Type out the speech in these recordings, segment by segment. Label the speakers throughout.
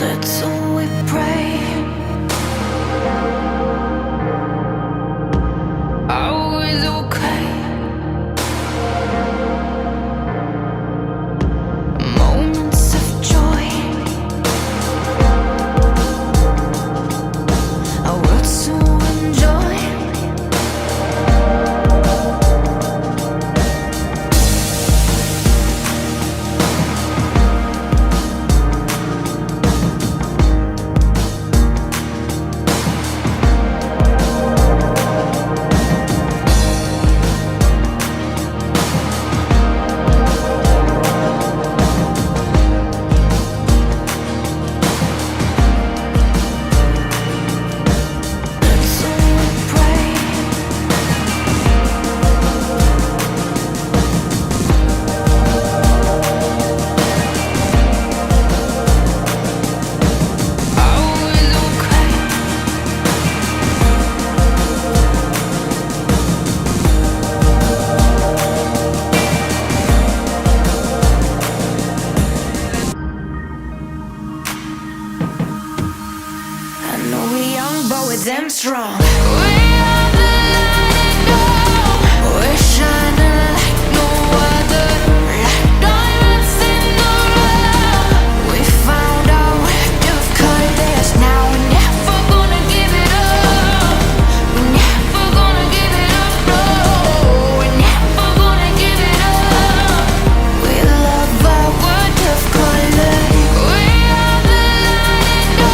Speaker 1: That's all we pray. Always okay. Moments of joy. A world to enjoy. Damn strong. We are the light and we're shining like no other, like diamonds in the rough. We found our way to colors. Now we're never gonna give it up. We're never gonna give it up. No, we're never gonna give it up. We love our world of color. We are the light and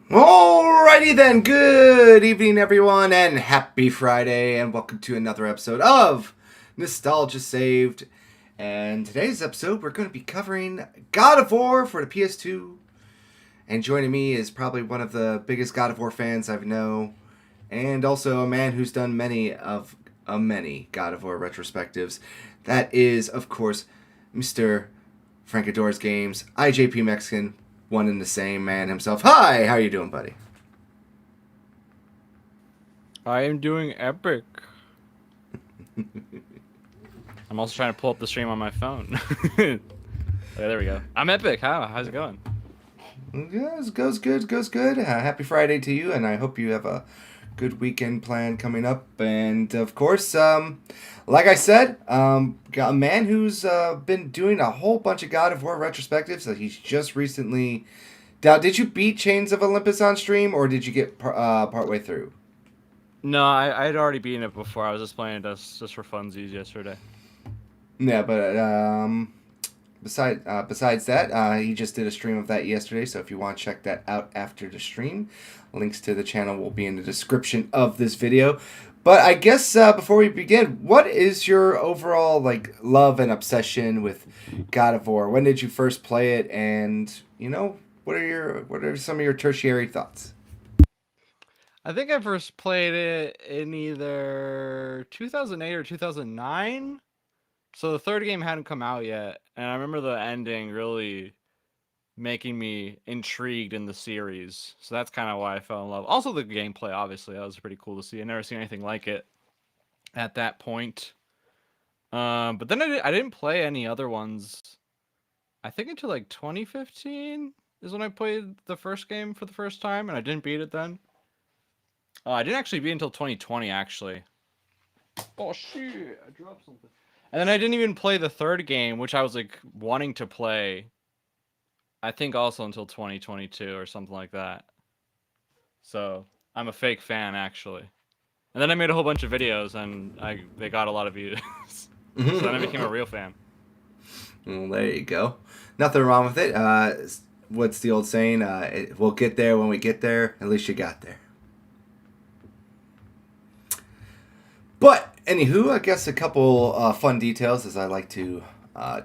Speaker 2: Alrighty then, good evening everyone, and happy Friday, and welcome to another episode of Nostalgia Saved. And today's episode, we're going to be covering God of War for the PS2. And joining me is probably one of the biggest God of War fans I've known, and also a man who's done many God of War retrospectives. That is, of course, Mr. Frankador's Games, IJP Mexican, one and the same man himself. Hi, how you doing, buddy?
Speaker 3: I am doing epic. I'm also trying to pull up the stream on my phone. Okay, there we go. I'm epic. How's it going?
Speaker 2: Yeah, it goes good. Happy Friday to you, and I hope you have a good weekend plan coming up. And of course, like I said, got a man who's been doing a whole bunch of God of War retrospectives that he's just recently. Now, did you beat Chains of Olympus on stream, or did you get partway through?
Speaker 3: No, I had already beaten it before. I was just playing it just for funsies yesterday.
Speaker 2: Yeah, but besides that, he just did a stream of that yesterday. So if you want to check that out after the stream, links to the channel will be in the description of this video. But I guess before we begin, what is your overall love and obsession with God of War? When did you first play it, and what are some of your tertiary thoughts?
Speaker 3: I think I first played it in either 2008 or 2009. So the third game hadn't come out yet, and I remember the ending really making me intrigued in the series. So that's kind of why I fell in love. Also the gameplay, obviously, that was pretty cool to see. I never seen anything like it at that point. But then I didn't play any other ones. I think until 2015 is when I played the first game for the first time, and I didn't beat it then. I didn't actually beat it until 2020, actually. Oh shit, I dropped something. And then I didn't even play the third game, which I was wanting to play. I think also until 2022 or something like that. So I'm a fake fan, actually. And then I made a whole bunch of videos, and they got a lot of views. So then I became a real fan.
Speaker 2: Well, there you go. Nothing wrong with it. What's the old saying? We'll get there when we get there. At least you got there. But, anywho, I guess a couple fun details as I like to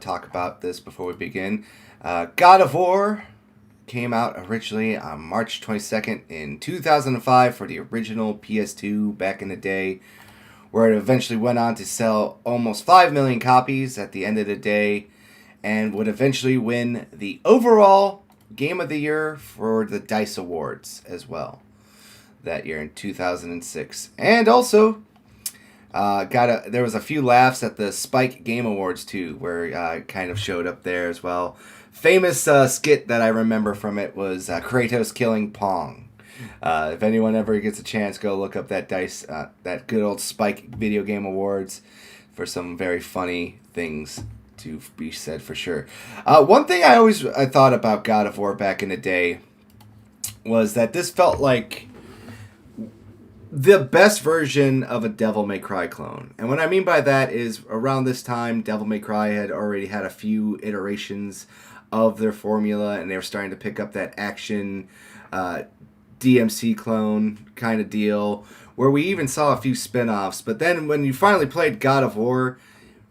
Speaker 2: talk about this before we begin. God of War came out originally on March 22nd in 2005 for the original PS2 back in the day, where it eventually went on to sell almost 5 million copies at the end of the day, and would eventually win the overall Game of the Year for the DICE Awards as well that year in 2006. And also, there was a few laughs at the Spike Game Awards too, where kind of showed up there as well. Famous skit that I remember from it was Kratos killing Pong. If anyone ever gets a chance, go look up that that good old Spike Video Game Awards for some very funny things to be said for sure. One thing I thought about God of War back in the day was that this felt like the best version of a Devil May Cry clone. And what I mean by that is around this time, Devil May Cry had already had a few iterations of their formula, and they were starting to pick up that action DMC clone kind of deal, where we even saw a few spin-offs. But then when you finally played God of War,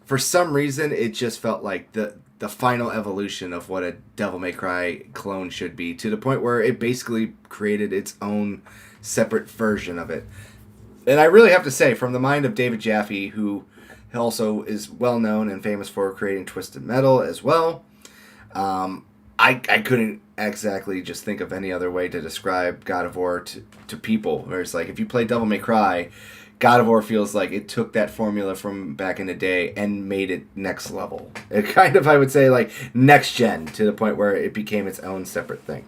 Speaker 2: for some reason, it just felt like the final evolution of what a Devil May Cry clone should be, to the point where it basically created its own separate version of it. And I really have to say, from the mind of David Jaffe, who also is well known and famous for creating Twisted Metal as well, I couldn't exactly just think of any other way to describe God of War to people. Where it's like, if you play Devil May Cry, God of War feels like it took that formula from back in the day and made it next level. It kind of, I would say, like next gen, to the point where it became its own separate thing.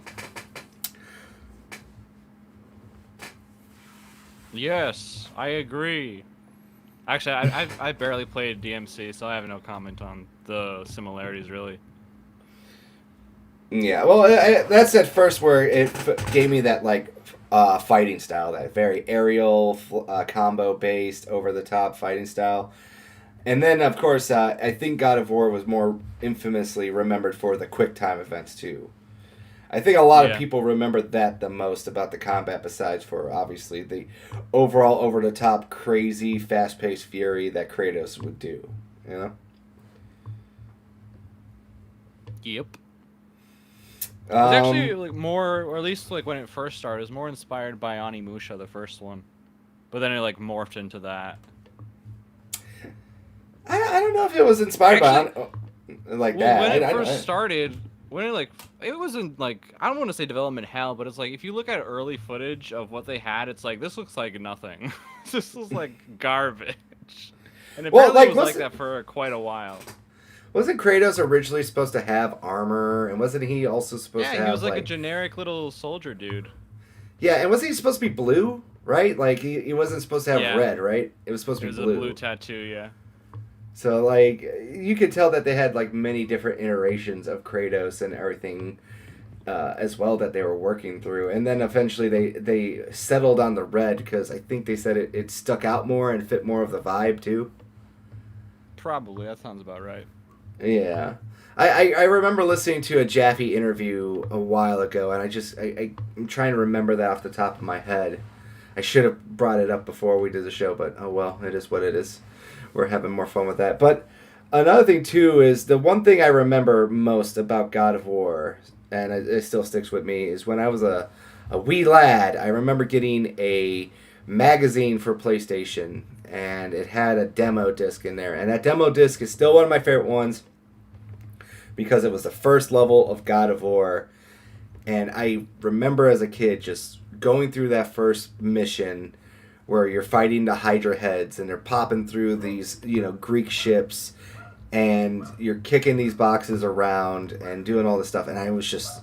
Speaker 3: Yes, I agree. Actually, I barely played DMC, so I have no comment on the similarities, really.
Speaker 2: Yeah, well, that's at first where it gave me that fighting style, that very aerial combo based over the top fighting style. And then of course I think God of War was more infamously remembered for the quick time events too. I think a lot of people remember that the most about the combat, besides for obviously the overall over the top crazy fast paced fury that Kratos would do, you know?
Speaker 3: Yep. It's actually like more, or at least like when it first started, it was more inspired by Onimusha, the first one, but then it like morphed into that.
Speaker 2: I don't know if it was inspired by like
Speaker 3: Well,
Speaker 2: that.
Speaker 3: when it first started, when it like it wasn't like I don't want to say development hell, but it's like if you look at early footage of what they had, it's like this looks like nothing. This looks like garbage, and apparently it was like that for quite a while.
Speaker 2: Wasn't Kratos originally supposed to have armor, and wasn't he also supposed to have?
Speaker 3: Yeah, he was like a generic little soldier dude.
Speaker 2: Yeah, and wasn't he supposed to be blue? Right, like he wasn't supposed to have red, right? It was supposed to be blue.
Speaker 3: It was a blue tattoo, yeah.
Speaker 2: So like you could tell that they had like many different iterations of Kratos and everything as well that they were working through, and then eventually they settled on the red because I think they said it stuck out more and fit more of the vibe too.
Speaker 3: Probably, that sounds about right.
Speaker 2: Yeah. I remember listening to a Jaffe interview a while ago, and I'm trying to remember that off the top of my head. I should have brought it up before we did the show, but oh well, it is what it is. We're having more fun with that. But another thing, too, is the one thing I remember most about God of War, and it still sticks with me, is when I was a wee lad, I remember getting a magazine for PlayStation, and it had a demo disc in there. And that demo disc is still one of my favorite ones because it was the first level of God of War. And I remember as a kid just going through that first mission where you're fighting the Hydra heads and they're popping through these, Greek ships, and you're kicking these boxes around and doing all this stuff. And I was just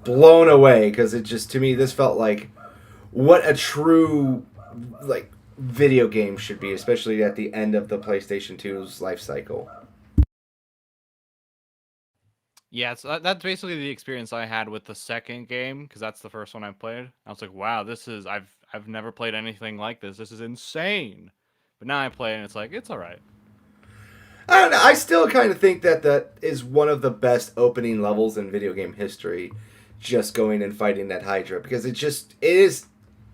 Speaker 2: blown away because it just, to me, this felt like what a true, like, video game should be, especially at the end of the PlayStation 2's life cycle.
Speaker 3: Yeah, so that's basically the experience I had with the second game, because that's the first one I played. I was like, wow, I've never played anything like this. This is insane. But now I play it and it's like, it's all right.
Speaker 2: I don't know. I still kind of think that is one of the best opening levels in video game history, just going and fighting that Hydra, because it is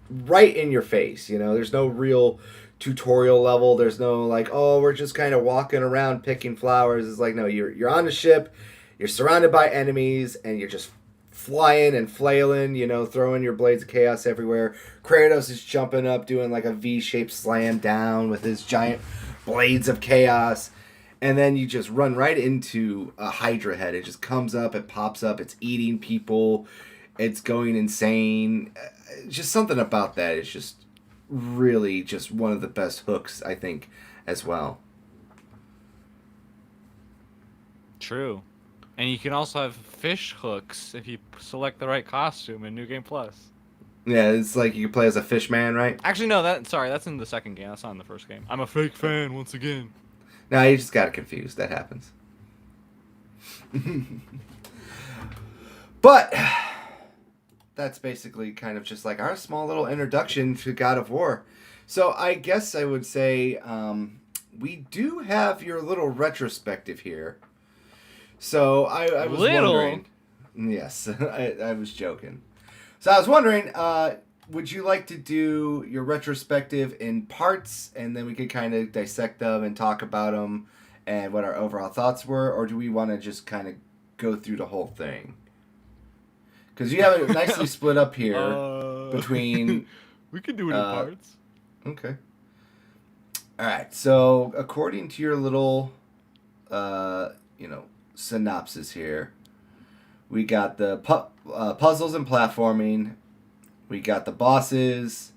Speaker 2: right in your face. There's no real tutorial level. There's no like, oh, we're just kind of walking around picking flowers. It's like, no, you're on a ship, you're surrounded by enemies, and you're just flying and flailing, throwing your blades of chaos everywhere. Kratos is jumping up, doing like a V-shaped slam down with his giant blades of chaos. And then you just run right into a Hydra head. It just comes up, it pops up, it's eating people, it's going insane. Just something about that is just really just one of the best hooks, I think, as well.
Speaker 3: True. And you can also have fish hooks if you select the right costume in New Game Plus.
Speaker 2: Yeah, it's like you can play as a fish man, right?
Speaker 3: Actually, no, that's in the second game. That's not in the first game. I'm a fake fan once again.
Speaker 2: No, you just got it confused. That happens. But that's basically kind of just like our small little introduction to God of War. So I guess I would say we do have your little retrospective here. So I was wondering. Yes, I was joking. So I was wondering, would you like to do your retrospective in parts, and then we could kind of dissect them and talk about them and what our overall thoughts were, or do we want to just kind of go through the whole thing? Because you have it nicely split up here between...
Speaker 3: We can do it in parts.
Speaker 2: Okay. All right. So according to your little, synopsis here, we got the puzzles and platforming. We got the bosses.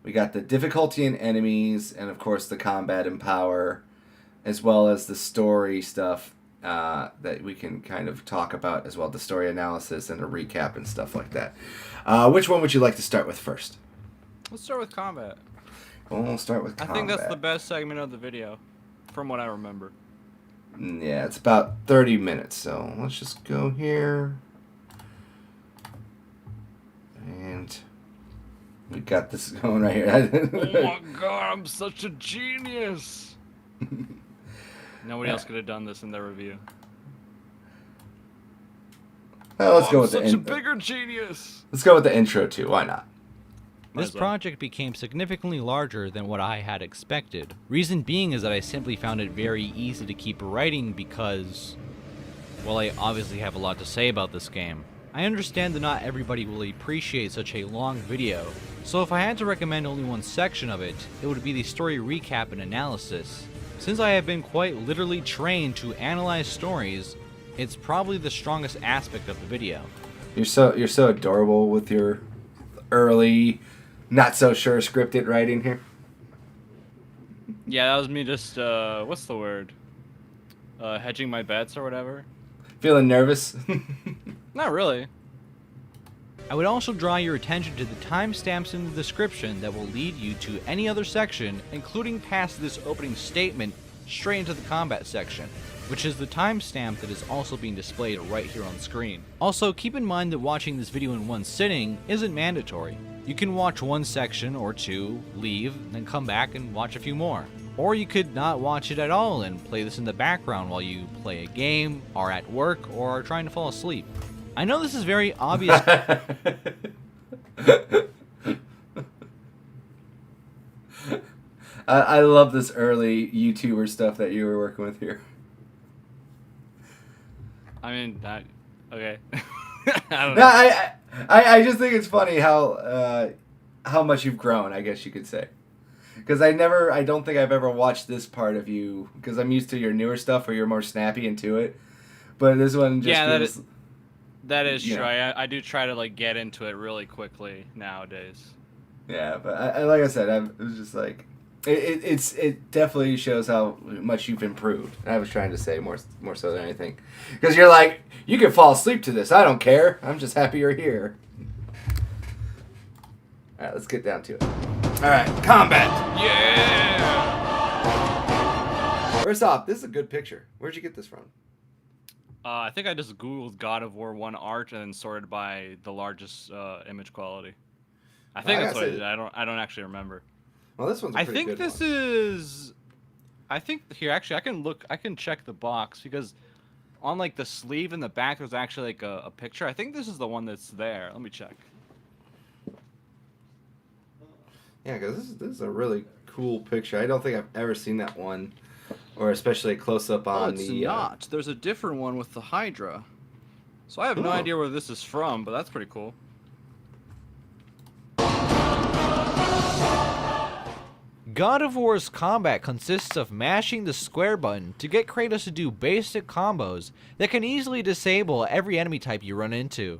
Speaker 2: We got the difficulty in enemies, and of course the combat and power, as well as the story stuff that we can kind of talk about as well, the story analysis and a recap and stuff like that. Which one would you like to start with first?
Speaker 3: Let's start with combat.
Speaker 2: Well, we'll start with combat.
Speaker 3: I think that's the best segment of the video, from what I remember.
Speaker 2: Yeah, it's about 30 minutes, so let's just go here. And we got this going right here.
Speaker 3: Oh my god, I'm such a genius! Nobody else could have done this in their review.
Speaker 2: Well, let's go with
Speaker 3: such a bigger genius!
Speaker 2: Let's go with the intro too, why not?
Speaker 4: This project became significantly larger than what I had expected. Reason being is that I simply found it very easy to keep writing because, well, I obviously have a lot to say about this game. I understand that not everybody will appreciate such a long video, so if I had to recommend only one section of it, it would be the story recap and analysis. Since I have been quite literally trained to analyze stories, it's probably the strongest aspect of the video.
Speaker 2: You're so adorable with your early, not so sure scripted writing here.
Speaker 3: Yeah, that was me just, what's the word? Hedging my bets or whatever.
Speaker 2: Feeling nervous?
Speaker 3: Not really.
Speaker 4: I would also draw your attention to the timestamps in the description that will lead you to any other section, including past this opening statement, straight into the combat section, which is the timestamp that is also being displayed right here on screen. Also, keep in mind that watching this video in one sitting isn't mandatory. You can watch one section or two, leave, and then come back and watch a few more. Or you could not watch it at all and play this in the background while you play a game, are at work, or are trying to fall asleep. I know this is very obvious.
Speaker 2: I love this early YouTuber stuff that you were working with here.
Speaker 3: I mean, that, okay. I don't
Speaker 2: No,
Speaker 3: know.
Speaker 2: I just think it's funny how much you've grown, I guess you could say. Because I don't think I've ever watched this part of you, because I'm used to your newer stuff where you're more snappy into it. But this one just feels...
Speaker 3: That is
Speaker 2: you
Speaker 3: true.
Speaker 2: know.
Speaker 3: I do try to like get into it really quickly nowadays.
Speaker 2: Yeah, but I like I said, it was just like... It definitely shows how much you've improved. I was trying to say more so than anything. Because you're like, you can fall asleep to this. I don't care. I'm just happy you're here. Alright, let's get down to it. Alright, combat!
Speaker 3: Yeah.
Speaker 2: First off, this is a good picture. Where'd you get this from?
Speaker 3: I think I just googled God of War 1 art and then sorted by the largest image quality. I think that's what I did. I don't actually remember.
Speaker 2: Well, this one's a pretty good one.
Speaker 3: I think here actually I can check the box because on like the sleeve in the back there's actually like a picture. I think this is the one that's there. Let me check.
Speaker 2: Yeah, because this is a really cool picture. I don't think I've ever seen that one, or especially a close up on
Speaker 3: it's
Speaker 2: the.
Speaker 3: not. There's a different one with the Hydra. So I have no idea where this is from, but that's pretty cool.
Speaker 4: God of War's combat consists of mashing the square button to get Kratos to do basic combos that can easily disable every enemy type you run into.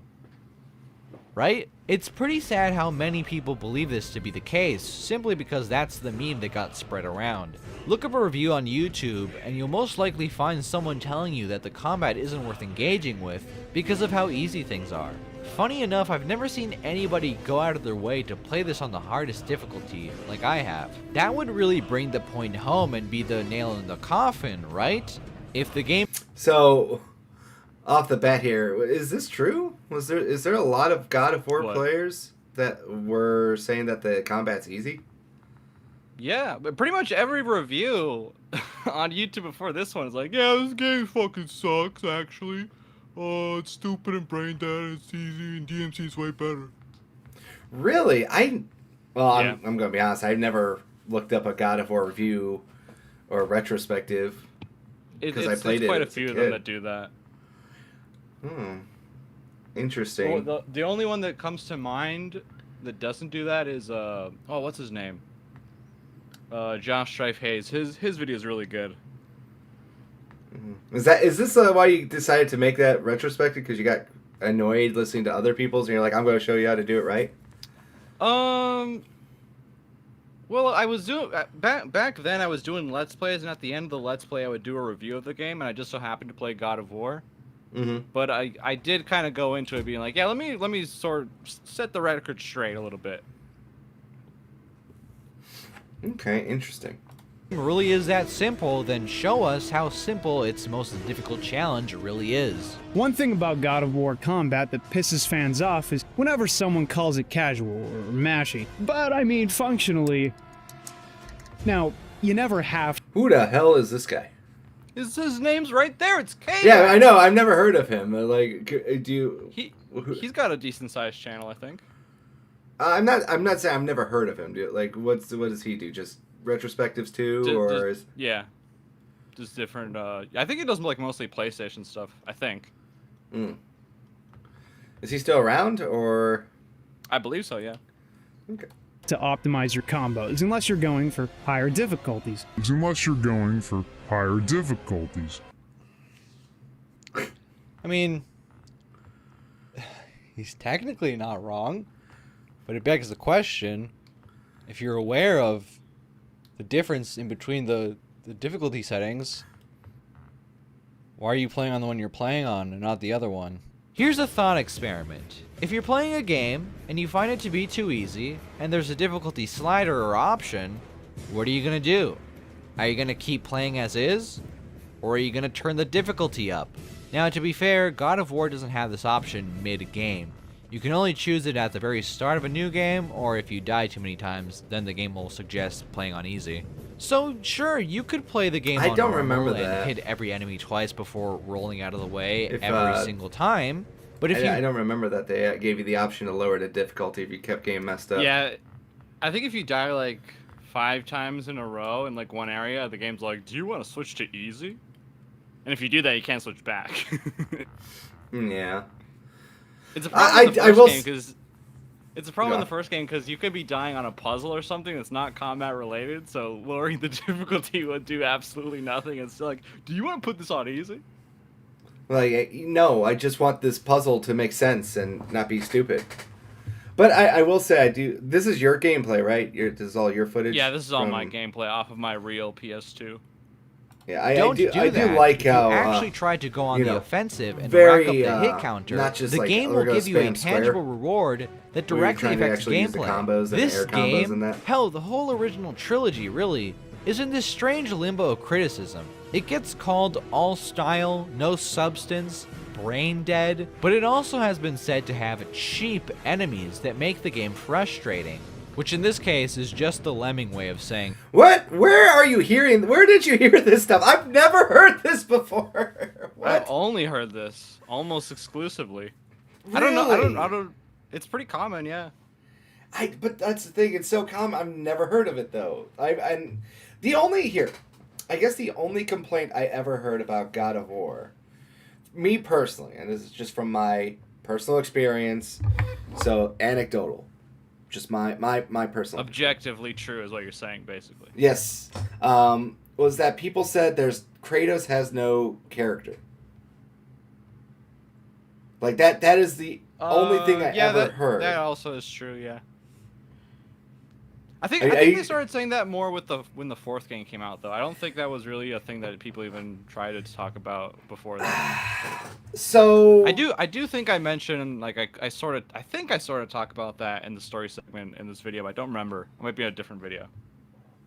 Speaker 4: Right? It's pretty sad how many people believe this to be the case, simply because that's the meme that got spread around. Look up a review on YouTube and you'll most likely find someone telling you that the combat isn't worth engaging with because of how easy things are. Funny enough, I've never seen anybody go out of their way to play this on the hardest difficulty, like I have. That would really bring the point home and be the nail in the coffin, right? If the game...
Speaker 2: So, off the bat here, is this true? Is there a lot of God of War players that were saying that the combat's easy?
Speaker 3: Yeah, but pretty much every review on YouTube before this one is like, yeah, this game fucking sucks, actually. Oh, it's stupid and brain dead, it's easy, and DMC's way better.
Speaker 2: Really? I'm going to be honest, I've never looked up a God of War review or retrospective because I played it.
Speaker 3: There's quite a few of them that do that.
Speaker 2: Interesting.
Speaker 3: Well, the only one that comes to mind that doesn't do that is, what's his name? Josh Strife Hayes. His video is really good.
Speaker 2: Is this why you decided to make that retrospective? Because you got annoyed listening to other people's, and you're like, I'm going to show you how to do it right?
Speaker 3: Well, I was doing back then. I was doing Let's Plays, and at the end of the Let's Play, I would do a review of the game, and I just so happened to play God of War. But I did kind of go into it being like, yeah, let me sort of set the record straight a little bit.
Speaker 2: Okay, interesting.
Speaker 4: Really is that simple, then show us how simple its most difficult challenge really is.
Speaker 5: One thing about God of War combat that pisses fans off is whenever someone calls it casual or mashy. But I mean functionally. Now, you never have.
Speaker 2: Who the hell is this guy?
Speaker 3: His name's right there. It's K.
Speaker 2: Yeah, I know. I've never heard of him. Like, do you?
Speaker 3: He's got a decent sized channel, I think.
Speaker 2: I'm not saying I've never heard of him. What does he do? Just retrospectives too,
Speaker 3: yeah, just different. I think he does like mostly PlayStation stuff. I think.
Speaker 2: Is he still around, or?
Speaker 3: I believe so, yeah.
Speaker 2: Okay.
Speaker 5: To optimize your combos, unless you're going for higher difficulties.
Speaker 4: I mean, he's technically not wrong, but it begs the question, if you're aware of the difference in between the difficulty settings, why are you playing on the one you're playing on and not the other one? Here's a thought experiment. If you're playing a game and you find it to be too easy and there's a difficulty slider or option, what are you going to do? Are you going to keep playing as is? Or are you going to turn the difficulty up? Now, to be fair, God of War doesn't have this option mid-game. You can only choose it at the very start of a new game, or if you die too many times, then the game will suggest playing on easy. So, sure, you could play the game
Speaker 2: I
Speaker 4: on
Speaker 2: don't
Speaker 4: normal
Speaker 2: remember
Speaker 4: and
Speaker 2: that.
Speaker 4: hit every enemy twice before rolling out of the way
Speaker 2: If,
Speaker 4: every single time. But if
Speaker 2: I don't remember that they gave you the option to lower the difficulty if you kept getting messed up.
Speaker 3: Yeah, I think if you die like 5 times in a row in like one area, the game's like, do you want to switch to easy? And if you do that, you can't switch back.
Speaker 2: Yeah.
Speaker 3: It's a problem in the
Speaker 2: I
Speaker 3: first
Speaker 2: will
Speaker 3: game because it's a problem in
Speaker 2: Yeah.
Speaker 3: the first game because you could be dying on a puzzle or something that's not combat related. So lowering the difficulty would do absolutely nothing. It's like, do you want to put this on easy?
Speaker 2: Like, no, I just want this puzzle to make sense and not be stupid. But I will say, I do. This is your gameplay, right? This is all your footage.
Speaker 3: Yeah, this is all my
Speaker 2: from-
Speaker 3: gameplay off of my real PS2.
Speaker 2: Yeah, I
Speaker 4: don't
Speaker 2: do.
Speaker 4: do
Speaker 2: I
Speaker 4: that.
Speaker 2: do like
Speaker 4: if
Speaker 2: how
Speaker 4: you actually try to go on
Speaker 2: you
Speaker 4: the
Speaker 2: know,
Speaker 4: offensive and
Speaker 2: very,
Speaker 4: rack up the hit counter,
Speaker 2: not just
Speaker 4: the
Speaker 2: like,
Speaker 4: game
Speaker 2: we're
Speaker 4: will
Speaker 2: gonna
Speaker 4: give you a
Speaker 2: spam square,
Speaker 4: tangible reward that
Speaker 2: where you're
Speaker 4: directly
Speaker 2: trying to
Speaker 4: affects
Speaker 2: actually use the
Speaker 4: gameplay.
Speaker 2: combos and
Speaker 4: This
Speaker 2: air combos
Speaker 4: game,
Speaker 2: and that.
Speaker 4: hell, the whole original trilogy really is in this strange limbo of criticism. It gets called all style, no substance, brain dead, but it also has been said to have cheap enemies that make the game frustrating, which in this case is just the lemming way of saying,
Speaker 2: What? Where are you hearing? Where did you hear this stuff? I've never heard this before. What?
Speaker 3: I've only heard this almost exclusively.
Speaker 2: Really?
Speaker 3: I don't. It's pretty common, yeah.
Speaker 2: But that's the thing. It's so common. I've never heard of it though. And the only here, I guess the only complaint I ever heard about God of War, me personally, and this is just from my personal experience, so anecdotal, just my personal.
Speaker 3: Objectively true is what you're saying, basically.
Speaker 2: Yes, was that people said Kratos has no character. Like that is the only thing I ever heard.
Speaker 3: That also is true, yeah. I think
Speaker 2: Are
Speaker 3: they
Speaker 2: you-
Speaker 3: started saying that more when the 4th game came out, though. I don't think that was really a thing that people even tried to talk about before that.
Speaker 2: So
Speaker 3: I do think I mentioned, like, I think I sort of talk about that in the story segment in this video, but I don't remember. It might be a different video.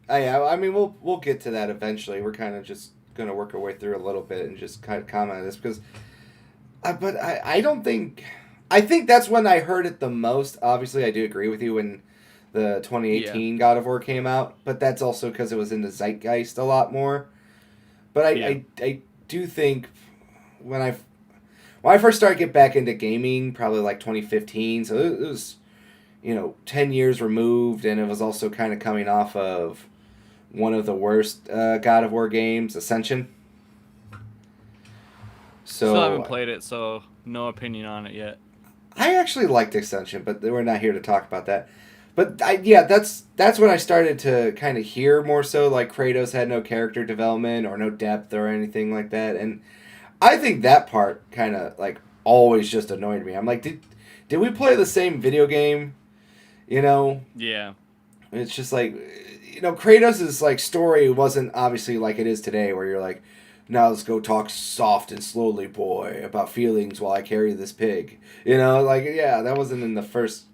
Speaker 2: I mean, we'll get to that eventually. We're kind of just gonna work our way through a little bit and just kind of comment on this because, but I don't think, I think that's when I heard it the most. Obviously, I do agree with you when the 2018 God of War came out, but that's also because it was in the zeitgeist a lot more. But I do think when I first started to get back into gaming, probably like 2015, so it was 10 years removed, and it was also kind of coming off of one of the worst God of War games, Ascension. So
Speaker 3: Still haven't played it, so no opinion on it yet.
Speaker 2: I actually liked Ascension, but we're not here to talk about that. But that's when I started to kind of hear more so like Kratos had no character development or no depth or anything like that, and I think that part kind of like always just annoyed me. I'm like, did we play the same video game?
Speaker 3: Yeah.
Speaker 2: It's just like, Kratos' like story wasn't obviously like it is today, where you're like, now let's go talk soft and slowly, boy, about feelings while I carry this pig. That wasn't in the first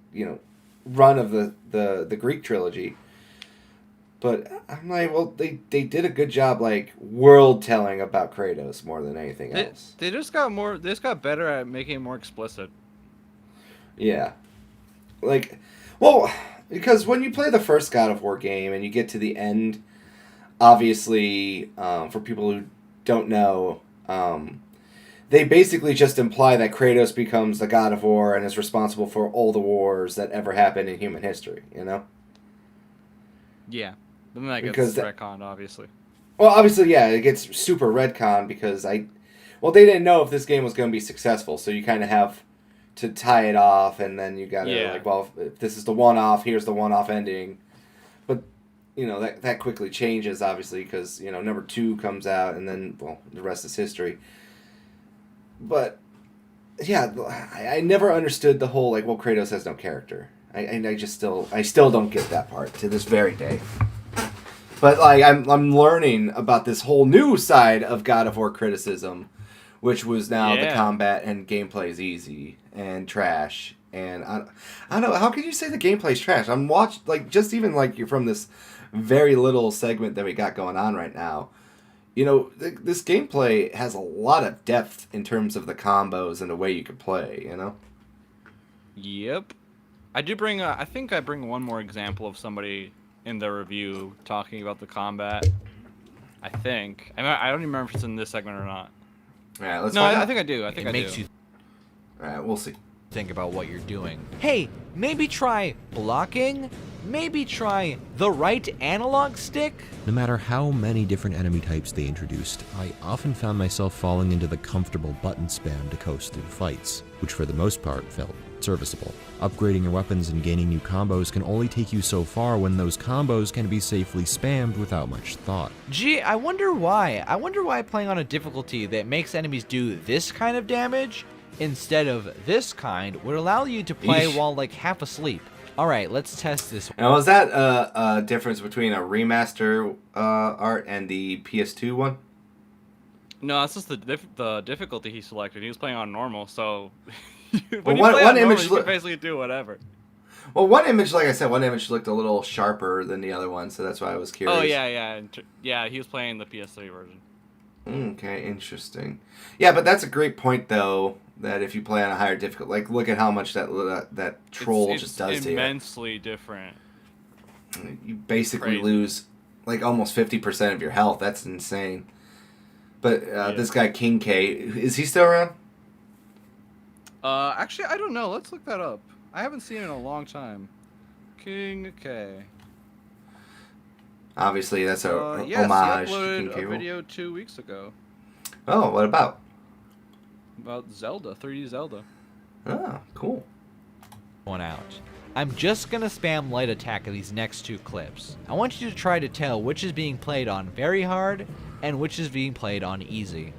Speaker 2: run of the Greek trilogy. But I'm like, well, they did a good job like world telling about Kratos more than anything else.
Speaker 3: They just got better at making it more explicit.
Speaker 2: Yeah. Well, because when you play the first God of War game and you get to the end, obviously, for people who don't know, they basically just imply that Kratos becomes the God of War and is responsible for all the wars that ever happened in human history,
Speaker 3: Yeah. Then that
Speaker 2: Because
Speaker 3: gets retconned, obviously.
Speaker 2: Well, obviously, yeah, it gets super retcon because they didn't know if this game was going to be successful, so you kind of have to tie it off, and then you gotta
Speaker 3: Yeah.
Speaker 2: like, well, if this is the one-off, here's the one-off ending. But you know that quickly changes, obviously, because you know number 2 comes out, and then well, the rest is history. But yeah, I never understood the whole like, well, Kratos has no character. I still don't get that part to this very day. But like I'm learning about this whole new side of God of War criticism, which was now the
Speaker 3: Yeah.
Speaker 2: combat and gameplay is easy and trash. And I don't know, how can you say the gameplay's trash? I'm watching, like, just even like you're from this very little segment that we got going on right now. You know, this gameplay has a lot of depth in terms of the combos and the way you can play, you know?
Speaker 3: Yep. I do bring I think I bring one more example of somebody in the review talking about the combat. I think. I don't even remember if it's in this segment or not.
Speaker 2: All right, let's
Speaker 3: No,
Speaker 2: find
Speaker 3: I
Speaker 2: out.
Speaker 3: think I do. I think
Speaker 4: It
Speaker 3: I
Speaker 4: makes
Speaker 3: do.
Speaker 4: you
Speaker 2: All right, we'll see.
Speaker 4: think about what you're doing. Hey, maybe try blocking? Maybe try the right analog stick?
Speaker 6: No matter how many different enemy types they introduced, I often found myself falling into the comfortable button spam to coast through fights, which for the most part felt serviceable. Upgrading your weapons and gaining new combos can only take you so far when those combos can be safely spammed without much thought.
Speaker 4: Gee, I wonder why. I wonder why playing on a difficulty that makes enemies do this kind of damage instead of this kind would allow you to play
Speaker 2: Eesh.
Speaker 4: while like half asleep. Alright, let's test this.
Speaker 2: Now, was that a difference between a remaster art and the PS2 one?
Speaker 3: No, that's just the difficulty he selected. He was playing on normal, so when
Speaker 2: Well,
Speaker 3: you
Speaker 2: one
Speaker 3: play on normal,
Speaker 2: image
Speaker 3: you can
Speaker 2: look-
Speaker 3: basically do whatever.
Speaker 2: Well, one image, like I said, one image looked a little sharper than the other one, so that's why I was curious.
Speaker 3: Oh yeah. He was playing the PS3 version.
Speaker 2: Okay, interesting. Yeah, but that's a great point, though, that if you play on a higher difficulty, like, look at how much that troll
Speaker 3: It's
Speaker 2: just does to you.
Speaker 3: immensely different.
Speaker 2: You basically
Speaker 3: Crazy.
Speaker 2: lose, like, almost 50% of your health. That's insane. But this guy, King K, is he still around?
Speaker 3: Actually, I don't know. Let's look that up. I haven't seen it in a long time. King K.
Speaker 2: Obviously, that's a
Speaker 3: Yes,
Speaker 2: homage
Speaker 3: he
Speaker 2: to King
Speaker 3: uploaded
Speaker 2: K.
Speaker 3: a
Speaker 2: Rool.
Speaker 3: video 2 weeks ago
Speaker 2: Oh, what about?
Speaker 3: about Zelda, 3D Zelda.
Speaker 2: Oh, cool.
Speaker 4: One out. I'm just gonna spam light attack of these next 2 clips. I want you to try to tell which is being played on very hard and which is being played on easy.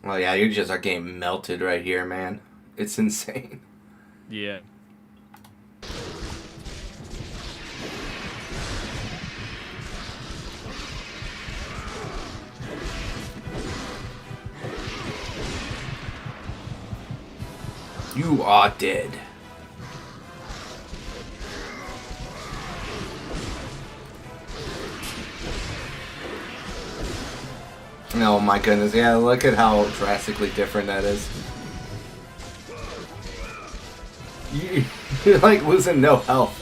Speaker 2: Oh, yeah, you just are getting melted right here, man. It's insane.
Speaker 3: Yeah.
Speaker 2: You are dead. Oh my goodness, yeah, look at how drastically different that is. You're like losing no health.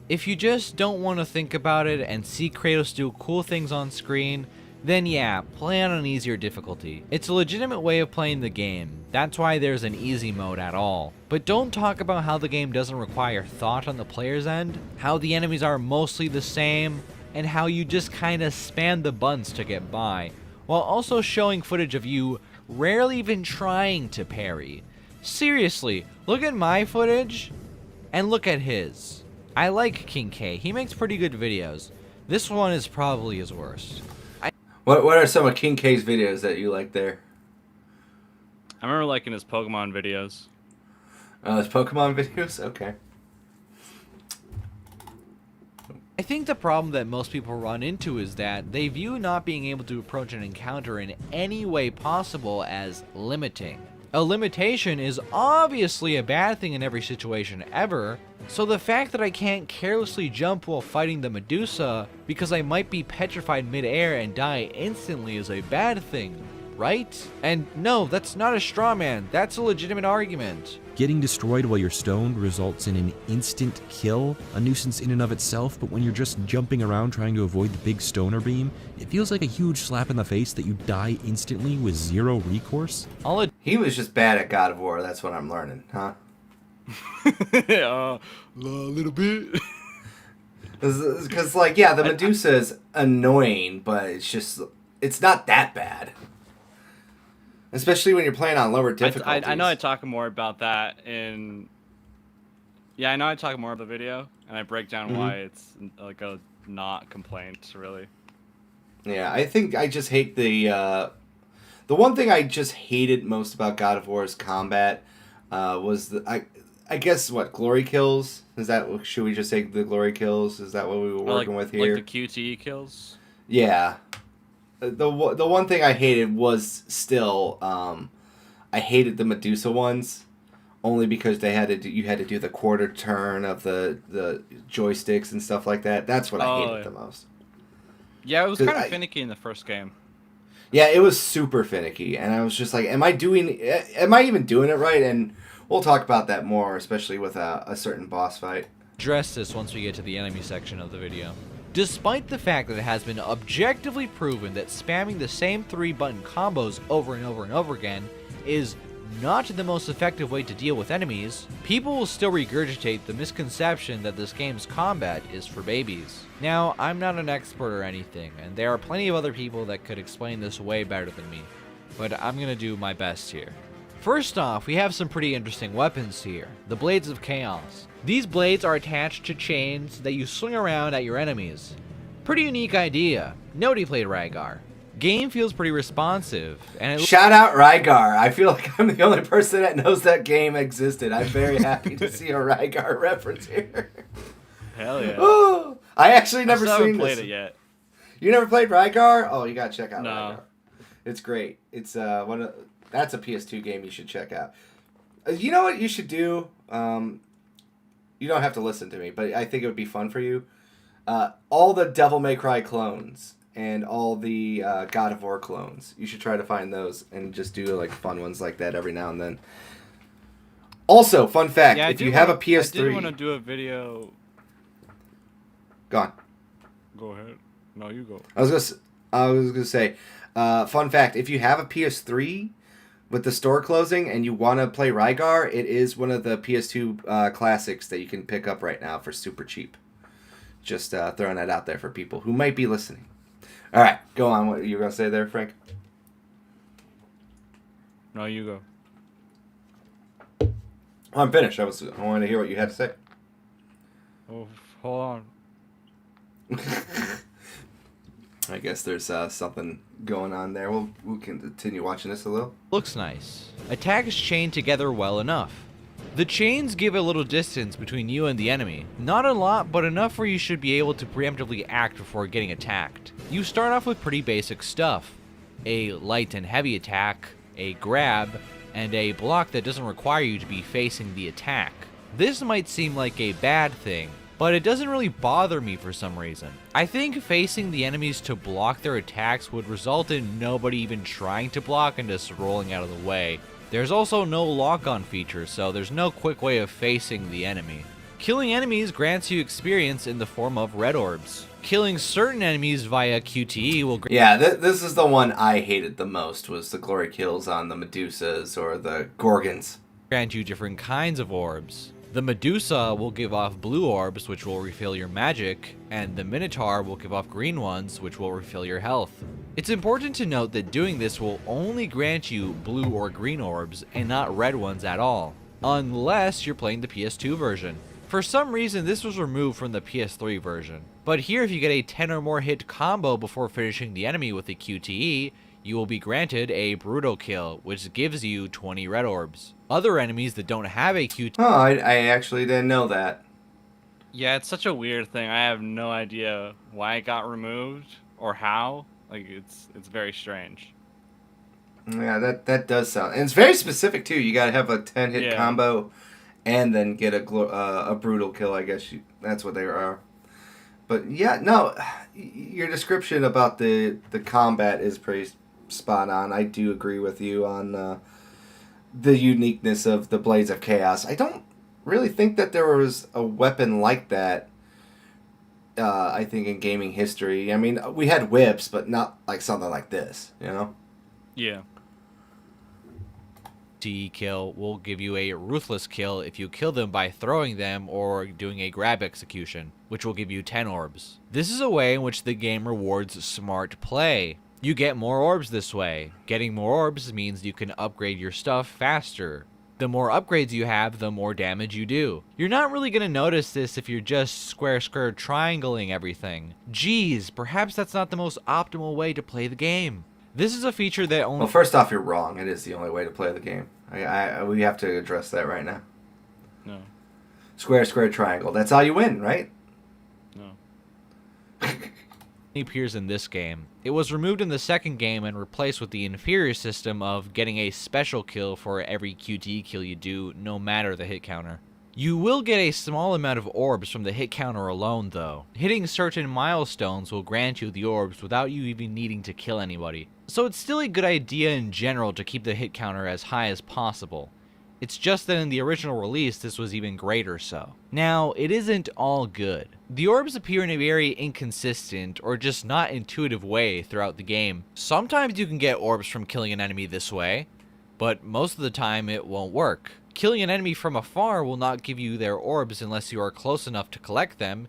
Speaker 4: If you just don't want to think about it and see Kratos do cool things on screen, then yeah, play on an easier difficulty. It's a legitimate way of playing the game. That's why there's an easy mode at all. But don't talk about how the game doesn't require thought on the player's end, how the enemies are mostly the same, and how you just kinda spam the buttons to get by, while also showing footage of you rarely even trying to parry. Seriously, look at my footage, and look at his. I like King K, he makes pretty good videos. This one is probably his worst.
Speaker 2: What are some of King K's videos that you like there?
Speaker 3: I remember liking his Pokemon videos.
Speaker 2: His Pokemon videos? Okay.
Speaker 4: I think the problem that most people run into is that they view not being able to approach an encounter in any way possible as limiting. A limitation is obviously a bad thing in every situation ever, so the fact that I can't carelessly jump while fighting the Medusa because I might be petrified midair and die instantly is a bad thing, right? And no, that's not a straw man, that's a legitimate argument.
Speaker 6: Getting destroyed while you're stoned results in an instant kill, a nuisance in and of itself, but when you're just jumping around trying to avoid the big stoner beam, it feels like a huge slap in the face that you die instantly with zero recourse.
Speaker 4: I'll
Speaker 2: He was just bad at God of War, that's what I'm learning, huh?
Speaker 3: A little bit.
Speaker 2: Because, like, yeah, the Medusa is annoying, but it's not that bad. Especially when you're playing on lower difficulties.
Speaker 3: I know I talk more about that in... Yeah, I know I talk more about the video, and I break down why it's like a not complaint, really.
Speaker 2: Yeah, I think I just hate the one thing I just hated most about God of War's combat was I guess what glory kills is that should we just say the glory kills is that what we were working with here?
Speaker 3: Like the QTE kills.
Speaker 2: Yeah, the one thing I hated was still I hated the Medusa ones only because you had to do the quarter turn of the joysticks and stuff like that. That's what I hated the most.
Speaker 3: Yeah, it was kind of finicky in the first game.
Speaker 2: Yeah, it was super finicky, and I was just like, am I even doing it right? And we'll talk about that more, especially with a certain boss fight.
Speaker 4: Address this once we get to the enemy section of the video. Despite the fact that it has been objectively proven that spamming the same 3-button combos over and over and over again is not the most effective way to deal with enemies, people will still regurgitate the misconception that this game's combat is for babies. Now, I'm not an expert or anything, and there are plenty of other people that could explain this way better than me, but I'm gonna do my best here. First off, we have some pretty interesting weapons here, the Blades of Chaos. These blades are attached to chains that you swing around at your enemies. Pretty unique idea. Nobody played Rygar. Game feels pretty responsive, and
Speaker 2: Shout out Rygar. I feel like I'm the only person that knows that game existed. I'm very happy to see a Rygar reference here.
Speaker 3: Hell yeah.
Speaker 2: Oh, I actually never
Speaker 3: I
Speaker 2: seen
Speaker 3: haven't played
Speaker 2: this.
Speaker 3: it yet.
Speaker 2: You never played Rygar? Oh, you gotta check out
Speaker 3: No.
Speaker 2: Rygar. It's great. It's that's a PS2 game you should check out. You know what you should do? You don't have to listen to me, but I think it would be fun for you. All the Devil May Cry clones and all the God of War clones. You should try to find those and just do like fun ones like that every now and then. Also, fun fact: if you have a PS3,
Speaker 3: I did want to do a video.
Speaker 2: Go on.
Speaker 3: Go ahead. No, you go.
Speaker 2: I was gonna say, fun fact: if you have a PS3 with the store closing and you want to play Rygar, it is one of the PS2 classics that you can pick up right now for super cheap. Just throwing that out there for people who might be listening. All right, go on. What you were gonna say there, Frank?
Speaker 3: No, you go.
Speaker 2: I'm finished. I wanted to hear what you had to say.
Speaker 3: Oh, hold on.
Speaker 2: I guess there's something going on there. We'll continue watching this a little.
Speaker 4: looks nice. Attack is chained together well enough. The chains give a little distance between you and the enemy. Not a lot, but enough where you should be able to preemptively act before getting attacked. You start off with pretty basic stuff. A light and heavy attack, a grab, and a block that doesn't require you to be facing the attack. This might seem like a bad thing, but it doesn't really bother me for some reason. I think facing the enemies to block their attacks would result in nobody even trying to block and just rolling out of the way. There's also no lock-on feature, so there's no quick way of facing the enemy. Killing enemies grants you experience in the form of red orbs. Killing certain enemies via QTE will
Speaker 2: Yeah, this is the one I hated the most, was the glory kills on the Medusas or the Gorgons.
Speaker 4: grant you different kinds of orbs. The Medusa will give off blue orbs, which will refill your magic, and the Minotaur will give off green ones, which will refill your health. It's important to note that doing this will only grant you blue or green orbs, and not red ones at all, unless you're playing the PS2 version. For some reason, this was removed from the PS3 version. But here, if you get a 10 or more hit combo before finishing the enemy with a QTE, you will be granted a Brutal Kill, which gives you 20 red orbs. Other enemies that don't have a QTE...
Speaker 2: Oh, I actually didn't know that.
Speaker 3: Yeah, it's such a weird thing. I have no idea why it got removed or how. Like, it's very strange.
Speaker 2: Yeah, that does sound... And it's very specific, too. You gotta have a 10-hit combo and then get a Brutal Kill, I guess. That's what they are. But, yeah, no, your description about the combat is pretty spot on. I do agree with you on the uniqueness of the Blades of Chaos. I don't really think that there was a weapon like that, I think, in gaming history. I mean, we had whips, but not like something like this, you know?
Speaker 3: Yeah.
Speaker 4: QTE kill will give you a ruthless kill if you kill them by throwing them or doing a grab execution, which will give you 10 orbs. This is a way in which the game rewards smart play. You get more orbs this way. Getting more orbs means you can upgrade your stuff faster. The more upgrades you have, the more damage you do. You're not really going to notice this if you're just square triangling everything. Geez, perhaps that's not the most optimal way to play the game. This is a feature that only...
Speaker 2: Well, first off, you're wrong. It is the only way to play the game. We have to address that right now.
Speaker 3: No.
Speaker 2: Square, triangle. That's how you win, right?
Speaker 3: No.
Speaker 4: appears in this game. It was removed in the second game and replaced with the inferior system of getting a special kill for every QTE kill you do, no matter the hit counter. You will get a small amount of orbs from the hit counter alone, though. Hitting certain milestones will grant you the orbs without you even needing to kill anybody. So it's still a good idea in general to keep the hit counter as high as possible. It's just that in the original release, this was even greater so. Now, it isn't all good. The orbs appear in a very inconsistent, or just not intuitive way throughout the game. Sometimes you can get orbs from killing an enemy this way, but most of the time it won't work. Killing an enemy from afar will not give you their orbs unless you are close enough to collect them,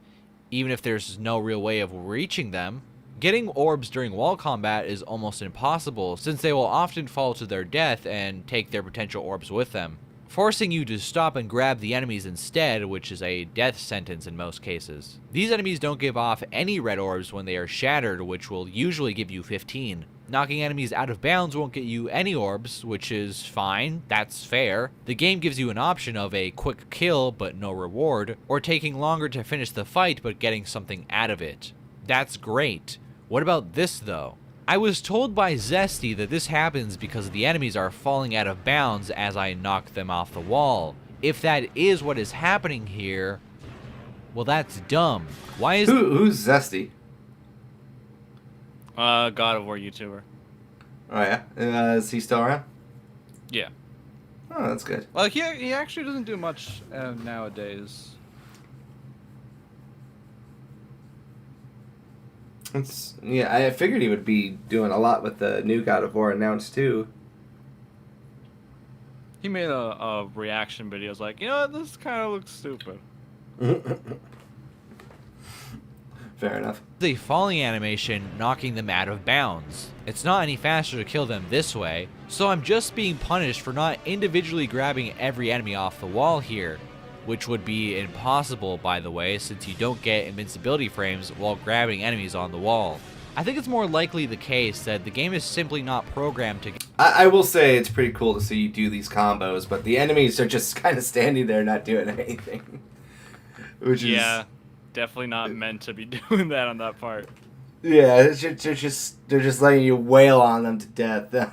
Speaker 4: even if there's no real way of reaching them. Getting orbs during wall combat is almost impossible, since they will often fall to their death and take their potential orbs with them, forcing you to stop and grab the enemies instead, which is a death sentence in most cases. These enemies don't give off any red orbs when they are shattered, which will usually give you 15. Knocking enemies out of bounds won't get you any orbs, which is fine, that's fair. The game gives you an option of a quick kill but no reward, or taking longer to finish the fight but getting something out of it. That's great. What about this though? I was told by Zesty that this happens because the enemies are falling out of bounds as I knock them off the wall. If that is what is happening here, well, that's dumb. Why is...
Speaker 2: Who's Zesty?
Speaker 3: God of War YouTuber.
Speaker 2: Oh yeah, is he still around?
Speaker 3: Yeah.
Speaker 2: Oh, that's good.
Speaker 3: Well, he actually doesn't do much nowadays.
Speaker 2: Yeah, I figured he would be doing a lot with the new God of War announced too.
Speaker 3: He made a reaction video. It's like, you know what, this kind of looks stupid.
Speaker 2: Fair enough.
Speaker 4: The falling animation knocking them out of bounds. It's not any faster to kill them this way, so I'm just being punished for not individually grabbing every enemy off the wall here, which would be impossible, by the way, since you don't get invincibility frames while grabbing enemies on the wall. I think it's more likely the case that the game is simply not programmed to...
Speaker 2: I will say it's pretty cool to see you do these combos, but the enemies are just kind of standing there not doing anything. Which is...
Speaker 3: Yeah, definitely not meant to be doing that on that part.
Speaker 2: Yeah, they're just letting you wail on them to death.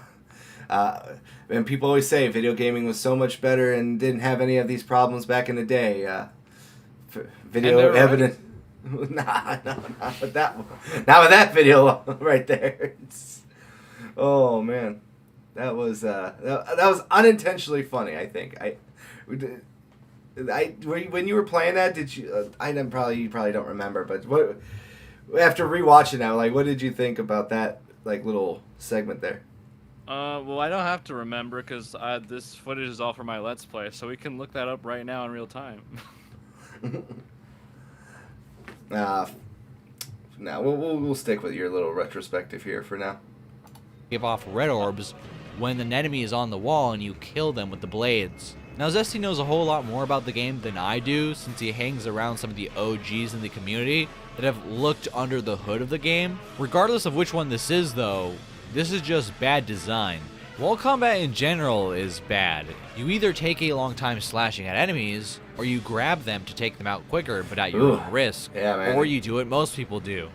Speaker 2: And people always say video gaming was so much better and didn't have any of these problems back in the day. Video evidence. Right. Not with that one. Not with that video right there. Oh man, that was unintentionally funny. I think when you were playing that, did you? You probably don't remember, but what after rewatching that, like, what did you think about that little segment there?
Speaker 3: Well, I don't have to remember because this footage is all for my Let's Play, so we can look that up right now in real time.
Speaker 2: Now we'll stick with your little retrospective here for now.
Speaker 4: Give off red orbs when an enemy is on the wall and you kill them with the blades. Now, Zesty knows a whole lot more about the game than I do, since he hangs around some of the OGs in the community that have looked under the hood of the game. Regardless of which one this is, though, this is just bad design. Wall combat in general is bad. You either take a long time slashing at enemies, or you grab them to take them out quicker but at your own risk.
Speaker 2: Yeah, man.
Speaker 4: Or you do what most people do.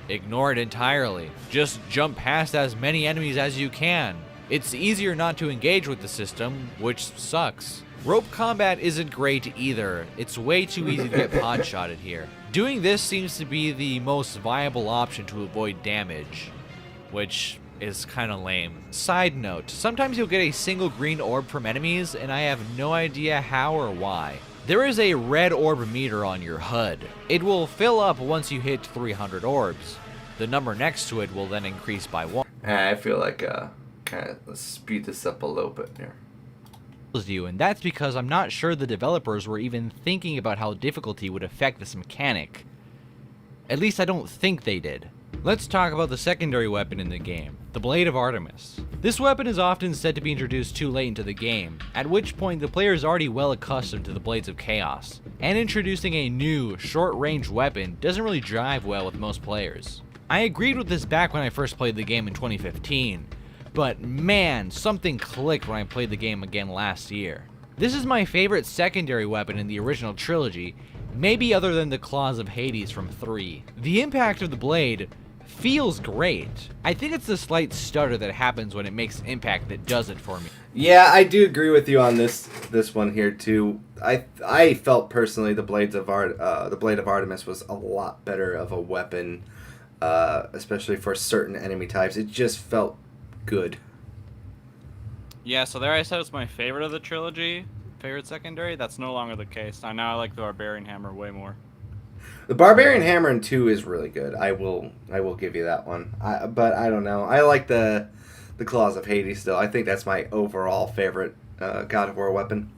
Speaker 4: Ignore it entirely. Just jump past as many enemies as you can. It's easier not to engage with the system, which sucks. Rope combat isn't great either. It's way too easy to get pod-shotted here. Doing this seems to be the most viable option to avoid damage, which is kind of lame. Side note, sometimes you'll get a single green orb from enemies, and I have no idea how or why. There is a red orb meter on your HUD. It will fill up once you hit 300 orbs. The number next to it will then increase by 1.
Speaker 2: I feel like, let's speed this up a little bit here.
Speaker 4: you, and that's because I'm not sure the developers were even thinking about how difficulty would affect this mechanic. At least I don't think they did. Let's talk about the secondary weapon in the game, the Blade of Artemis. This weapon is often said to be introduced too late into the game, at which point the player is already well accustomed to the Blades of Chaos, and introducing a new, short-range weapon doesn't really jive well with most players. I agreed with this back when I first played the game in 2015, but man, something clicked when I played the game again last year. This is my favorite secondary weapon in the original trilogy, maybe other than the Claws of Hades from 3. The impact of the blade feels great. I think it's the slight stutter that happens when it makes impact that does it for me.
Speaker 2: Yeah, I do agree with you on this one here too. I felt personally the Blade of Artemis was a lot better of a weapon, especially for certain enemy types. It just felt good.
Speaker 3: Yeah, so there I said it's my favorite of the trilogy, favorite secondary. That's no longer the case. Now I like the Barbarian Hammer way more.
Speaker 2: The Barbarian Hammer in 2 is really good. I will give you that one. But I don't know. I like the Claws of Hades still. I think that's my overall favorite God of War weapon.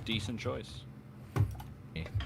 Speaker 3: Decent choice.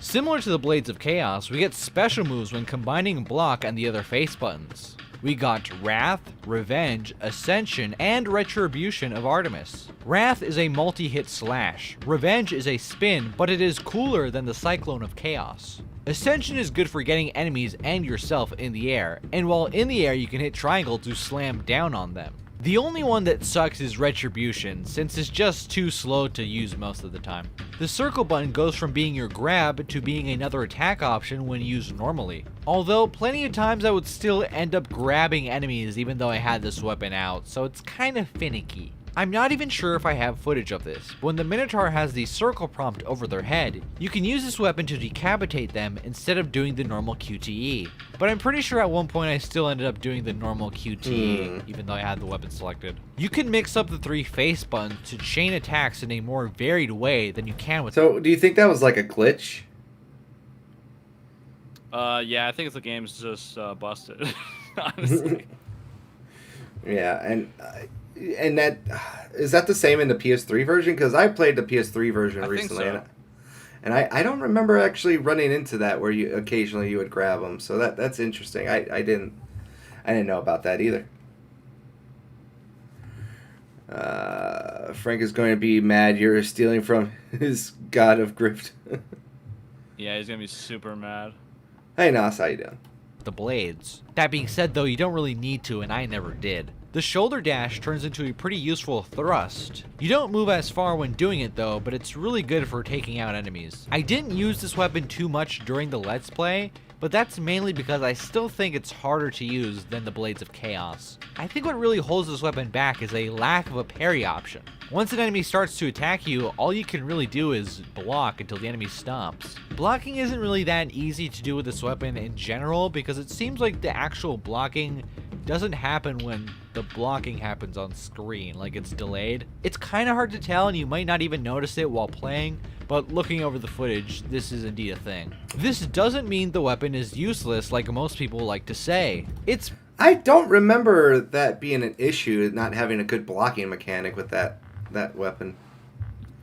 Speaker 4: Similar to the Blades of Chaos, we get special moves when combining block and the other face buttons. We got Wrath, Revenge, Ascension, and Retribution of Artemis. Wrath is a multi-hit slash. Revenge is a spin, but it is cooler than the Cyclone of Chaos. Ascension is good for getting enemies and yourself in the air, and while in the air you can hit triangle to slam down on them. The only one that sucks is Retribution, since it's just too slow to use most of the time. The circle button goes from being your grab to being another attack option when used normally. Although plenty of times I would still end up grabbing enemies even though I had this weapon out, so it's kinda finicky. I'm not even sure if I have footage of this. When the Minotaur has the circle prompt over their head, you can use this weapon to decapitate them instead of doing the normal QTE. But I'm pretty sure at one point I still ended up doing the normal QTE, even though I had the weapon selected. You can mix up the 3 face buttons to chain attacks in a more varied way than you can with.
Speaker 2: So, do you think that was like a glitch?
Speaker 3: Yeah, I think the game's just busted, honestly.
Speaker 2: Yeah, and that is that the same in the PS3 version? Because I played the PS3 version recently,
Speaker 3: think so.
Speaker 2: and I don't remember actually running into that where you occasionally would grab them. So that's interesting. I didn't know about that either. Frank is going to be mad you're stealing from his God of Grift.
Speaker 3: Yeah, he's gonna be super mad.
Speaker 2: Hey Nas, how you doing?
Speaker 4: The blades. That being said though, you don't really need to, and I never did. The shoulder dash turns into a pretty useful thrust. You don't move as far when doing it though, but it's really good for taking out enemies. I didn't use this weapon too much during the Let's Play, but that's mainly because I still think it's harder to use than the Blades of Chaos. I think what really holds this weapon back is a lack of a parry option. Once an enemy starts to attack you, all you can really do is block until the enemy stops. Blocking isn't really that easy to do with this weapon in general because it seems like the actual blocking doesn't happen when the blocking happens on screen, like it's delayed. It's kind of hard to tell and you might not even notice it while playing, but looking over the footage, this is indeed a thing. This doesn't mean the weapon is useless like most people like to say.
Speaker 2: I don't remember that being an issue, not having a good blocking mechanic with that weapon.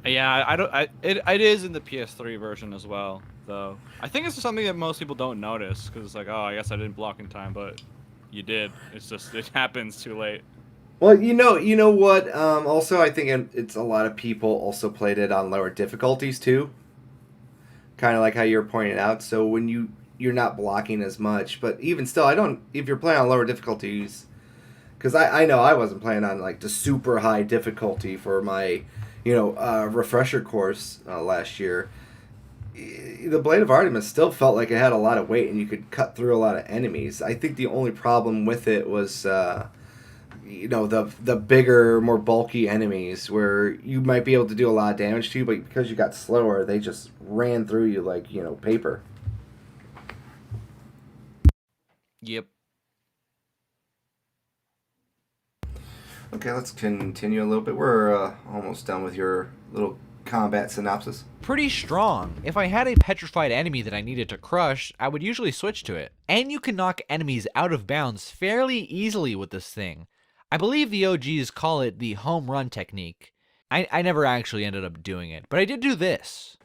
Speaker 3: Yeah, it is in the PS3 version as well, though. I think it's something that most people don't notice because it's like, oh, I guess I didn't block in time, but you did. It's just it happens too late.
Speaker 2: Well, you know what? Also, I think it's a lot of people also played it on lower difficulties too. Kind of like how you're pointing out. So when you're not blocking as much, but even still, if you're playing on lower difficulties, because I know I wasn't playing on like the super high difficulty for my, refresher course last year. The Blade of Artemis still felt like it had a lot of weight and you could cut through a lot of enemies. I think the only problem with it was, the bigger, more bulky enemies where you might be able to do a lot of damage to, but because you got slower, they just ran through you like, paper.
Speaker 3: Yep.
Speaker 2: Okay, let's continue a little bit. We're almost done with your little combat synopsis.
Speaker 4: Pretty strong. If I had a petrified enemy that I needed to crush, I would usually switch to it. And you can knock enemies out of bounds fairly easily with this thing. I believe the OGs call it the home run technique. I never actually ended up doing it, but I did do this.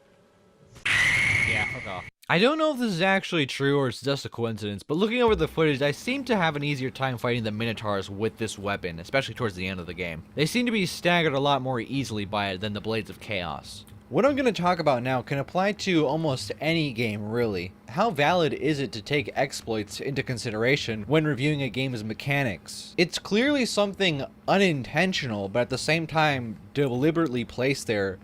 Speaker 4: Yeah, fuck off. I don't know if this is actually true or it's just a coincidence, but looking over the footage, I seem to have an easier time fighting the Minotaurs with this weapon, especially towards the end of the game. They seem to be staggered a lot more easily by it than the Blades of Chaos. What I'm going to talk about now can apply to almost any game, really. How valid is it to take exploits into consideration when reviewing a game's mechanics? It's clearly something unintentional, but at the same time deliberately placed there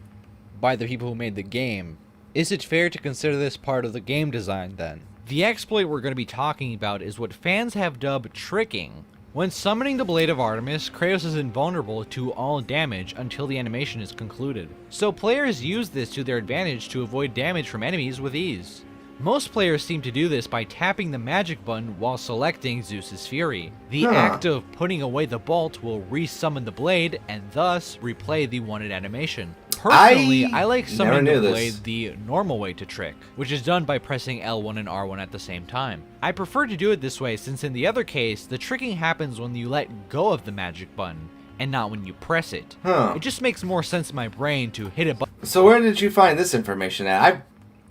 Speaker 4: by the people who made the game. Is it fair to consider this part of the game design then? The exploit we're going to be talking about is what fans have dubbed tricking. When summoning the Blade of Artemis, Kratos is invulnerable to all damage until the animation is concluded. So players use this to their advantage to avoid damage from enemies with ease. Most players seem to do this by tapping the magic button while selecting Zeus's Fury. The act of putting away the bolt will resummon the blade and thus replay the wanted animation. Personally, I like summoning the blade the normal way to trick, which is done by pressing L1 and R1 at the same time. I prefer to do it this way since in the other case, the tricking happens when you let go of the magic button, and not when you press it. It just makes more sense in my brain to hit a button.
Speaker 2: So where did you find this information at? I've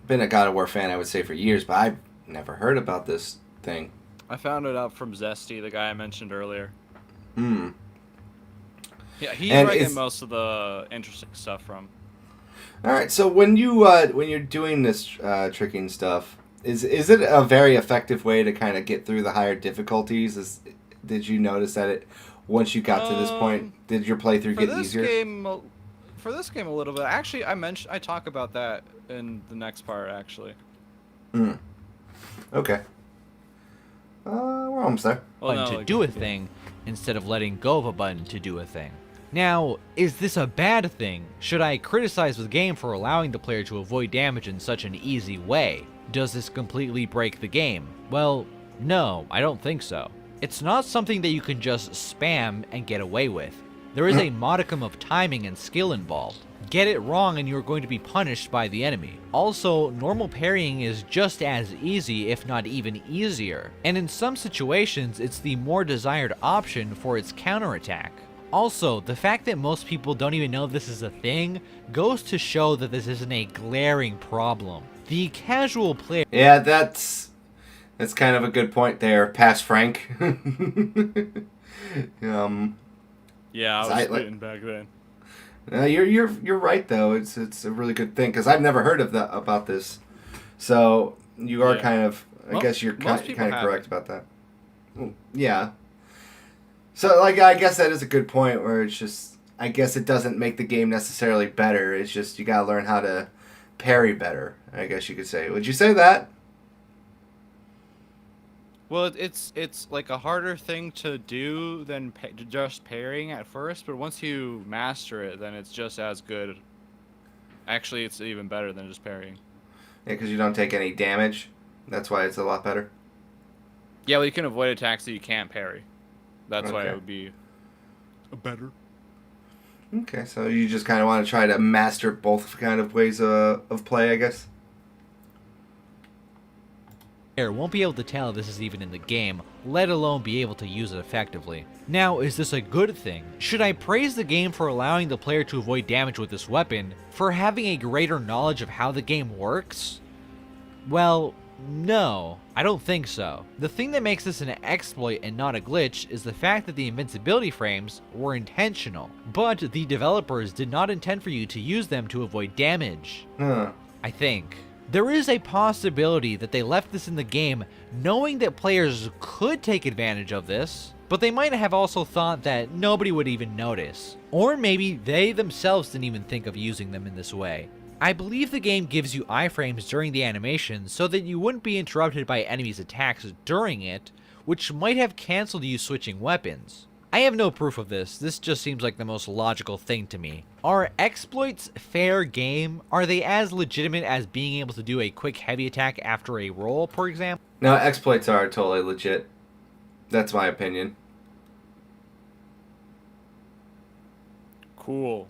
Speaker 2: been a God of War fan, I would say, for years, but I've never heard about this thing.
Speaker 3: I found it out from Zesty, the guy I mentioned earlier. Yeah, he's where I get most of the interesting stuff from.
Speaker 2: All right, so when you're doing this tricking stuff, is it a very effective way to kind of get through the higher difficulties? Did you notice that it once you got to this point, did your playthrough get easier?
Speaker 3: For this game, a little bit. Actually, I talk about that in the next part. Actually.
Speaker 2: Okay. We're almost there.
Speaker 4: Button to do a thing instead of letting go of a button to do a thing. Now, is this a bad thing? Should I criticize the game for allowing the player to avoid damage in such an easy way? Does this completely break the game? Well, no, I don't think so. It's not something that you can just spam and get away with. There is a modicum of timing and skill involved. Get it wrong and you're going to be punished by the enemy. Also, normal parrying is just as easy, if not even easier. And in some situations, it's the more desired option for its counterattack. Also, the fact that most people don't even know this is a thing goes to show that this isn't a glaring problem. The casual player...
Speaker 2: Yeah, that's kind of a good point there, Pass Frank.
Speaker 3: Yeah, I was spitting back then.
Speaker 2: You're right though. It's a really good thing because I've never heard of about this. So you are kind of. I guess you're kind of correct about that. Yeah. So like I guess that is a good point where it's just I guess it doesn't make the game necessarily better. It's just you gotta learn how to parry better. I guess you could say. Would you say that?
Speaker 3: Well, it's like a harder thing to do than just parrying at first, but once you master it, then it's just as good. Actually, it's even better than just parrying.
Speaker 2: Yeah, because you don't take any damage. That's why it's a lot better.
Speaker 3: Yeah, well, you can avoid attacks that you can't parry. That's why it would be better.
Speaker 2: Okay, so you just kind of want to try to master both kind of ways of play, I guess?
Speaker 4: Won't be able to tell this is even in the game, let alone be able to use it effectively. Now, is this a good thing? Should I praise the game for allowing the player to avoid damage with this weapon, for having a greater knowledge of how the game works? Well, no, I don't think so. The thing that makes this an exploit and not a glitch is the fact that the invincibility frames were intentional, but the developers did not intend for you to use them to avoid damage. I think. There is a possibility that they left this in the game knowing that players could take advantage of this, but they might have also thought that nobody would even notice. Or maybe they themselves didn't even think of using them in this way. I believe the game gives you iframes during the animation so that you wouldn't be interrupted by enemies' attacks during it, which might have cancelled you switching weapons. I have no proof of this just seems like the most logical thing to me. Are exploits fair game? Are they as legitimate as being able to do a quick heavy attack after a roll, for example?
Speaker 2: No, exploits are totally legit. That's my opinion.
Speaker 3: Cool.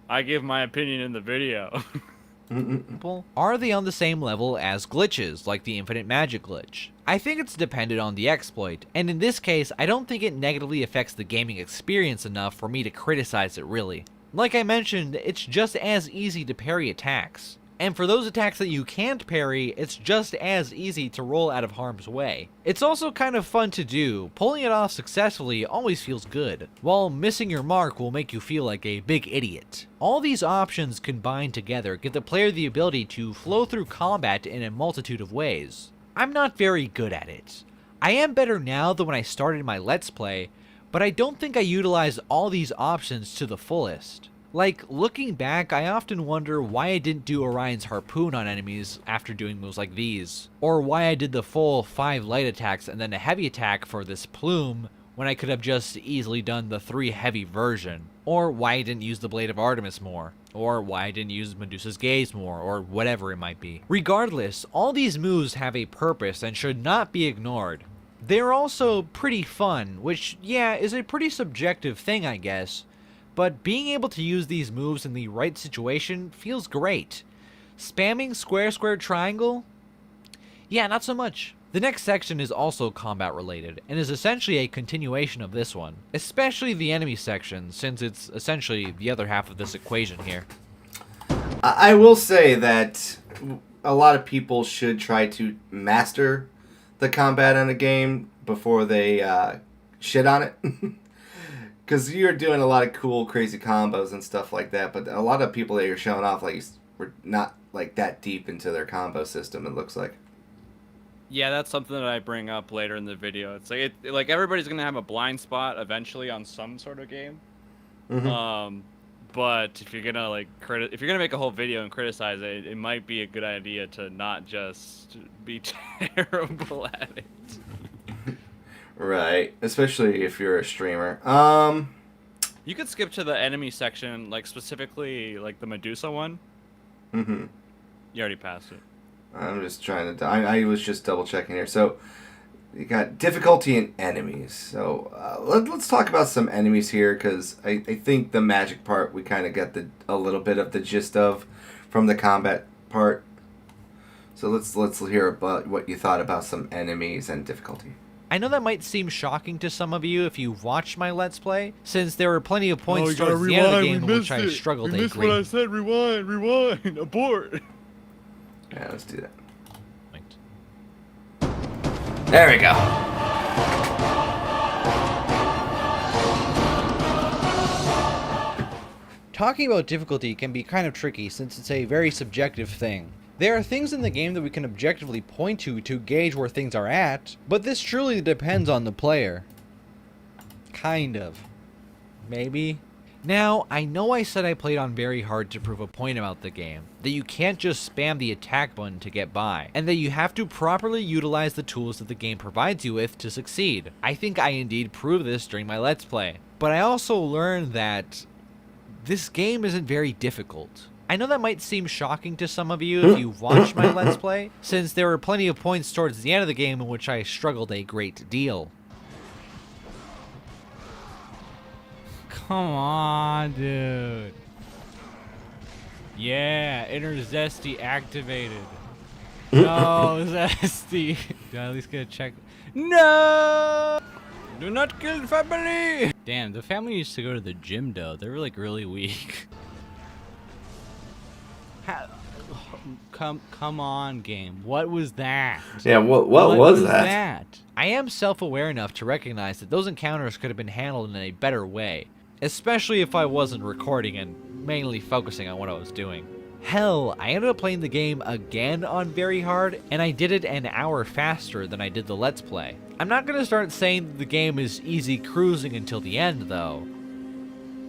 Speaker 3: I give my opinion in the video.
Speaker 4: Are they on the same level as glitches, like the infinite magic glitch? I think it's dependent on the exploit, and in this case, I don't think it negatively affects the gaming experience enough for me to criticize it really. Like I mentioned, it's just as easy to parry attacks. And for those attacks that you can't parry, it's just as easy to roll out of harm's way. It's also kind of fun to do. Pulling it off successfully always feels good, while missing your mark will make you feel like a big idiot. All these options combined together give the player the ability to flow through combat in a multitude of ways. I'm not very good at it. I am better now than when I started my Let's Play, but I don't think I utilized all these options to the fullest. Like, looking back, I often wonder why I didn't do Orion's Harpoon on enemies after doing moves like these, or why I did the full 5 light attacks and then a heavy attack for this plume when I could have just easily done the 3 heavy version, or why I didn't use the Blade of Artemis more, or why I didn't use Medusa's Gaze more, or whatever it might be. Regardless, all these moves have a purpose and should not be ignored. They're also pretty fun, which, yeah, is a pretty subjective thing, I guess. But being able to use these moves in the right situation feels great. Spamming square square triangle? Yeah, not so much. The next section is also combat related, and is essentially a continuation of this one. Especially the enemy section, since it's essentially the other half of this equation here.
Speaker 2: I will say that a lot of people should try to master the combat in a game before they shit on it. Because you're doing a lot of cool, crazy combos and stuff like that, but a lot of people that you're showing off, like, were not like that deep into their combo system. It looks like.
Speaker 3: Yeah, that's something that I bring up later in the video. It's like like everybody's gonna have a blind spot eventually on some sort of game. But if you're gonna if you're gonna make a whole video and criticize it, it might be a good idea to not just be terrible at it.
Speaker 2: Right, especially if you're a streamer.
Speaker 3: You could skip to the enemy section, like specifically like the Medusa one.
Speaker 2: You
Speaker 3: already passed it.
Speaker 2: I'm just trying to. I was just double checking here. So you got difficulty in enemies. So let's talk about some enemies here, because I think the magic part we kind of got a little bit of the gist of from the combat part. So let's hear about what you thought about some enemies and difficulty.
Speaker 4: I know that might seem shocking to some of you if you've watched my Let's Play, since there were plenty of points towards the end of the game in which I struggled a great...
Speaker 3: what I said, rewind, abort!
Speaker 2: Yeah, let's do that.
Speaker 4: Right.
Speaker 2: There we go.
Speaker 4: Talking about difficulty can be kind of tricky since it's a very subjective thing. There are things in the game that we can objectively point to gauge where things are at, but this truly depends on the player. Kind of. Maybe. Now, I know I said I played on very hard to prove a point about the game, that you can't just spam the attack button to get by, and that you have to properly utilize the tools that the game provides you with to succeed. I think I indeed proved this during my Let's Play, but I also learned that this game isn't very difficult. I know that might seem shocking to some of you if you've watched my Let's Play, since there were plenty of points towards the end of the game in which I struggled a great deal. Come on, dude. Yeah, inner Zesty activated. No, Zesty. Do I at least get a check? No! Do not kill family! Damn, the family used to go to the gym though. They were like really weak. Come on, game. What was that?
Speaker 2: Yeah, what was that?
Speaker 4: I am self-aware enough to recognize that those encounters could have been handled in a better way, especially if I wasn't recording and mainly focusing on what I was doing. Hell, I ended up playing the game again on very hard, and I did it an hour faster than I did the Let's Play. I'm not gonna start saying that the game is easy cruising until the end, though.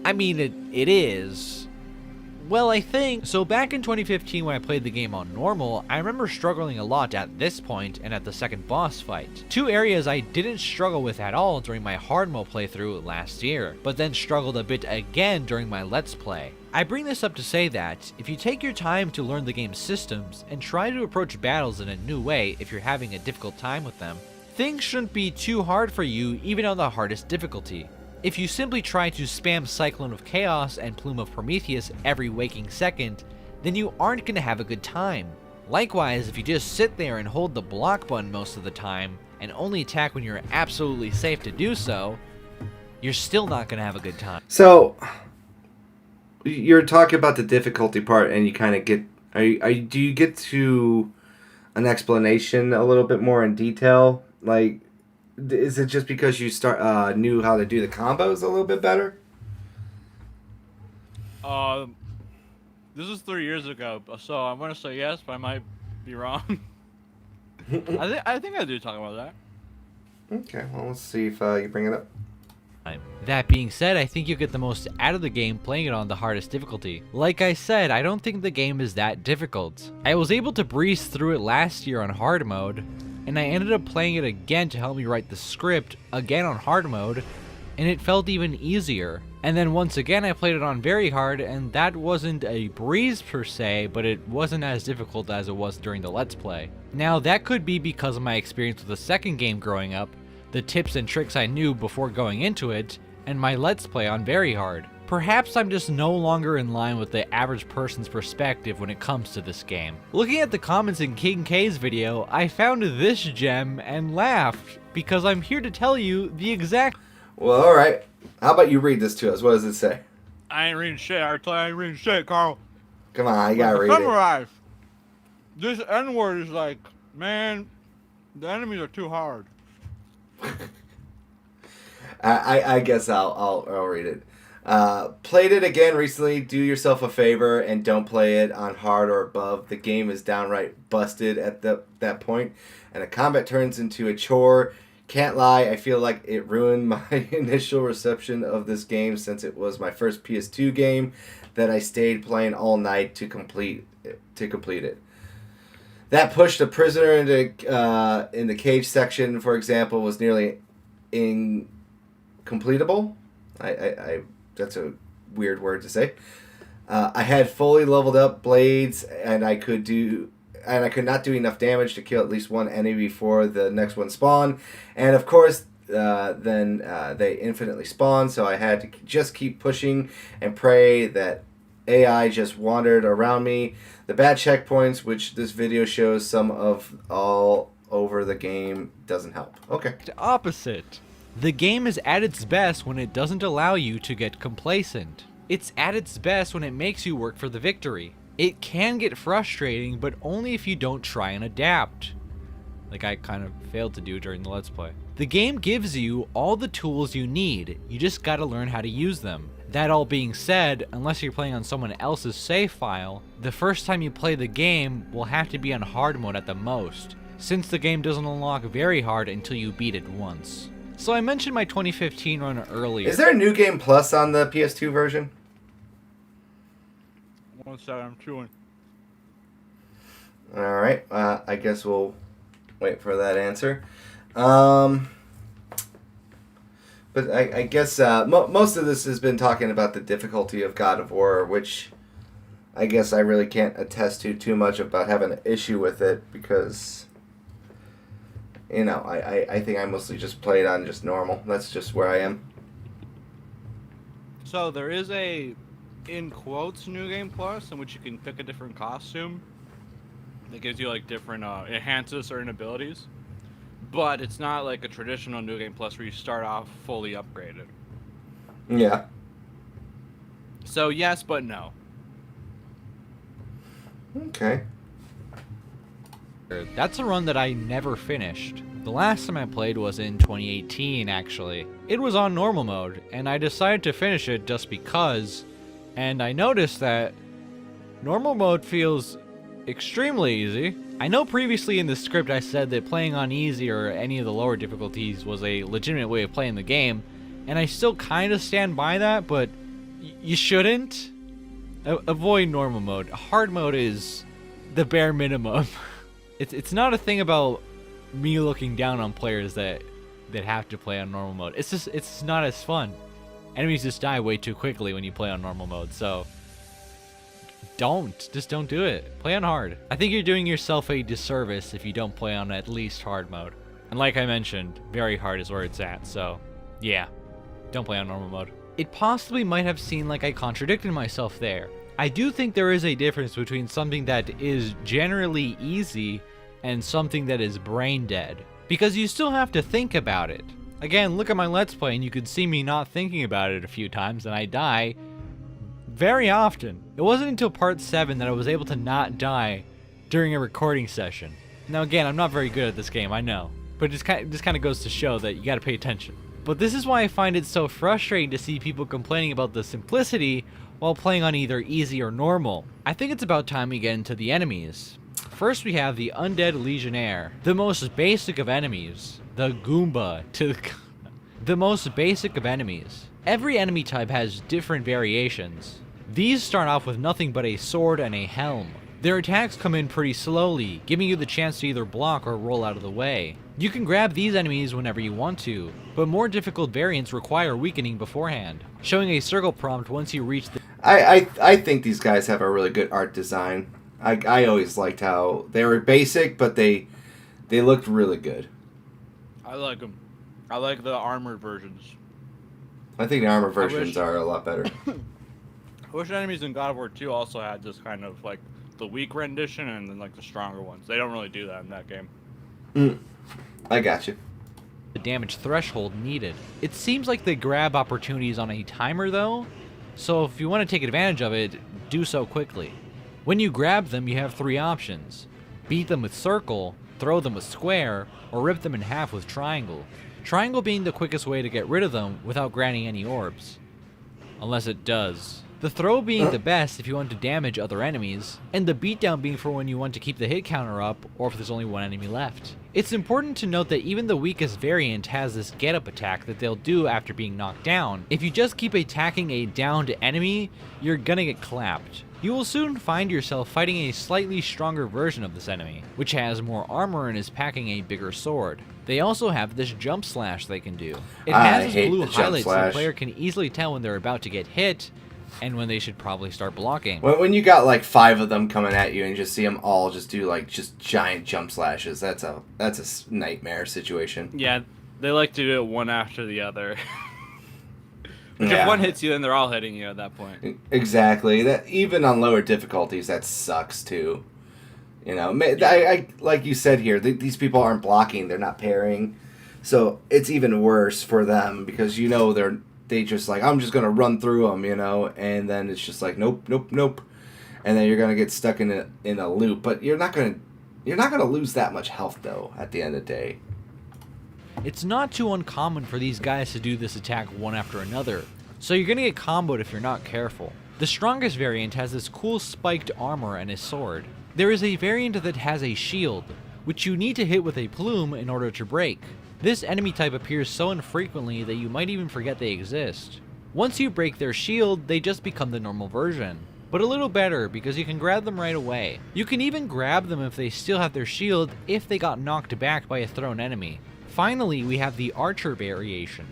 Speaker 4: I mean, it is. Well, I think. So back in 2015 when I played the game on normal, I remember struggling a lot at this point and at the second boss fight. Two areas I didn't struggle with at all during my hard mode playthrough last year, but then struggled a bit again during my Let's Play. I bring this up to say that, if you take your time to learn the game's systems and try to approach battles in a new way if you're having a difficult time with them, things shouldn't be too hard for you even on the hardest difficulty. If you simply try to spam Cyclone of Chaos and Plume of Prometheus every waking second, then you aren't going to have a good time. Likewise, if you just sit there and hold the block button most of the time, and only attack when you're absolutely safe to do so, you're still not going to have a good time.
Speaker 2: So, you're talking about the difficulty part, and you kind of get... do you get to an explanation a little bit more in detail? Like, is it just because you knew how to do the combos a little bit better?
Speaker 3: This is 3 years ago, so I'm gonna say yes, but I might be wrong. I think I do talk about that.
Speaker 2: Okay, well, let's see if you bring it up.
Speaker 4: That being said, I think you get the most out of the game playing it on the hardest difficulty. Like I said, I don't think the game is that difficult. I was able to breeze through it last year on hard mode, and I ended up playing it again to help me write the script again on hard mode, and it felt even easier. And then once again I played it on very hard, and that wasn't a breeze per se, but it wasn't as difficult as it was during the Let's Play. Now that could be because of my experience with the second game growing up, the tips and tricks I knew before going into it, and my Let's Play on very hard. Perhaps I'm just no longer in line with the average person's perspective when it comes to this game. Looking at the comments in King K's video, I found this gem and laughed, because I'm here to tell you the exact...
Speaker 2: Well, alright. How about you read this to us? What does it say?
Speaker 3: I ain't reading shit. I ain't reading shit, Carl.
Speaker 2: Come on, you gotta read it.
Speaker 3: Summarize. This N-word is like, man, the enemies are too hard.
Speaker 2: I guess I'll read it. Played it again recently. Do yourself a favor and don't play it on hard or above. The game is downright busted at that point, and the combat turns into a chore. Can't lie, I feel like it ruined my initial reception of this game since it was my first PS2 game that I stayed playing all night to complete it. That push the prisoner into in the cage section, for example, was nearly incompletable. I that's a weird word to say. I had fully leveled up blades, and I could not do enough damage to kill at least one enemy before the next one spawned. And of course, then they infinitely spawn, so I had to just keep pushing and pray that AI just wandered around me. The bad checkpoints, which this video shows some of all over the game, doesn't help. Okay.
Speaker 4: Opposite. The game is at its best when it doesn't allow you to get complacent. It's at its best when it makes you work for the victory. It can get frustrating, but only if you don't try and adapt. Like I kind of failed to do during the Let's Play. The game gives you all the tools you need, you just gotta learn how to use them. That all being said, unless you're playing on someone else's save file, the first time you play the game will have to be on hard mode at the most, since the game doesn't unlock very hard until you beat it once. So I mentioned my 2015 run earlier.
Speaker 2: Is there a New Game Plus on the PS2 version?
Speaker 3: 1 second, I'm chewing.
Speaker 2: Alright, I guess we'll wait for that answer. But I guess most of this has been talking about the difficulty of God of War, which I guess I really can't attest to too much about having an issue with it because, you know, I think I mostly just play it on just normal. That's just where I am.
Speaker 3: So there is a, in quotes, New Game Plus in which you can pick a different costume that gives you like different, enhances certain abilities. But it's not like a traditional New Game Plus where you start off fully upgraded.
Speaker 2: Yeah.
Speaker 3: So yes, but no.
Speaker 2: Okay.
Speaker 4: That's a run that I never finished. The last time I played was in 2018, actually. It was on normal mode, and I decided to finish it just because, and I noticed that normal mode feels extremely easy. I know previously in the script I said that playing on easy or any of the lower difficulties was a legitimate way of playing the game, and I still kind of stand by that, but you shouldn't. Avoid normal mode. Hard mode is the bare minimum. It's not a thing about me looking down on players that have to play on normal mode. It's not as fun. Enemies just die way too quickly when you play on normal mode, so just don't do it. Play on hard. I think you're doing yourself a disservice if you don't play on at least hard mode. And like I mentioned, very hard is where it's at, so yeah, don't play on normal mode. It possibly might have seemed like I contradicted myself there. I do think there is a difference between something that is generally easy and something that is brain dead, because you still have to think about it. Again, look at my Let's Play and you could see me not thinking about it a few times and I die very often. It wasn't until part 7 that I was able to not die during a recording session. Now again, I'm not very good at this game, I know, but this kind of goes to show that you gotta pay attention. But this is why I find it so frustrating to see people complaining about the simplicity while playing on either easy or normal. I think it's about time we get into the enemies. First we have the Undead Legionnaire, the most basic of enemies. The Goomba to the most basic of enemies. Every enemy type has different variations. These start off with nothing but a sword and a helm. Their attacks come in pretty slowly, giving you the chance to either block or roll out of the way. You can grab these enemies whenever you want to, but more difficult variants require weakening beforehand, showing a circle prompt once you reach the...
Speaker 2: I think these guys have a really good art design. I always liked how they were basic, but they looked really good.
Speaker 3: I like them. I like the armored versions.
Speaker 2: I think the armor versions are a lot better.
Speaker 3: I wish enemies in God of War 2 also had this kind of like the weak rendition and then like the stronger ones. They don't really do that in that game.
Speaker 2: I got you.
Speaker 4: The damage threshold needed. It seems like they grab opportunities on a timer though, so if you want to take advantage of it, do so quickly. When you grab them, you have 3 options. Beat them with circle, throw them with square, or rip them in half with triangle. Triangle being the quickest way to get rid of them without granting any orbs. Unless it does. The throw being the best if you want to damage other enemies, and the beatdown being for when you want to keep the hit counter up or if there's only one enemy left. It's important to note that even the weakest variant has this get up attack that they'll do after being knocked down. If you just keep attacking a downed enemy, you're gonna get clapped. You will soon find yourself fighting a slightly stronger version of this enemy, which has more armor and is packing a bigger sword. They also have this jump slash they can do. It has this blue highlight so the player can easily tell when they're about to get hit, and when they should probably start blocking.
Speaker 2: When you got like 5 of them coming at you and you just see them all just do like just giant jump slashes, that's a nightmare situation.
Speaker 3: Yeah, they like to do it one after the other. Which
Speaker 2: Yeah.
Speaker 3: if one hits you, then they're all hitting you at that point.
Speaker 2: Exactly. That even on lower difficulties, that sucks too. You know, I like you said here, these people aren't blocking; they're not parrying, so it's even worse for them because you know they just like I'm just gonna run through them, you know, and then it's just like nope, and then you're gonna get stuck in a loop. But you're not gonna lose that much health though at the end of the day.
Speaker 4: It's not too uncommon for these guys to do this attack one after another, so you're gonna get comboed if you're not careful. The strongest variant has this cool spiked armor and a sword. There is a variant that has a shield, which you need to hit with a plume in order to break. This enemy type appears so infrequently that you might even forget they exist. Once you break their shield, they just become the normal version. But a little better because you can grab them right away. You can even grab them if they still have their shield if they got knocked back by a thrown enemy. Finally, we have the archer variation.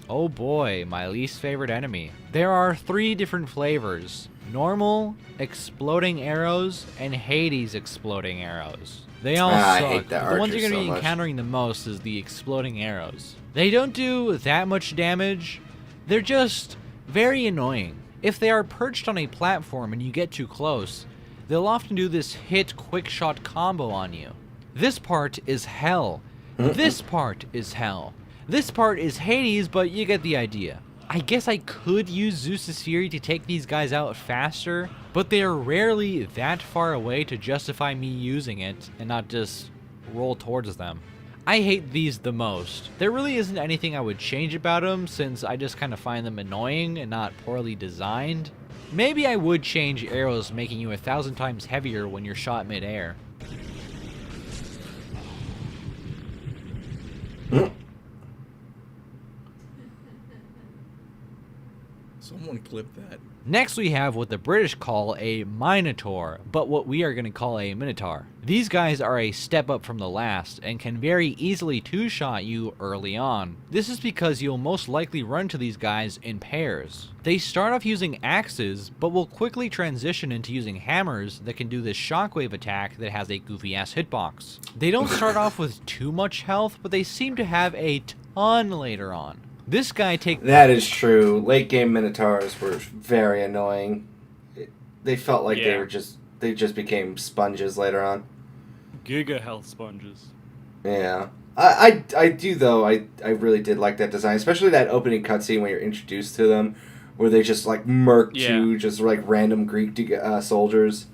Speaker 4: Oh boy, my least favorite enemy. There are 3 different flavors: normal, exploding arrows, and Hades exploding arrows. They all suck.
Speaker 2: I hate
Speaker 4: The ones you're going to be encountering the most is the exploding arrows. They don't do that much damage. They're just very annoying. If they are perched on a platform and you get too close, they'll often do this hit quick shot combo on you. This part is hell. This part is hell. This part is Hades, but you get the idea. I guess I could use Zeus's Fury to take these guys out faster, but they are rarely that far away to justify me using it and not just roll towards them. I hate these the most. There really isn't anything I would change about them since I just kind of find them annoying and not poorly designed. Maybe I would change arrows making you 1,000 times heavier when you're shot mid-air.
Speaker 7: Someone clip that.
Speaker 4: Next we have what the British call a Minotaur, but what we are going to call a Minotaur. These guys are a step up from the last, and can very easily two-shot you early on. This is because you'll most likely run to these guys in pairs. They start off using axes, but will quickly transition into using hammers that can do this shockwave attack that has a goofy-ass hitbox. They don't start off with too much health, but they seem to have a ton later on. This guy takes...
Speaker 2: That is true. Late game Minotaurs were very annoying. they felt like
Speaker 3: Yeah.
Speaker 2: they just became sponges later on.
Speaker 3: Giga health sponges.
Speaker 2: Yeah. I do though. I really did like that design, especially that opening cutscene when you're introduced to them, where they just like murk two just like random Greek soldiers.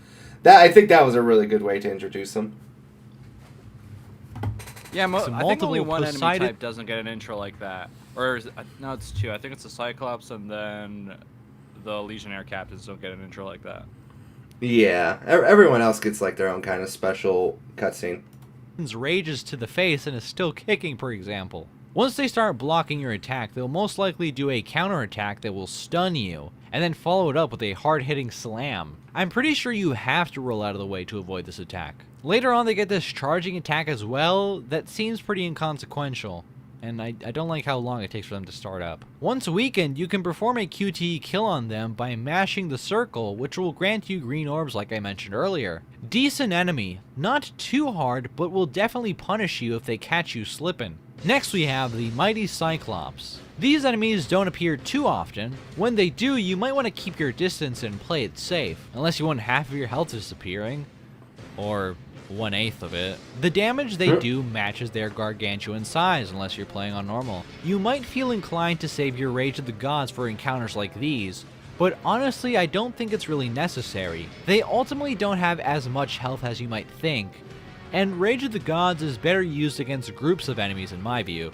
Speaker 2: I think that was a really good way to introduce them.
Speaker 3: Yeah,
Speaker 4: So
Speaker 3: I think only
Speaker 4: multiple
Speaker 3: one enemy
Speaker 4: Poseidon-
Speaker 3: type doesn't get an intro like that. Or is it, no, it's two. I think it's the Cyclops and then the Legionnaire captains don't get an intro like that.
Speaker 2: Yeah, everyone else gets like their own kind of special cutscene.
Speaker 4: rages to the face and is still kicking, for example. Once they start blocking your attack, they'll most likely do a counterattack that will stun you, and then follow it up with a hard-hitting slam. I'm pretty sure you have to roll out of the way to avoid this attack. Later on they get this charging attack as well that seems pretty inconsequential, and I don't like how long it takes for them to start up. Once weakened, you can perform a QTE kill on them by mashing the circle, which will grant you green orbs like I mentioned earlier. Decent enemy, not too hard, but will definitely punish you if they catch you slipping. Next we have the Mighty Cyclops. These enemies don't appear too often. When they do, you might want to keep your distance and play it safe, unless you want half of your health disappearing, or 1/8 of it. The damage they do matches their gargantuan size unless you're playing on normal. You might feel inclined to save your Rage of the Gods for encounters like these, but honestly I don't think it's really necessary. They ultimately don't have as much health as you might think, and Rage of the Gods is better used against groups of enemies in my view.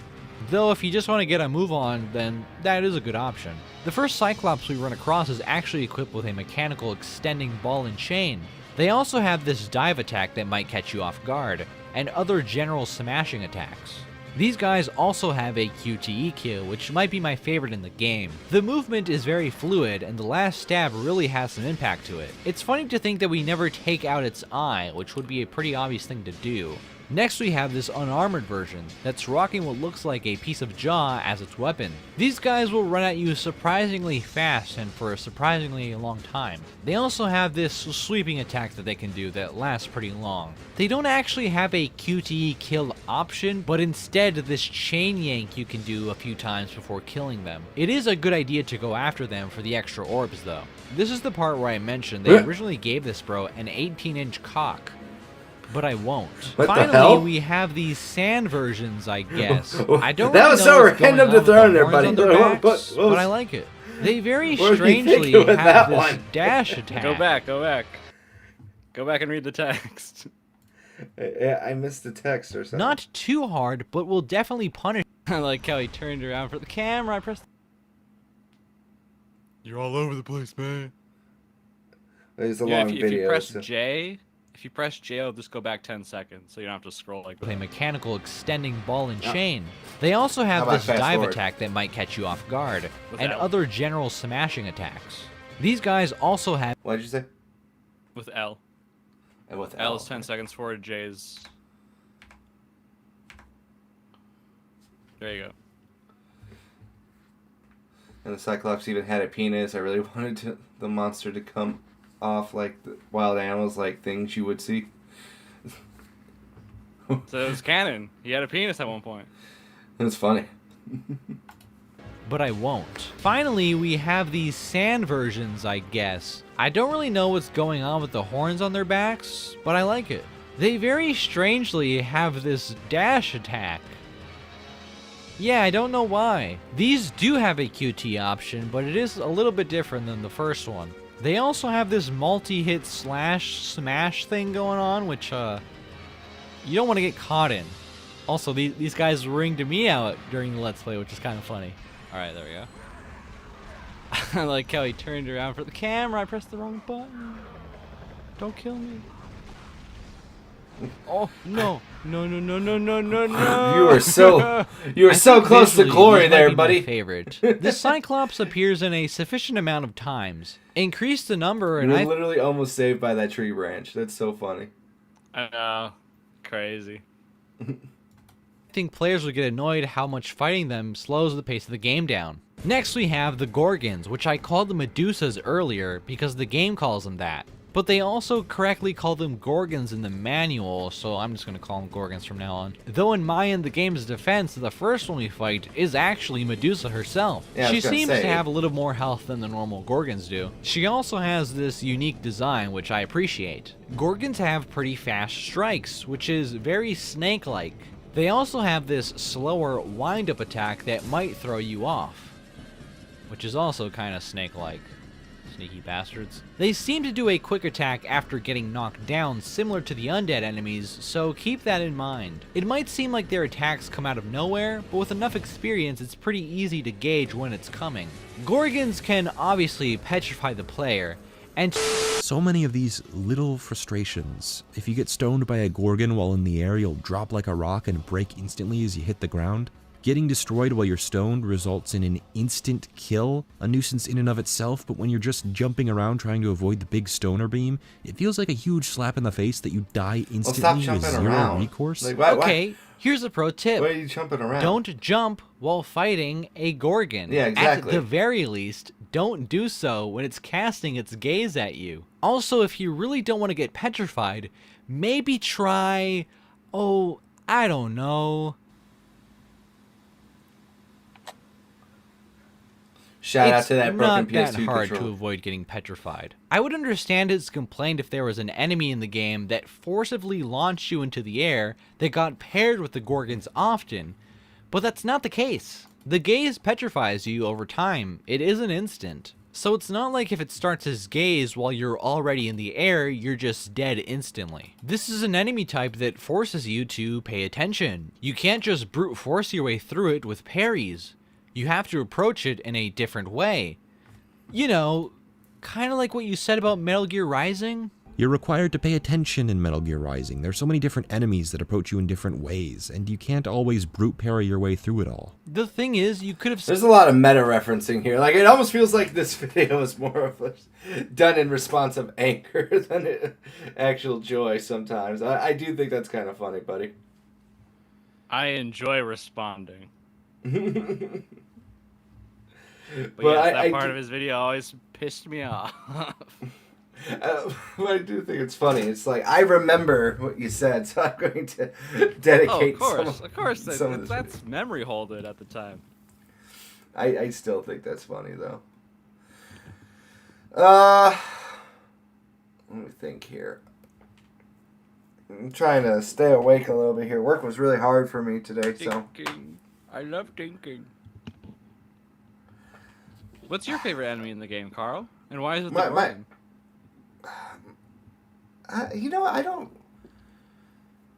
Speaker 4: Though if you just want to get a move on, then that is a good option. The first Cyclops we run across is actually equipped with a mechanical extending ball and chain. They also have this dive attack that might catch you off guard, and other general smashing attacks. These guys also have a QTE kill, which might be my favorite in the game. The movement is very fluid, and the last stab really has some impact to it. It's funny to think that we never take out its eye, which would be a pretty obvious thing to do. Next we have this unarmored version that's rocking what looks like a piece of jaw as its weapon. These guys will run at you surprisingly fast and for a surprisingly long time. They also have this sweeping attack that they can do that lasts pretty long. They don't actually have a QTE kill option, but instead this chain yank you can do a few times before killing them. It is a good idea to go after them for the extra orbs though. This is the part where I mentioned they originally gave this bro an 18-inch cock. But I won't.
Speaker 2: What the
Speaker 4: Finally,
Speaker 2: hell?
Speaker 4: we have these sand versions, I guess. I don't
Speaker 2: That
Speaker 4: really
Speaker 2: was
Speaker 4: know
Speaker 2: so
Speaker 4: what's going
Speaker 2: random to
Speaker 4: on
Speaker 2: throw
Speaker 4: with
Speaker 2: in
Speaker 4: the
Speaker 2: there,
Speaker 4: horns
Speaker 2: buddy.
Speaker 4: on their
Speaker 2: What
Speaker 4: backs,
Speaker 2: was-
Speaker 4: but I like it. They very
Speaker 2: What were you
Speaker 4: strangely
Speaker 2: thinking with
Speaker 4: have
Speaker 2: that
Speaker 4: this
Speaker 2: one?
Speaker 4: dash attack.
Speaker 3: Go back, go back. Go back and read the text.
Speaker 2: Yeah, I missed the text or something.
Speaker 4: Not too hard, but will definitely punish.
Speaker 3: I like how he turned around for the camera. I pressed. You're all over the place, man.
Speaker 2: It's a
Speaker 3: Yeah,
Speaker 2: long
Speaker 3: if
Speaker 2: video.
Speaker 3: you press
Speaker 2: so-
Speaker 3: J, it'll just go back 10 seconds, so you don't have to scroll like
Speaker 4: with a
Speaker 3: that.
Speaker 4: mechanical extending ball and chain. They also have
Speaker 2: How about
Speaker 4: this
Speaker 2: fast
Speaker 4: dive
Speaker 2: forward?
Speaker 4: attack that might catch you off guard,
Speaker 3: With
Speaker 4: and
Speaker 3: L.
Speaker 4: other general smashing attacks. These guys also have
Speaker 2: What did you say?
Speaker 3: With L.
Speaker 2: And with
Speaker 3: L is 10 seconds forward, J is... There you go.
Speaker 2: And the Cyclops even had a penis. I really wanted the monster to come off like the wild animals, like things you would see.
Speaker 3: So it was canon. He had a penis at one point.
Speaker 2: It's funny.
Speaker 4: but I won't. Finally, we have these sand versions, I guess. I don't really know what's going on with the horns on their backs, but I like it. They very strangely have this dash attack. Yeah, I don't know why. These do have a QT option, but it is a little bit different than the first one. They also have this multi-hit slash smash thing going on, which you don't want to get caught in. Also, these guys ringed me out during the Let's Play, which is kind of funny. Alright, there we go. I like how he turned around for the camera. I pressed the wrong button. Don't kill me. Oh, no. No, no, no, no, no, no, no.
Speaker 2: You were so
Speaker 4: I think
Speaker 2: close to
Speaker 4: visually,
Speaker 2: glory
Speaker 4: these might
Speaker 2: there,
Speaker 4: be my
Speaker 2: buddy.
Speaker 4: favorite. The Cyclops appears in a sufficient amount of times. Increase the number,
Speaker 2: You
Speaker 4: and
Speaker 2: were
Speaker 4: I
Speaker 2: literally almost saved by that tree branch. That's so funny.
Speaker 3: I know. Crazy.
Speaker 4: think players would get annoyed how much fighting them slows the pace of the game down. Next we have the Gorgons, which I called the Medusas earlier because the game calls them that. but they also correctly call them Gorgons in the manual, so I'm just going to call them Gorgons from now on. Though in the game's defense, the first one we fight is actually Medusa herself.
Speaker 2: Yeah, I
Speaker 4: She
Speaker 2: was gonna
Speaker 4: seems
Speaker 2: say.
Speaker 4: to have a little more health than the normal Gorgons do. She also has this unique design, which I appreciate. Gorgons have pretty fast strikes, which is very snake-like. They also have this slower wind-up attack that might throw you off, which is also kind of snake-like. Sneaky bastards. They seem to do a quick attack after getting knocked down, similar to the undead enemies, so keep that in mind. It might seem like their attacks come out of nowhere, but with enough experience it's pretty easy to gauge when it's coming. Gorgons can obviously petrify the player, and
Speaker 6: So many of these little frustrations. If you get stoned by a Gorgon while in the air, you'll drop like a rock and break instantly as you hit the ground. Getting destroyed while you're stoned results in an instant kill, a nuisance in and of itself, but when you're just jumping around trying to avoid the big stoner beam, it feels like a huge slap in the face that you die
Speaker 2: Well, stop
Speaker 6: instantly with
Speaker 2: jumping
Speaker 6: zero
Speaker 2: around.
Speaker 6: recourse.
Speaker 2: Like, why,
Speaker 4: okay, here's a pro tip.
Speaker 2: Why are you jumping around?
Speaker 4: Don't jump while fighting a Gorgon.
Speaker 2: Yeah, exactly.
Speaker 4: At the very least, don't do so when it's casting its gaze at you. Also, if you really don't want to get petrified, maybe try, I don't know.
Speaker 2: Shout out
Speaker 4: It's
Speaker 2: to that broken
Speaker 4: not
Speaker 2: PS2
Speaker 4: that hard
Speaker 2: controller.
Speaker 4: to avoid getting petrified. I would understand his complaint if there was an enemy in the game that forcibly launched you into the air that got paired with the Gorgons often, but that's not the case. The gaze petrifies you over time. It isn't instant. So it's not like if it starts his gaze while you're already in the air, you're just dead instantly. This is an enemy type that forces you to pay attention. You can't just brute force your way through it with parries. You have to approach it in a different way. You know, kind of like what you said about Metal Gear Rising.
Speaker 6: You're required to pay attention in Metal Gear Rising. There's so many different enemies that approach you in different ways, and you can't always brute parry your way through it all.
Speaker 4: The thing is, you could have...
Speaker 2: There's a lot of meta referencing here. Like, it almost feels like this video is more of done in response of anger than actual joy sometimes. I do think that's kind of funny, buddy.
Speaker 3: I enjoy responding. But
Speaker 2: But
Speaker 3: yes, that
Speaker 2: I
Speaker 3: part
Speaker 2: do-
Speaker 3: of his video always pissed me off.
Speaker 2: But I do think it's funny. It's like, I remember what you said, so I'm going to dedicate
Speaker 3: Oh, of
Speaker 2: some
Speaker 3: course,
Speaker 2: some of this
Speaker 3: that's memory holded at the time.
Speaker 2: I still think that's funny, though. Let me think here. I'm trying to stay awake a little bit here. Work was really hard for me today, so...
Speaker 3: Thinking. I love thinking. What's your favorite enemy in the game, Carl? And why is it the
Speaker 2: My-
Speaker 3: Gorgon?
Speaker 2: you know, I don't...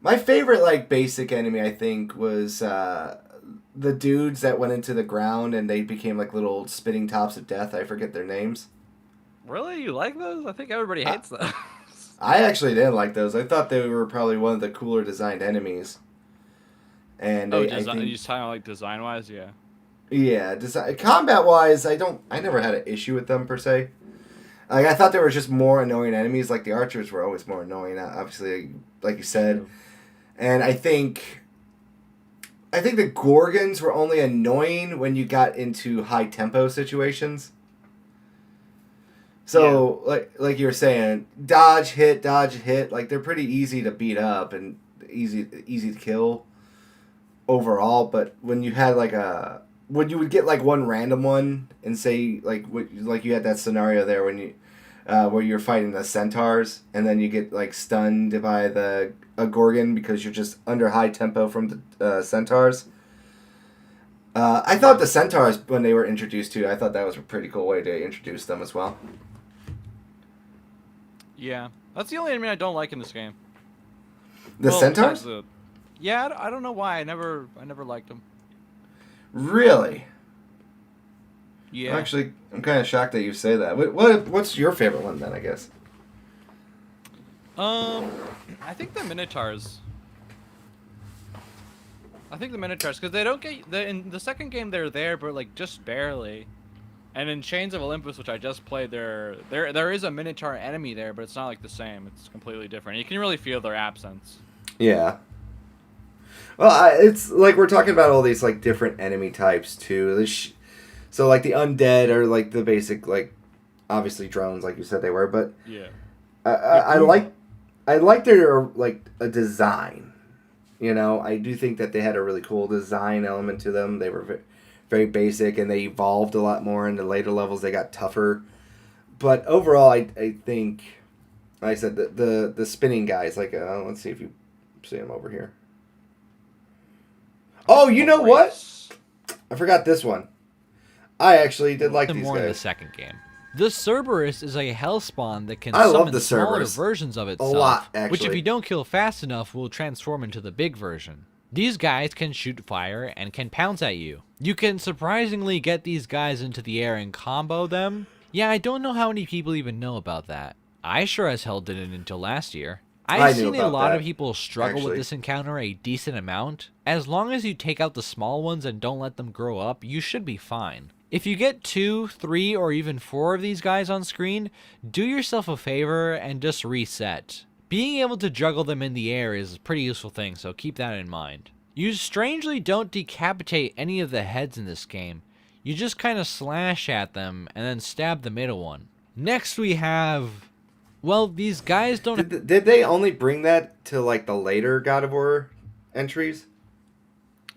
Speaker 2: My favorite, like, basic enemy, I think, was the dudes that went into the ground and they became, like, little spitting tops of death. I forget their names.
Speaker 3: Really? You like those? I think everybody hates those.
Speaker 2: I actually didn't like those. I thought they were probably one of the cooler designed enemies. And
Speaker 3: Oh,
Speaker 2: I
Speaker 3: design,
Speaker 2: think...
Speaker 3: you talking about like design wise? Yeah.
Speaker 2: Yeah, combat wise, I never had an issue with them per se. Like, I thought there were just more annoying enemies. Like, the archers were always more annoying, obviously, like you said. And I think the Gorgons were only annoying when you got into high tempo situations. So, like you were saying, dodge, hit, like, they're pretty easy to beat up and easy to kill overall. But when you had, like, when you would get, like, one random one and say, like you had that scenario there when you, where you're fighting the centaurs and then you get, like, stunned by a Gorgon because you're just under high tempo from the centaurs. I thought the centaurs, when they were introduced to, I thought that was a pretty cool way to introduce them as well.
Speaker 3: Yeah, that's the only enemy I don't like in this game.
Speaker 2: The
Speaker 3: Well,
Speaker 2: centaurs?
Speaker 3: besides yeah, I don't know why. I never liked them.
Speaker 2: Really?
Speaker 3: Yeah.
Speaker 2: Actually, I'm kind of shocked that you say that. What's your favorite one then, I guess?
Speaker 3: I think the Minotaurs. Because they don't get in the second game they're there, but like just barely. And in Chains of Olympus, which I just played, there is a Minotaur enemy there, but it's not like the same. It's completely different. You can really feel their absence.
Speaker 2: Yeah. Well, it's like we're talking about all these like different enemy types too. So like the undead are like the basic, like, obviously drones, like you said they were, but
Speaker 3: Yeah.
Speaker 2: I like their like a design. You know, I do think that they had a really cool design element to them. They were very basic, and they evolved a lot more in the later levels. They got tougher, but overall, I think, like I said, the spinning guys. Like, let's see if you see them over here. Oh, you know what? I forgot this one. I actually did like these
Speaker 4: more in the
Speaker 2: guys.
Speaker 4: second game. The Cerberus is a hellspawn that can
Speaker 2: I love
Speaker 4: summon
Speaker 2: the
Speaker 4: smaller
Speaker 2: Cerberus.
Speaker 4: versions of itself,
Speaker 2: lot,
Speaker 4: which if
Speaker 2: actually.
Speaker 4: you don't kill fast enough will transform into the big version. These guys can shoot fire and can pounce at you. You can surprisingly get these guys into the air and combo them. Yeah, I don't know how many people even know about that. I sure as hell didn't until last year.
Speaker 2: I
Speaker 4: I've
Speaker 2: knew
Speaker 4: seen a
Speaker 2: about
Speaker 4: lot
Speaker 2: that,
Speaker 4: of people struggle
Speaker 2: actually.
Speaker 4: with this encounter a decent amount. As long as you take out the small ones and don't let them grow up, you should be fine. If you get 2, 3, or even 4 of these guys on screen, do yourself a favor and just reset. Being able to juggle them in the air is a pretty useful thing, so keep that in mind. You strangely don't decapitate any of the heads in this game. You just kind of slash at them and then stab the middle one. Next we have... Well, these guys don't...
Speaker 2: Did they only bring that to like the later God of War entries?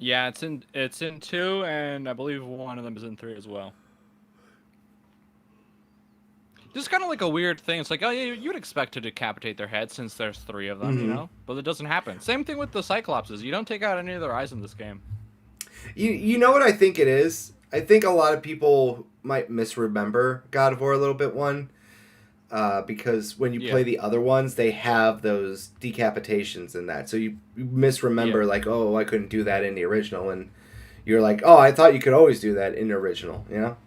Speaker 3: Yeah, it's in 2, and I believe one of them is in 3 as well. Just kind of like a weird thing. It's like, oh yeah, you'd expect to decapitate their heads since there's 3 of them, you know? But it doesn't happen. Same thing with the Cyclopses. You don't take out any of their eyes in this game.
Speaker 2: You know what I think it is? I think a lot of people might misremember God of War a little bit, because when you play the other ones, they have those decapitations in that. So you misremember, like, oh, I couldn't do that in the original. And you're like, oh, I thought you could always do that in the original, you know?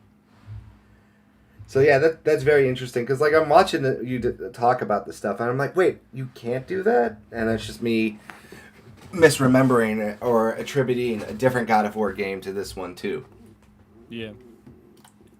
Speaker 2: So yeah, that's very interesting. Because, like, I'm watching you talk about this stuff, and I'm like, wait, you can't do that? And that's just me misremembering or attributing a different God of War game to this one, too.
Speaker 3: Yeah.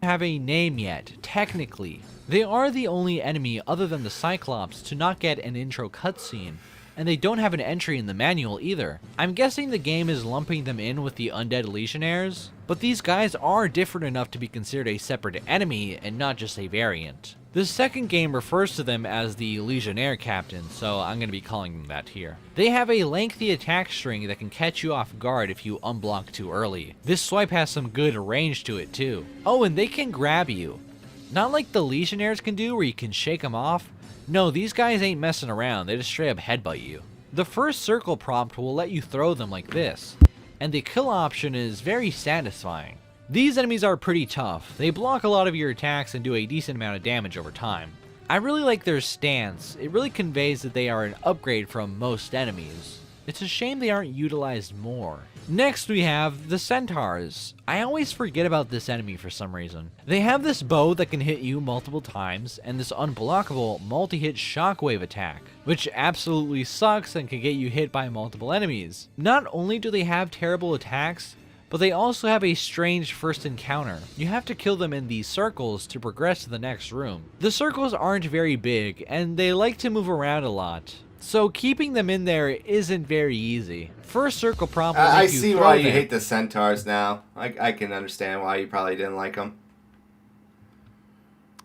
Speaker 4: have a name yet, technically. They are the only enemy other than the Cyclops to not get an intro cutscene, and they don't have an entry in the manual either. I'm guessing the game is lumping them in with the Undead Legionnaires, but these guys are different enough to be considered a separate enemy and not just a variant. The second game refers to them as the Legionnaire Captain, so I'm going to be calling them that here. They have a lengthy attack string that can catch you off guard if you unblock too early. This swipe has some good range to it too. Oh, and they can grab you. Not like the Legionnaires can do where you can shake them off. No, these guys ain't messing around, they just straight up headbutt you. The first circle prompt will let you throw them like this, and the kill option is very satisfying. These enemies are pretty tough. They block a lot of your attacks and do a decent amount of damage over time. I really like their stance. It really conveys that they are an upgrade from most enemies. It's a shame they aren't utilized more. Next we have the Centaurs. I always forget about this enemy for some reason. They have this bow that can hit you multiple times and this unblockable multi-hit shockwave attack, which absolutely sucks and can get you hit by multiple enemies. Not only do they have terrible attacks, but they also have a strange first encounter. You have to kill them in these circles to progress to the next room. The circles aren't very big, and they like to move around a lot, so keeping them in there isn't very easy. First circle prompt will
Speaker 2: I
Speaker 4: make you
Speaker 2: see
Speaker 4: throw
Speaker 2: why you
Speaker 4: them.
Speaker 2: hate the Centaurs now. I can understand why you probably didn't like them.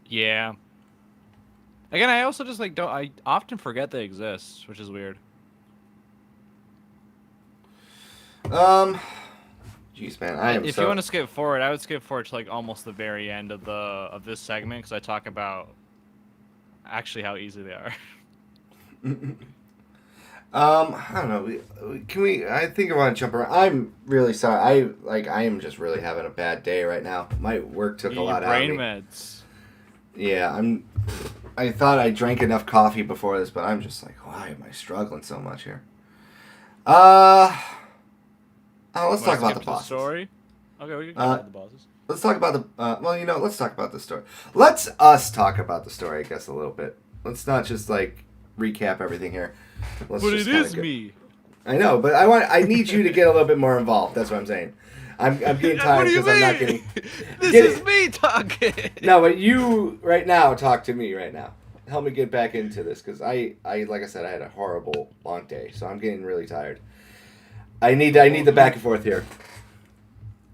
Speaker 3: Yeah. Again, I also just I often forget they exist, which is weird.
Speaker 2: Jeez, man, I am
Speaker 3: If
Speaker 2: so...
Speaker 3: you want to skip forward, I would skip forward to like almost the very end of this segment because I talk about actually how easy they are.
Speaker 2: I don't know. Can we? I think I want to jump around. I'm really sorry. I am just really having a bad day right now. My work took a lot out of me.
Speaker 3: Brain meds.
Speaker 2: Yeah, I thought I drank enough coffee before this, but I'm just like, why am I struggling so much here? Let's talk about the bosses.
Speaker 3: Story. Okay, we can talk about the bosses.
Speaker 2: Let's talk about the. Let's talk about the story. Let's us talk about the story, I guess, a little bit. Let's not just like recap everything here.
Speaker 3: But it is me.
Speaker 2: I know, but I need you to get a little bit more involved. That's what I'm saying. I'm getting tired because I'm not getting.
Speaker 3: This is me talking.
Speaker 2: No, but you right now talk to me right now. Help me get back into this because I like I said, I had a horrible long day, so I'm getting really tired. I need the back and forth here.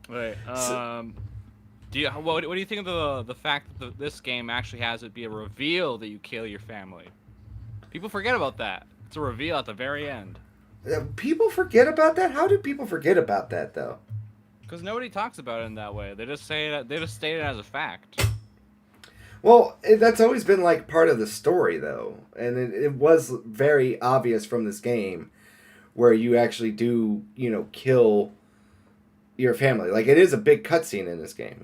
Speaker 3: Wait. What do you think of the fact that this game actually has it be a reveal that you kill your family? People forget about that. It's a reveal at the very end.
Speaker 2: People forget about that? How do people forget about that, though?
Speaker 3: Because nobody talks about it in that way. They just say it. They just state it as a fact.
Speaker 2: Well, that's always been like part of the story, though, and it was very obvious from this game, where you actually do, kill your family. Like, it is a big cutscene in this game,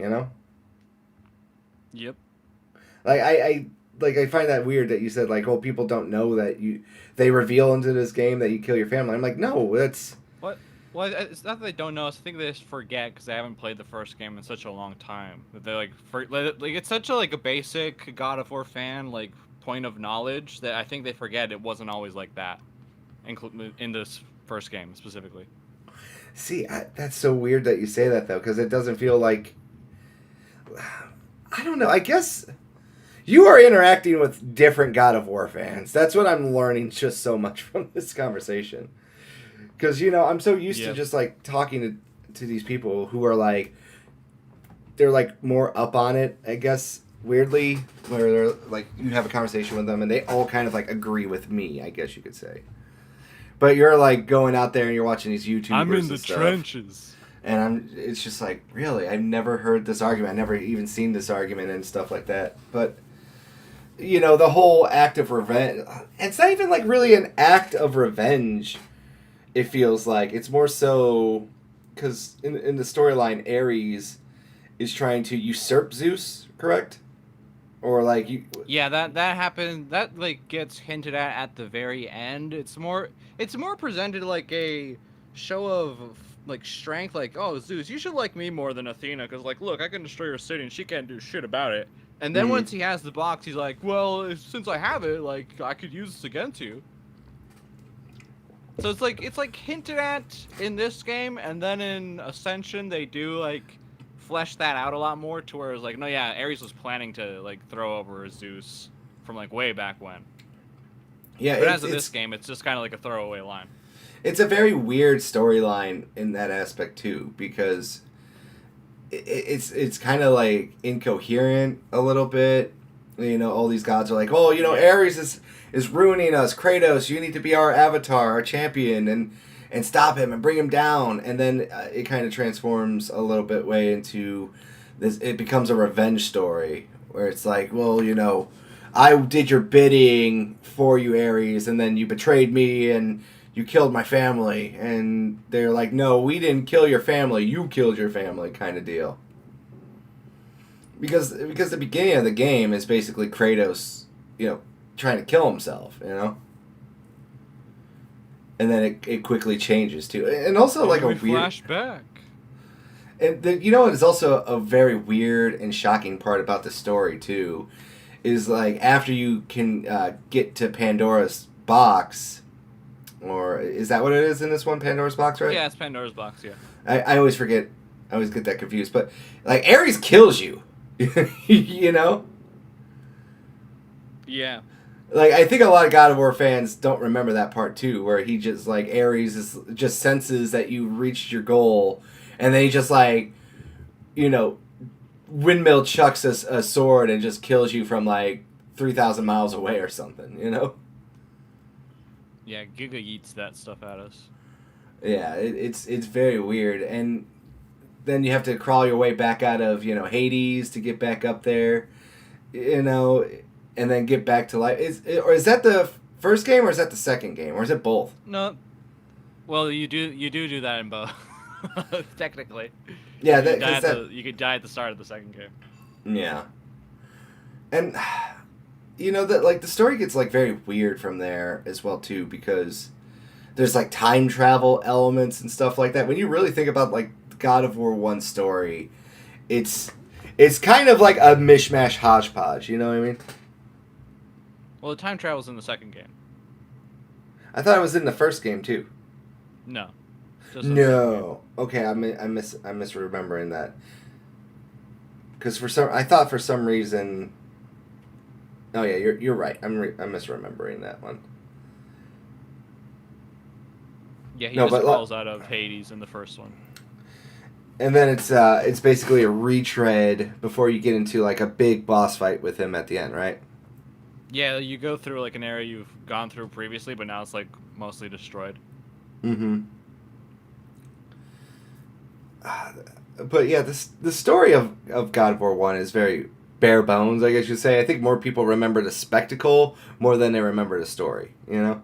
Speaker 3: Yep.
Speaker 2: Like I find that weird that you said like, oh, people don't know that they reveal into this game that you kill your family. I'm like, no, that's.
Speaker 3: What? Well, it's not that they don't know. I think they just forget because they haven't played the first game in such a long time. That they like it's such a basic God of War fan point of knowledge that I think they forget it wasn't always like that, in this first game specifically.
Speaker 2: See, that's so weird that you say that though, because it doesn't feel like. I don't know. I guess you are interacting with different God of War fans. That's what I'm learning just so much from this conversation. Because, I'm so used to just, talking to these people who are, they're, more up on it, I guess, weirdly. Where they're, you have a conversation with them and they all kind of, agree with me, I guess you could say. But you're, going out there and you're watching these YouTubers
Speaker 3: I'm in the
Speaker 2: and stuff,
Speaker 3: trenches.
Speaker 2: and it's just really? I've never heard this argument. I've never even seen this argument and stuff like that. But, the whole act of revenge, it's not even, really an act of revenge. It feels like it's more so because in the storyline, Ares is trying to usurp Zeus, correct? Or you?
Speaker 3: Yeah, that happened. That gets hinted at the very end. It's more presented like a show of strength. Oh, Zeus, you should like me more than Athena because look, I can destroy your city and she can't do shit about it. And then once he has the box, he's like, well, since I have it, I could use this against you. So it's hinted at in this game, and then in Ascension they do flesh that out a lot more to where it's no, yeah, Ares was planning to throw over Zeus from way back when.
Speaker 2: Yeah,
Speaker 3: but as of this game, it's just kind of a throwaway line.
Speaker 2: It's a very weird storyline in that aspect too, because it's kind of incoherent a little bit. All these gods are oh, Ares is ruining us. Kratos, you need to be our avatar, our champion, and stop him and bring him down. And then it kind of transforms a little bit way into this. It becomes a revenge story where it's well, I did your bidding for you, Ares, and then you betrayed me and you killed my family. And they're no, we didn't kill your family. You killed your family, kind of deal. Because the beginning of the game is basically Kratos, trying to kill himself, And then it quickly changes too, and also a weird
Speaker 3: flashback.
Speaker 2: And what is also a very weird and shocking part about the story too, is after you can get to Pandora's box, or is that what it is in this one, Pandora's box, right?
Speaker 3: Yeah, it's Pandora's box. Yeah.
Speaker 2: I always forget. I always get that confused, but Ares kills you.
Speaker 3: Yeah.
Speaker 2: I think a lot of God of War fans don't remember that part too, where he just Ares just senses that you reached your goal, and then he just windmill chucks a sword and just kills you from 3,000 miles away or something,
Speaker 3: Yeah, Giga eats that stuff at us.
Speaker 2: Yeah, it's very weird, and then you have to crawl your way back out of Hades to get back up there, and then get back to life. Is that the first game or is that the second game or is it both?
Speaker 3: No. Well, you do that in both. Technically.
Speaker 2: Yeah,
Speaker 3: you could die at the start of the second game.
Speaker 2: Yeah. And that the story gets very weird from there as well too, because there's time travel elements and stuff like that. When you really think about God of War 1 story, it's kind of a mishmash hodgepodge, you know what I mean?
Speaker 3: Well, the time travel's in the second game.
Speaker 2: I thought it was in the first game too.
Speaker 3: No.
Speaker 2: No. Okay, I'm misremembering that. Because I thought for some reason. Oh yeah, you're right. I'm misremembering that one.
Speaker 3: Yeah, he just crawls out of Hades in the first one.
Speaker 2: And then it's basically a retread before you get into a big boss fight with him at the end, right?
Speaker 3: Yeah, you go through like an area you've gone through previously, but now it's like mostly destroyed.
Speaker 2: Mm-hmm. But yeah, the story of God of War 1 is very bare bones, I guess you'd say. I think more people remember the spectacle more than they remember the story, you know?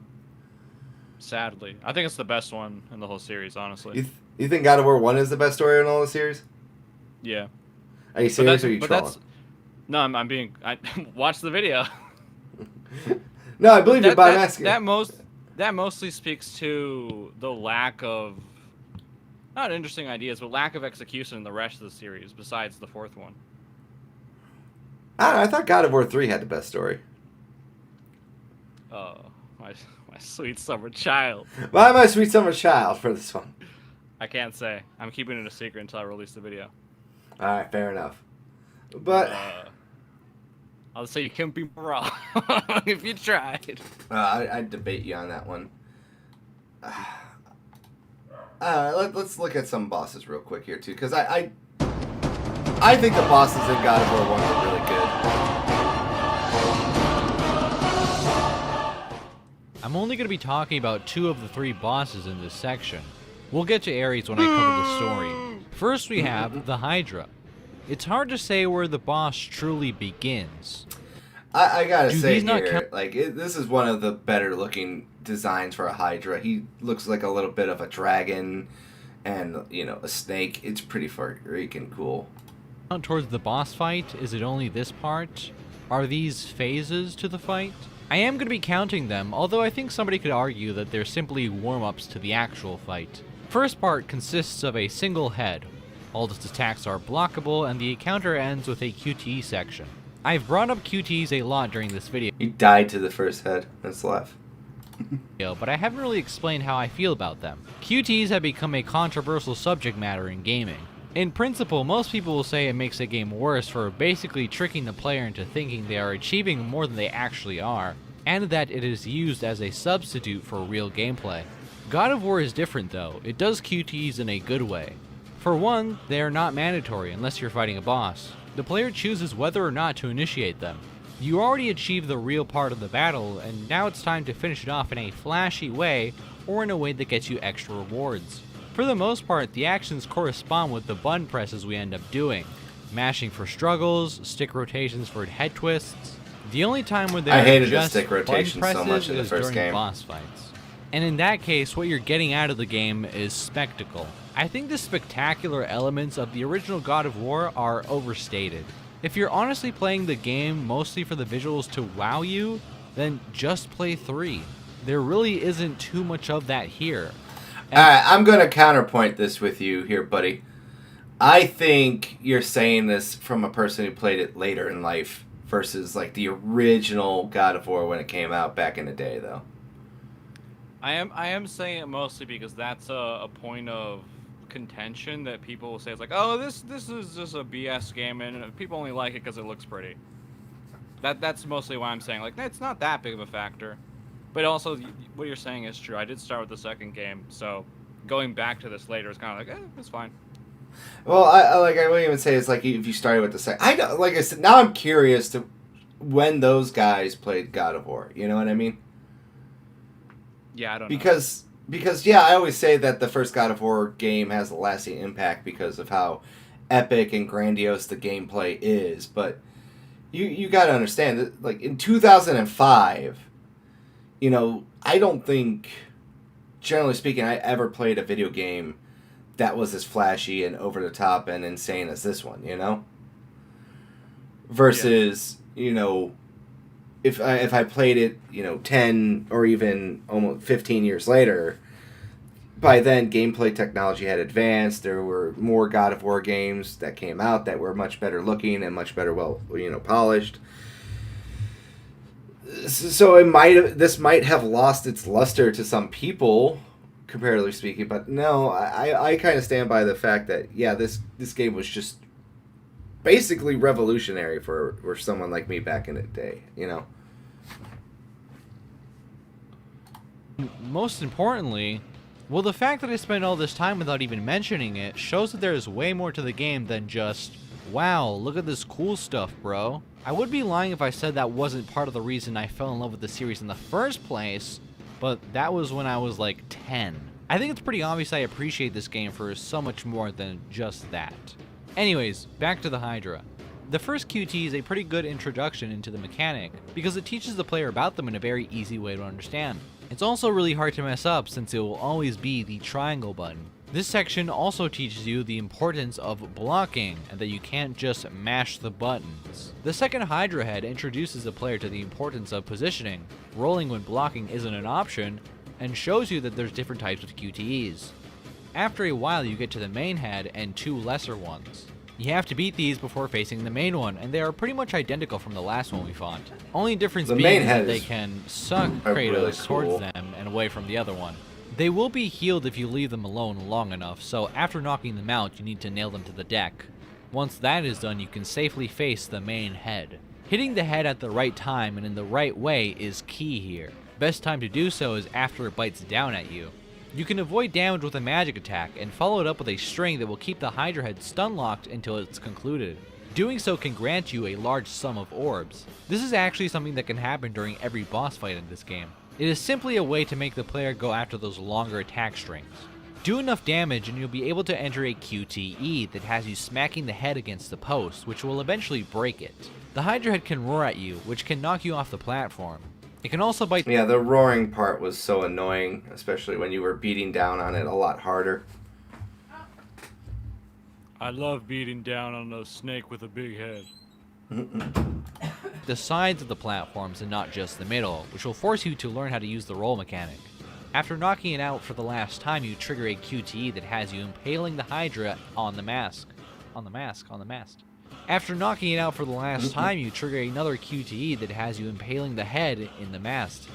Speaker 3: Sadly, I think it's the best one in the whole series, honestly.
Speaker 2: You think God of War 1 is the best story in all the series?
Speaker 3: Yeah.
Speaker 2: Are you serious or are you
Speaker 3: But
Speaker 2: trolling?
Speaker 3: that's no, I'm being. I watch the video.
Speaker 2: No, I believe you, but I'm asking.
Speaker 3: That mostly speaks to the lack of not interesting ideas, but lack of execution in the rest of the series. Besides the fourth one.
Speaker 2: I don't know, I thought God of War 3 had the best story.
Speaker 3: Oh, my sweet summer child.
Speaker 2: Why am I sweet summer child for this one?
Speaker 3: I can't say. I'm keeping it a secret until I release the video.
Speaker 2: Alright, fair enough. But
Speaker 3: I'll say you can't be wrong if you tried.
Speaker 2: I'd debate you on that one. Let's look at some bosses real quick here too, because I think the bosses in God of War 1 are really good.
Speaker 4: I'm only going to be talking about 2 of the 3 bosses in this section. We'll get to Ares when I cover the story. First we have the Hydra. It's hard to say where the boss truly begins.
Speaker 2: I gotta
Speaker 4: Do
Speaker 2: say
Speaker 4: these not
Speaker 2: here,
Speaker 4: count-
Speaker 2: this is one of the better looking designs for a Hydra. He looks like a little bit of a dragon and, you know, a snake. It's pretty freaking cool.
Speaker 4: Towards the boss fight, is it only this part? Are these phases to the fight? I am going to be counting them, although I think somebody could argue that they're simply warm-ups to the actual fight. First part consists of a single head. All its attacks are blockable, and the encounter ends with a QTE section. I've brought up QTEs a lot during this video,
Speaker 2: He died to the first head. That's life.
Speaker 4: but I haven't really explained how I feel about them. QTEs have become a controversial subject matter in gaming. In principle, most people will say it makes a game worse for basically tricking the player into thinking they are achieving more than they actually are, and that it is used as a substitute for real gameplay. God of War is different though. It does QTEs in a good way. For one, they are not mandatory unless you're fighting a boss. The player chooses whether or not to initiate them. You already achieved the real part of the battle, and now it's time to finish it off in a flashy way or in a way that gets you extra rewards. For the most part, the actions correspond with the button presses we end up doing. Mashing for struggles, stick rotations for head twists. The only time when there
Speaker 2: I
Speaker 4: are
Speaker 2: hated the
Speaker 4: just
Speaker 2: stick
Speaker 4: button
Speaker 2: rotation so
Speaker 4: presses
Speaker 2: much in the
Speaker 4: is
Speaker 2: first
Speaker 4: during
Speaker 2: game.
Speaker 4: boss fights. And in that case, what you're getting out of the game is spectacle. I think the spectacular elements of the original God of War are overstated. If you're honestly playing the game mostly for the visuals to wow you, then just play 3. There really isn't too much of that here.
Speaker 2: Alright, I'm going to counterpoint this with you here, buddy. I think you're saying this from a person who played it later in life versus like the original God of War when it came out back in the day, though.
Speaker 3: I am saying it mostly because that's a point of contention that people will say it's like, oh, this is just a BS game and people only like it because it looks pretty. That's mostly why I'm saying like it's not that big of a factor. But also, what you're saying is true. I did start with the second game, so going back to this later is kind of like, it's fine.
Speaker 2: Well, I wouldn't even say it's like if you started with the second. I don't, like I said, now I'm curious to when those guys played God of War. You know what I mean?
Speaker 3: Yeah, I don't know.
Speaker 2: Because yeah, I always say that the first God of War game has a lasting impact because of how epic and grandiose the gameplay is. But you got to understand that, like in 2005. You know, I don't think, generally speaking, I ever played a video game that was as flashy and over the top and insane as this one, you know? Versus, you know, if I played it, you know, 10 or even almost 15 years later, by then gameplay technology had advanced. There were more God of War games that came out that were much better looking and much better, polished. So this might have lost its luster to some people, comparatively speaking. But no, I kind of stand by the fact that yeah, this game was just basically revolutionary for someone like me back in the day. You know.
Speaker 4: Most importantly, well, the fact that I spent all this time without even mentioning it shows that there is way more to the game than just, wow, look at this cool stuff, bro. I would be lying if I said that wasn't part of the reason I fell in love with the series in the first place, but that was when I was like 10. I think it's pretty obvious I appreciate this game for so much more than just that. Anyways, back to the Hydra. The first QT is a pretty good introduction into the mechanic, because it teaches the player about them in a very easy way to understand. It's also really hard to mess up since it will always be the triangle button. This section also teaches you the importance of blocking, and that you can't just mash the buttons. The second Hydra head introduces the player to the importance of positioning, rolling when blocking isn't an option, and shows you that there's different types of QTEs. After a while you get to the main head and 2 lesser ones. You have to beat these before facing the main one, and they are pretty much identical from the last one we fought. Only difference being that they can suck Kratos
Speaker 2: really
Speaker 4: towards
Speaker 2: cool.
Speaker 4: them and away from the other one. They will be healed if you leave them alone long enough, so after knocking them out, you need to nail them to the deck. Once that is done, you can safely face the main head. Hitting the head at the right time and in the right way is key here. Best time to do so is after it bites down at you. You can avoid damage with a magic attack and follow it up with a string that will keep the Hydra head stun locked until it's concluded. Doing so can grant you a large sum of orbs. This is actually something that can happen during every boss fight in this game. It is simply a way to make the player go after those longer attack strings. Do enough damage and you'll be able to enter a QTE that has you smacking the head against the post, which will eventually break it. The Hydra head can roar at you, which can knock you off the platform. It can also bite.
Speaker 2: Yeah, the roaring part was so annoying, especially when you were beating down on it a lot harder.
Speaker 3: I love beating down on a snake with a big head.
Speaker 4: The sides of the platforms and not just the middle, which will force you to learn how to use the roll mechanic. After knocking it out for the last time, you trigger a QTE that has you impaling the Hydra on the mast. After knocking it out for the last time, you trigger another QTE that has you impaling the head in the mast.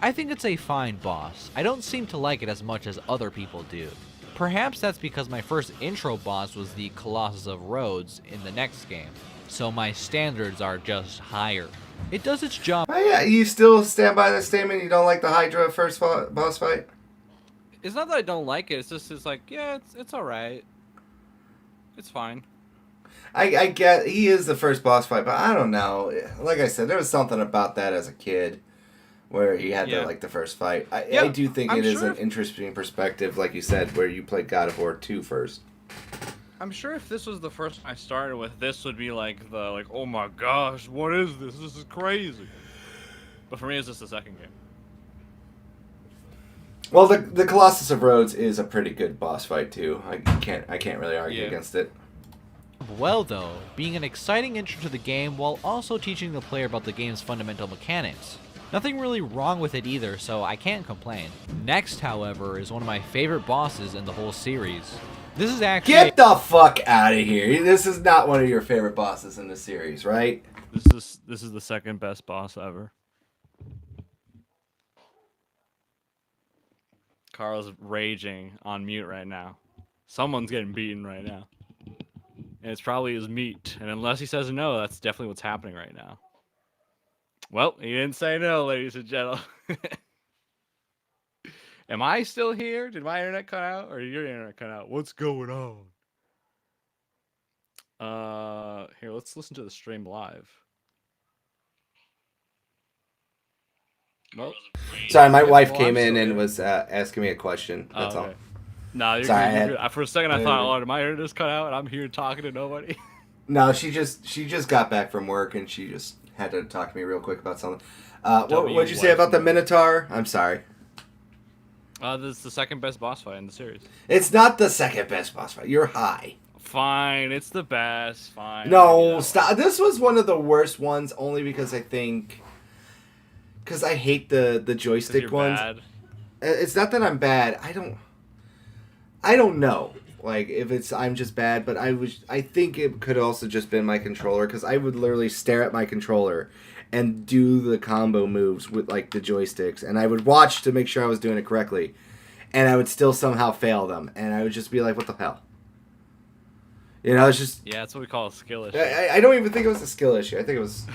Speaker 4: I think it's a fine boss. I don't seem to like it as much as other people do. Perhaps that's because my first intro boss was the Colossus of Rhodes in the next game, so my standards are just higher. It does its job.
Speaker 2: Oh yeah, you still stand by the statement you don't like the Hydra first boss fight?
Speaker 3: It's not that I don't like it. It's just it's like it's all right. It's fine.
Speaker 2: I get he is the first boss fight, but I don't know. Like I said, there was something about that as a kid where he had to like the first fight. I do think it is an interesting perspective, like you said, where you played God of War 2 first.
Speaker 3: I'm sure if this was the first one I started with, this would be like oh my gosh, what is this? This is crazy. But for me, it's just the second game.
Speaker 2: Well, the Colossus of Rhodes is a pretty good boss fight too. I can't really argue against it.
Speaker 4: Well though, being an exciting intro to the game while also teaching the player about the game's fundamental mechanics. Nothing really wrong with it either, so I can't complain. Next, however, is one of my favorite bosses in the whole series. This is actually—
Speaker 2: Get the fuck out of here! This is not one of your favorite bosses in the series, right?
Speaker 3: This is the second best boss ever. Carl's raging on mute right now. Someone's getting beaten right now. And it's probably his meat. And unless he says no, that's definitely what's happening right now. Well, he didn't say no, ladies and gentlemen. Am I still here? Did my internet cut out? Or did your internet cut out? What's going on? Here, let's listen to the stream live. Well,
Speaker 2: Sorry, my wife came in and was asking me a question. That's all.
Speaker 3: No, you're
Speaker 2: Sorry,
Speaker 3: good. For a second, I thought, oh, did my internet just cut out and I'm here talking to nobody?
Speaker 2: No, she just got back from work and she just had to talk to me real quick about something. What'd you say about the Minotaur? I'm sorry.
Speaker 3: This is the second best boss fight in the series.
Speaker 2: It's not the second best boss fight. You're high.
Speaker 3: Fine, it's the best. Fine.
Speaker 2: No, stop. This was one of the worst ones only because I think... Because I hate the joystick ones.
Speaker 3: Bad.
Speaker 2: It's not that I'm bad. I don't know. Like, if it's I'm just bad, but I think it could also just been my controller, because I would literally stare at my controller and do the combo moves with, like, the joysticks, and I would watch to make sure I was doing it correctly, and I would still somehow fail them, and I would just be like, what the hell? You know, it's just...
Speaker 3: Yeah, that's what we call a skill issue.
Speaker 2: I don't even think it was a skill issue. I think it was...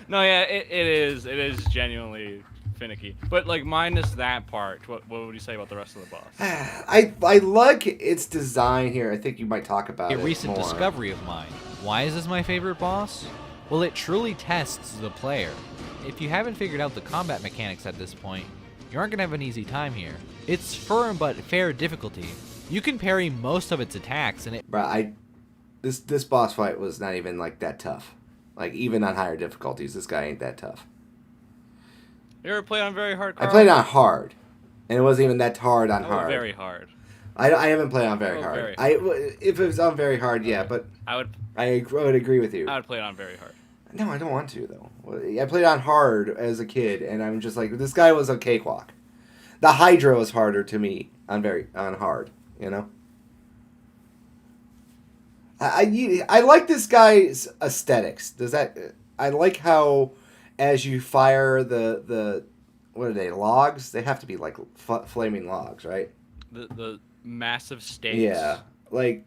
Speaker 3: No, yeah, it is. It is genuinely finicky. But, like, minus that part, what would you say about the rest of the boss?
Speaker 2: I like its design here. I think you might talk about it
Speaker 4: a recent
Speaker 2: more.
Speaker 4: discovery of mine. Why is this my favorite boss? Well, it truly tests the player. If you haven't figured out the combat mechanics at this point, you aren't going to have an easy time here. It's firm but fair difficulty. You can parry most of its attacks, and
Speaker 2: this boss fight was not even like that tough. Like even on higher difficulties, this guy ain't that tough.
Speaker 3: You ever played on very hard?
Speaker 2: I
Speaker 3: Carl?
Speaker 2: played on hard, and it wasn't even that hard on
Speaker 3: Oh,
Speaker 2: hard.
Speaker 3: very hard.
Speaker 2: I haven't played on very hard.
Speaker 3: Very
Speaker 2: If it was on very hard, yeah, but
Speaker 3: I would
Speaker 2: would agree with you.
Speaker 3: I would play it on very hard.
Speaker 2: No, I don't want to though. I played on hard as a kid, and I'm just like, this guy was a cakewalk. The Hydra was harder to me on hard. You know. I like this guy's aesthetics. I like how as you fire the what are they, logs? They have to be like flaming logs, right?
Speaker 3: The massive stakes.
Speaker 2: Yeah, like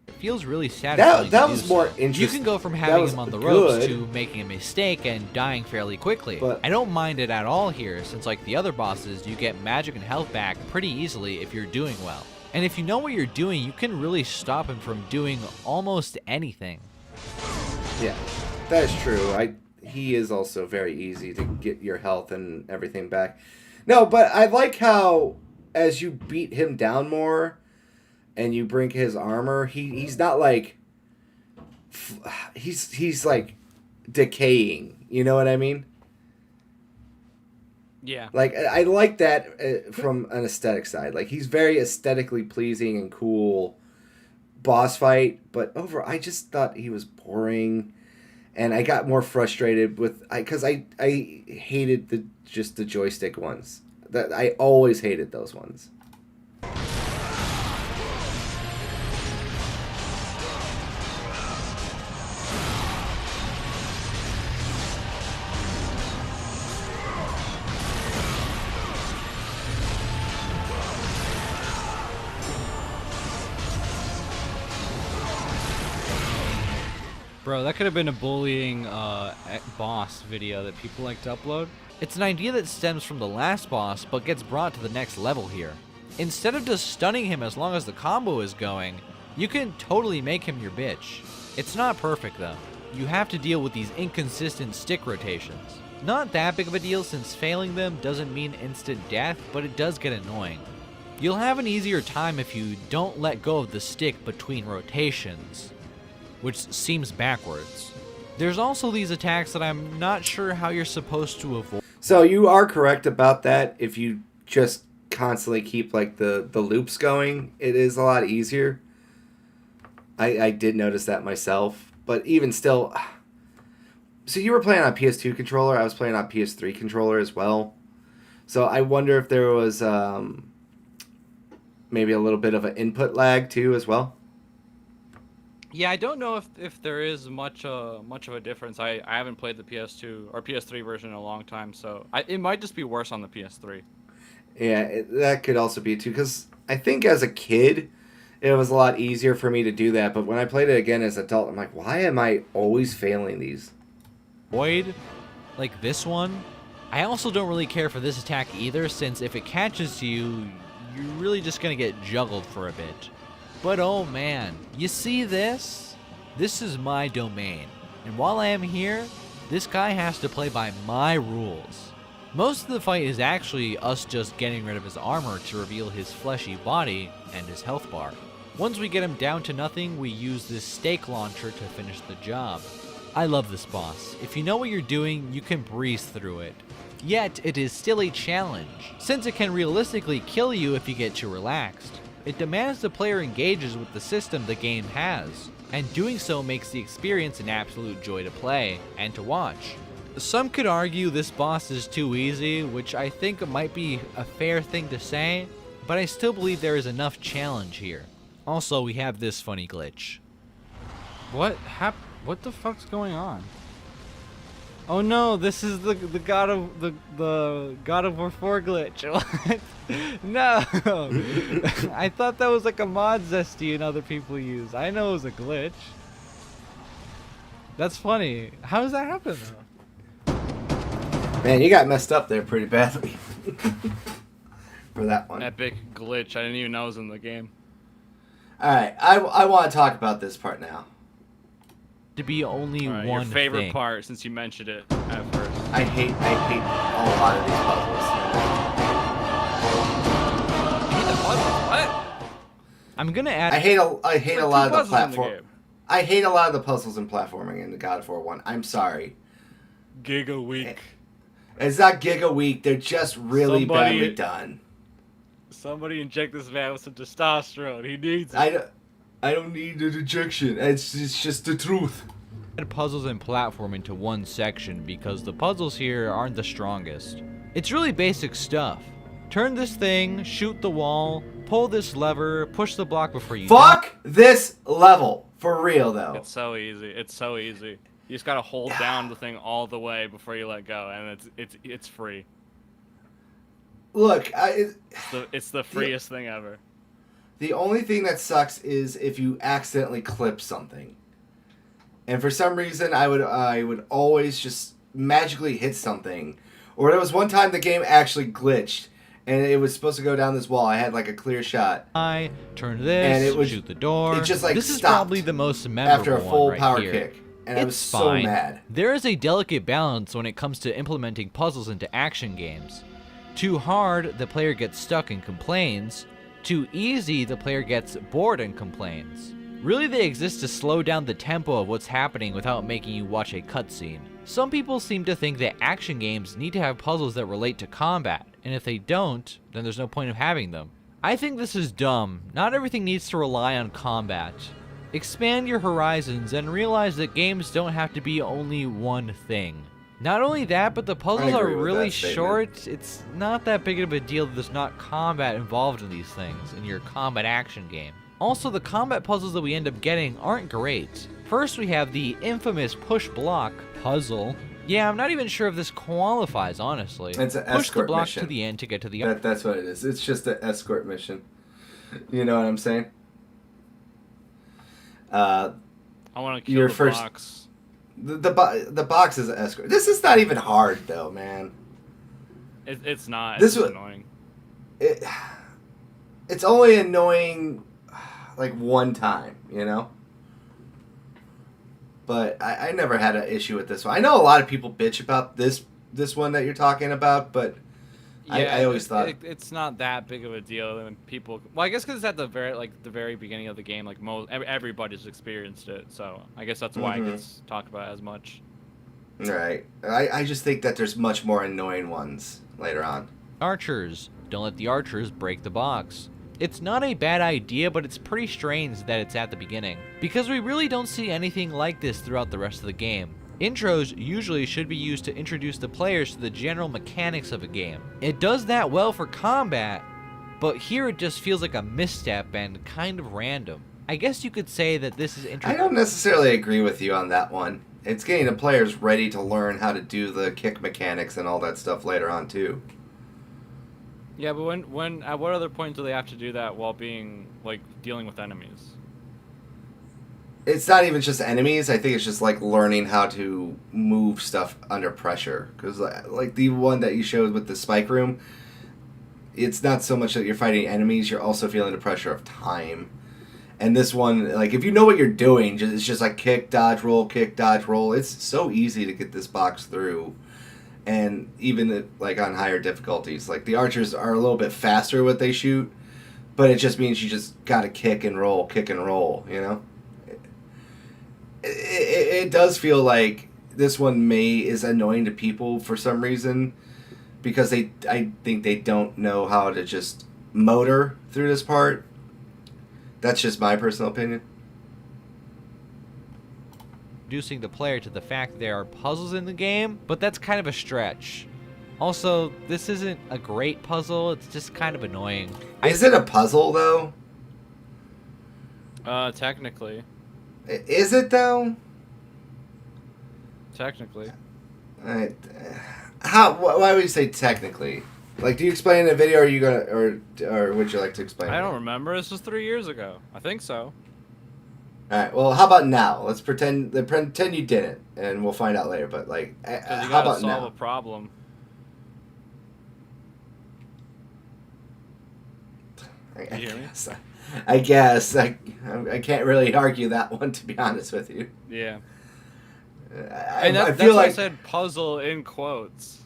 Speaker 4: it feels really satisfying.
Speaker 2: that
Speaker 4: to
Speaker 2: was
Speaker 4: do
Speaker 2: more
Speaker 4: so.
Speaker 2: interesting.
Speaker 4: You can go from
Speaker 2: That
Speaker 4: having
Speaker 2: was
Speaker 4: him on the ropes
Speaker 2: good.
Speaker 4: to making a mistake and dying fairly quickly.
Speaker 2: But-
Speaker 4: I don't mind it at all here, since like the other bosses, you get magic and health back pretty easily if you're doing well. And if you know what you're doing, you can really stop him from doing almost anything.
Speaker 2: Yeah, that is true. He is also very easy to get your health and everything back. No, but I like how as you beat him down more and you bring his armor, he's not like he's like decaying. You know what I mean?
Speaker 3: Yeah.
Speaker 2: Like I like that from an aesthetic side. Like he's very aesthetically pleasing and cool boss fight, but I just thought he was boring. And I got more frustrated with because I hated the joystick ones. That I always hated those ones.
Speaker 4: Bro, that could have been a bullying boss video that people like to upload. It's an idea that stems from the last boss, but gets brought to the next level here. Instead of just stunning him as long as the combo is going, you can totally make him your bitch. It's not perfect though. You have to deal with these inconsistent stick rotations. Not that big of a deal since failing them doesn't mean instant death, but it does get annoying. You'll have an easier time if you don't let go of the stick between rotations, which seems backwards. There's also these attacks that I'm not sure how you're supposed to avoid.
Speaker 2: So you are correct about that. If you just constantly keep like the loops going, it is a lot easier. I did notice that myself, but even still. So you were playing on PS2 controller. I was playing on PS3 controller as well. So I wonder if there was maybe a little bit of an input lag too as well.
Speaker 3: Yeah, I don't know if there is much of a difference. I haven't played the PS2 or PS3 version in a long time, so it might just be worse on the PS3.
Speaker 2: Yeah, that could also be too, because I think as a kid, it was a lot easier for me to do that, but when I played it again as an adult, I'm like, why am I always failing these?
Speaker 4: Void, like this one. I also don't really care for this attack either, since if it catches you, you're really just gonna get juggled for a bit. But oh man, you see this? This is my domain, and while I am here, this guy has to play by my rules. Most of the fight is actually us just getting rid of his armor to reveal his fleshy body and his health bar. Once we get him down to nothing, we use this stake launcher to finish the job. I love this boss. If you know what you're doing, you can breeze through it. Yet, it is still a challenge, since it can realistically kill you if you get too relaxed. It demands the player engages with the system the game has, and doing so makes the experience an absolute joy to play and to watch. Some could argue this boss is too easy, which I think might be a fair thing to say, but I still believe there is enough challenge here. Also, we have this funny glitch.
Speaker 3: What the fuck's going on? Oh no, this is the God of War 4 glitch. What? No. I thought that was like a mod Zesty and other people use. I know it was a glitch. That's funny. How does that happen though?
Speaker 2: Man, you got messed up there pretty badly. For that one.
Speaker 3: Epic glitch. I didn't even know it was in the game.
Speaker 2: Alright, I want to talk about this part now.
Speaker 4: to be only
Speaker 3: All right,
Speaker 4: one
Speaker 3: your favorite
Speaker 4: thing.
Speaker 3: part, since you mentioned it at first.
Speaker 2: I hate a lot of these puzzles.
Speaker 3: What?
Speaker 4: I'm gonna add.
Speaker 2: I hate a lot
Speaker 3: Like
Speaker 2: of the
Speaker 3: two puzzles in the
Speaker 2: platform.
Speaker 3: game.
Speaker 2: I hate a lot of the puzzles and platforming in the God of War 1. I'm sorry.
Speaker 3: Giga week.
Speaker 2: It's not Giga Weak. They're just really
Speaker 3: Somebody-
Speaker 2: badly done.
Speaker 3: Somebody inject this man with some testosterone. He needs it.
Speaker 2: I don't need an injection. It's just the truth.
Speaker 4: Add puzzles and platform into one section because the puzzles here aren't the strongest. It's really basic stuff. Turn this thing, shoot the wall, pull this lever, push the block before you
Speaker 2: Fuck this level. For real, though.
Speaker 3: It's so easy. It's so easy. You just gotta hold down the thing all the way before you let go, and it's free.
Speaker 2: Look,
Speaker 3: It's the freest thing ever.
Speaker 2: the only thing that sucks is if you accidentally clip something. And for some reason, I would always just magically hit something. Or there was one time the game actually glitched, and it was supposed to go down this wall. I had like a clear shot.
Speaker 4: I turn this,
Speaker 2: And it would-
Speaker 4: shoot the door.
Speaker 2: it just, like,
Speaker 4: this is
Speaker 2: stopped
Speaker 4: probably the most memorable
Speaker 2: After a full
Speaker 4: one right
Speaker 2: power
Speaker 4: here.
Speaker 2: kick. And I was
Speaker 4: It's
Speaker 2: so
Speaker 4: fine.
Speaker 2: mad.
Speaker 4: There is a delicate balance when it comes to implementing puzzles into action games. Too hard, the player gets stuck and complains. Too easy, the player gets bored and complains. Really, they exist to slow down the tempo of what's happening without making you watch a cutscene. Some people seem to think that action games need to have puzzles that relate to combat, and if they don't, then there's no point of having them. I think this is dumb. Not everything needs to rely on combat. Expand your horizons and realize that games don't have to be only one thing. Not only that, but the puzzles are
Speaker 2: agree with
Speaker 4: really
Speaker 2: that statement.
Speaker 4: short. It's not that big of a deal that there's not combat involved in these things in your combat action game. Also, the combat puzzles that we end up getting aren't great. First, we have the infamous push block puzzle. Yeah, I'm not even sure if this qualifies, honestly.
Speaker 2: It's an
Speaker 4: Push the
Speaker 2: escort
Speaker 4: block
Speaker 2: mission.
Speaker 4: to the end to get to the
Speaker 2: That's what it is. It's just an escort mission. You know what I'm saying?
Speaker 3: I want to kill
Speaker 2: Your
Speaker 3: the
Speaker 2: first-
Speaker 3: box.
Speaker 2: The box is an escort. This is not even hard though, man.
Speaker 3: It's not.
Speaker 2: This
Speaker 3: It's
Speaker 2: was-
Speaker 3: annoying.
Speaker 2: It's only annoying like one time, you know? But I never had an issue with this one. I know a lot of people bitch about this one that you're talking about, but I always thought
Speaker 3: it's not that big of a deal. And people, well, I guess because it's at the very beginning of the game, like everybody's experienced it, so I guess that's why it gets talked about as much.
Speaker 2: right. I just think that there's much more annoying ones later on.
Speaker 4: archers. Don't let the archers break the box. It's not a bad idea, but it's pretty strange that it's at the beginning, because we really don't see anything like this throughout the rest of the game. Intros usually should be used to introduce the players to the general mechanics of a game. It does that well for combat, but here it just feels like a misstep and kind of random. I guess you could say that this is
Speaker 2: I don't necessarily agree with you on that one. It's getting the players ready to learn how to do the kick mechanics and all that stuff later on too.
Speaker 3: Yeah, but when at what other point do they have to do that while being like dealing with enemies?
Speaker 2: It's not even just enemies. I think it's just like learning how to move stuff under pressure. Because like the one that you showed with the spike room, it's not so much that you're fighting enemies. You're also feeling the pressure of time. And this one, like if you know what you're doing, it's just like kick, dodge, roll, kick, dodge, roll. It's so easy to get this box through. And even like on higher difficulties, like the archers are a little bit faster what they shoot, but it just means you just gotta kick and roll, you know? It does feel like this one is annoying to people for some reason, because I think they don't know how to just motor through this part. That's just my personal opinion.
Speaker 4: Introducing the player to the fact that there are puzzles in the game, but that's kind of a stretch. Also, this isn't a great puzzle, it's just kind of annoying.
Speaker 2: Is it a puzzle though?
Speaker 3: Technically.
Speaker 2: Is it though?
Speaker 3: Technically.
Speaker 2: Why would you say technically? Like, do you explain in a video, or are you gonna, or would you like to explain?
Speaker 3: I don't remember. This was 3 years ago. I think so.
Speaker 2: All right. Well, how about now? Let's pretend you didn't, and we'll find out later. But like,
Speaker 3: Because you
Speaker 2: how
Speaker 3: gotta
Speaker 2: about
Speaker 3: solve
Speaker 2: now?
Speaker 3: a problem. You hear me?
Speaker 2: I guess I can't really argue that one, to be honest with you.
Speaker 3: Yeah. And
Speaker 2: I
Speaker 3: that's
Speaker 2: feel
Speaker 3: why I
Speaker 2: like
Speaker 3: said puzzle in quotes.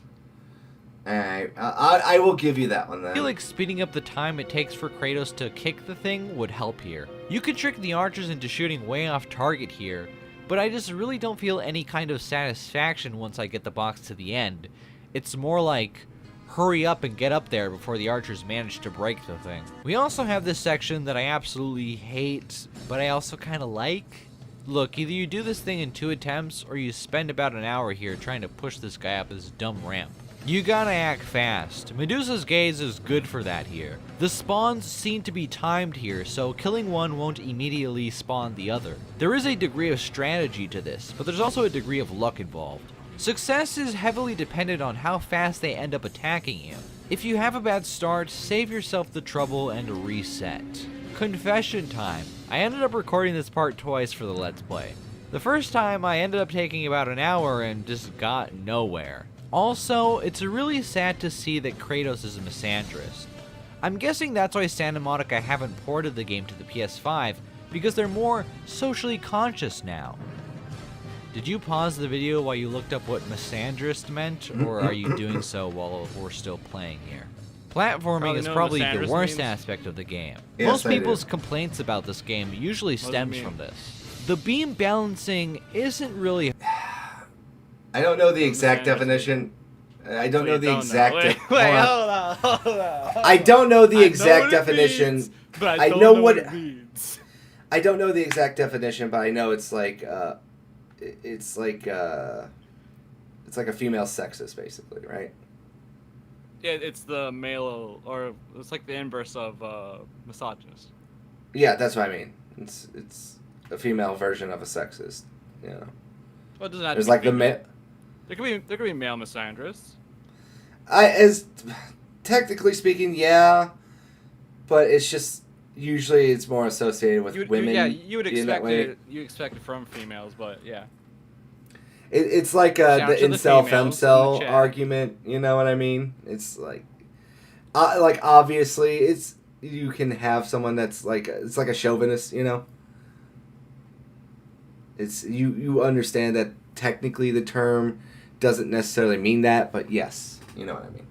Speaker 2: Alright, I will give you that one then.
Speaker 4: I feel like speeding up the time it takes for Kratos to kick the thing would help here. You could trick the archers into shooting way off target here, but I just really don't feel any kind of satisfaction once I get the box to the end. It's more like, hurry up and get up there before the archers manage to break the thing. We also have this section that I absolutely hate, but I also kind of like. Look, either you do this thing in 2 attempts, or you spend about an hour here trying to push this guy up this dumb ramp. You gotta act fast. Medusa's gaze is good for that here. The spawns seem to be timed here, so killing one won't immediately spawn the other. There is a degree of strategy to this, but there's also a degree of luck involved. Success is heavily dependent on how fast they end up attacking you. If you have a bad start, save yourself the trouble and reset. Confession time. I ended up recording this part twice for the Let's Play. The first time I ended up taking about an hour and just got nowhere. Also, it's really sad to see that Kratos is a misandrist. I'm guessing that's why Santa Monica haven't ported the game to the PS5, because they're more socially conscious now. Did you pause the video while you looked up what misandrist meant, or are you doing so while we're still playing here? Platforming is probably the worst aspect of the game.
Speaker 2: Yes,
Speaker 4: Most
Speaker 2: I
Speaker 4: people's
Speaker 2: do.
Speaker 4: complaints about this game usually stems
Speaker 3: mean?
Speaker 4: from this. The beam balancing isn't really...
Speaker 2: I don't know the exact
Speaker 3: Understand.
Speaker 2: definition. I don't
Speaker 3: So
Speaker 2: know
Speaker 3: you
Speaker 2: the
Speaker 3: don't
Speaker 2: exact.
Speaker 3: know. Wait,
Speaker 2: hold on.
Speaker 3: hold on.
Speaker 2: I don't know the
Speaker 3: I know
Speaker 2: exact
Speaker 3: what it
Speaker 2: definition.
Speaker 3: means, but
Speaker 2: I
Speaker 3: don't
Speaker 2: know
Speaker 3: know
Speaker 2: what-
Speaker 3: it means.
Speaker 2: I don't know the exact definition, but I know it's like it's like a female sexist, basically, right?
Speaker 3: Yeah, it's the male, or it's like the inverse of misogynist.
Speaker 2: Yeah, that's what I mean. It's a female version of a sexist. You know,
Speaker 3: Well, it doesn't have
Speaker 2: there's
Speaker 3: to
Speaker 2: like
Speaker 3: be
Speaker 2: the
Speaker 3: female. There could be male misandrists.
Speaker 2: as technically speaking, yeah, but it's just usually it's more associated with women.
Speaker 3: You would
Speaker 2: in that
Speaker 3: expect
Speaker 2: way.
Speaker 3: it. You expect it from females, but yeah.
Speaker 2: It's like
Speaker 3: Shout
Speaker 2: the
Speaker 3: to the
Speaker 2: incel
Speaker 3: females in the
Speaker 2: femcel
Speaker 3: chat.
Speaker 2: argument. You know what I mean? It's like obviously it's you can have someone that's like it's like a chauvinist. You know, it's you understand that technically the term doesn't necessarily mean that, but yes, you know what I mean.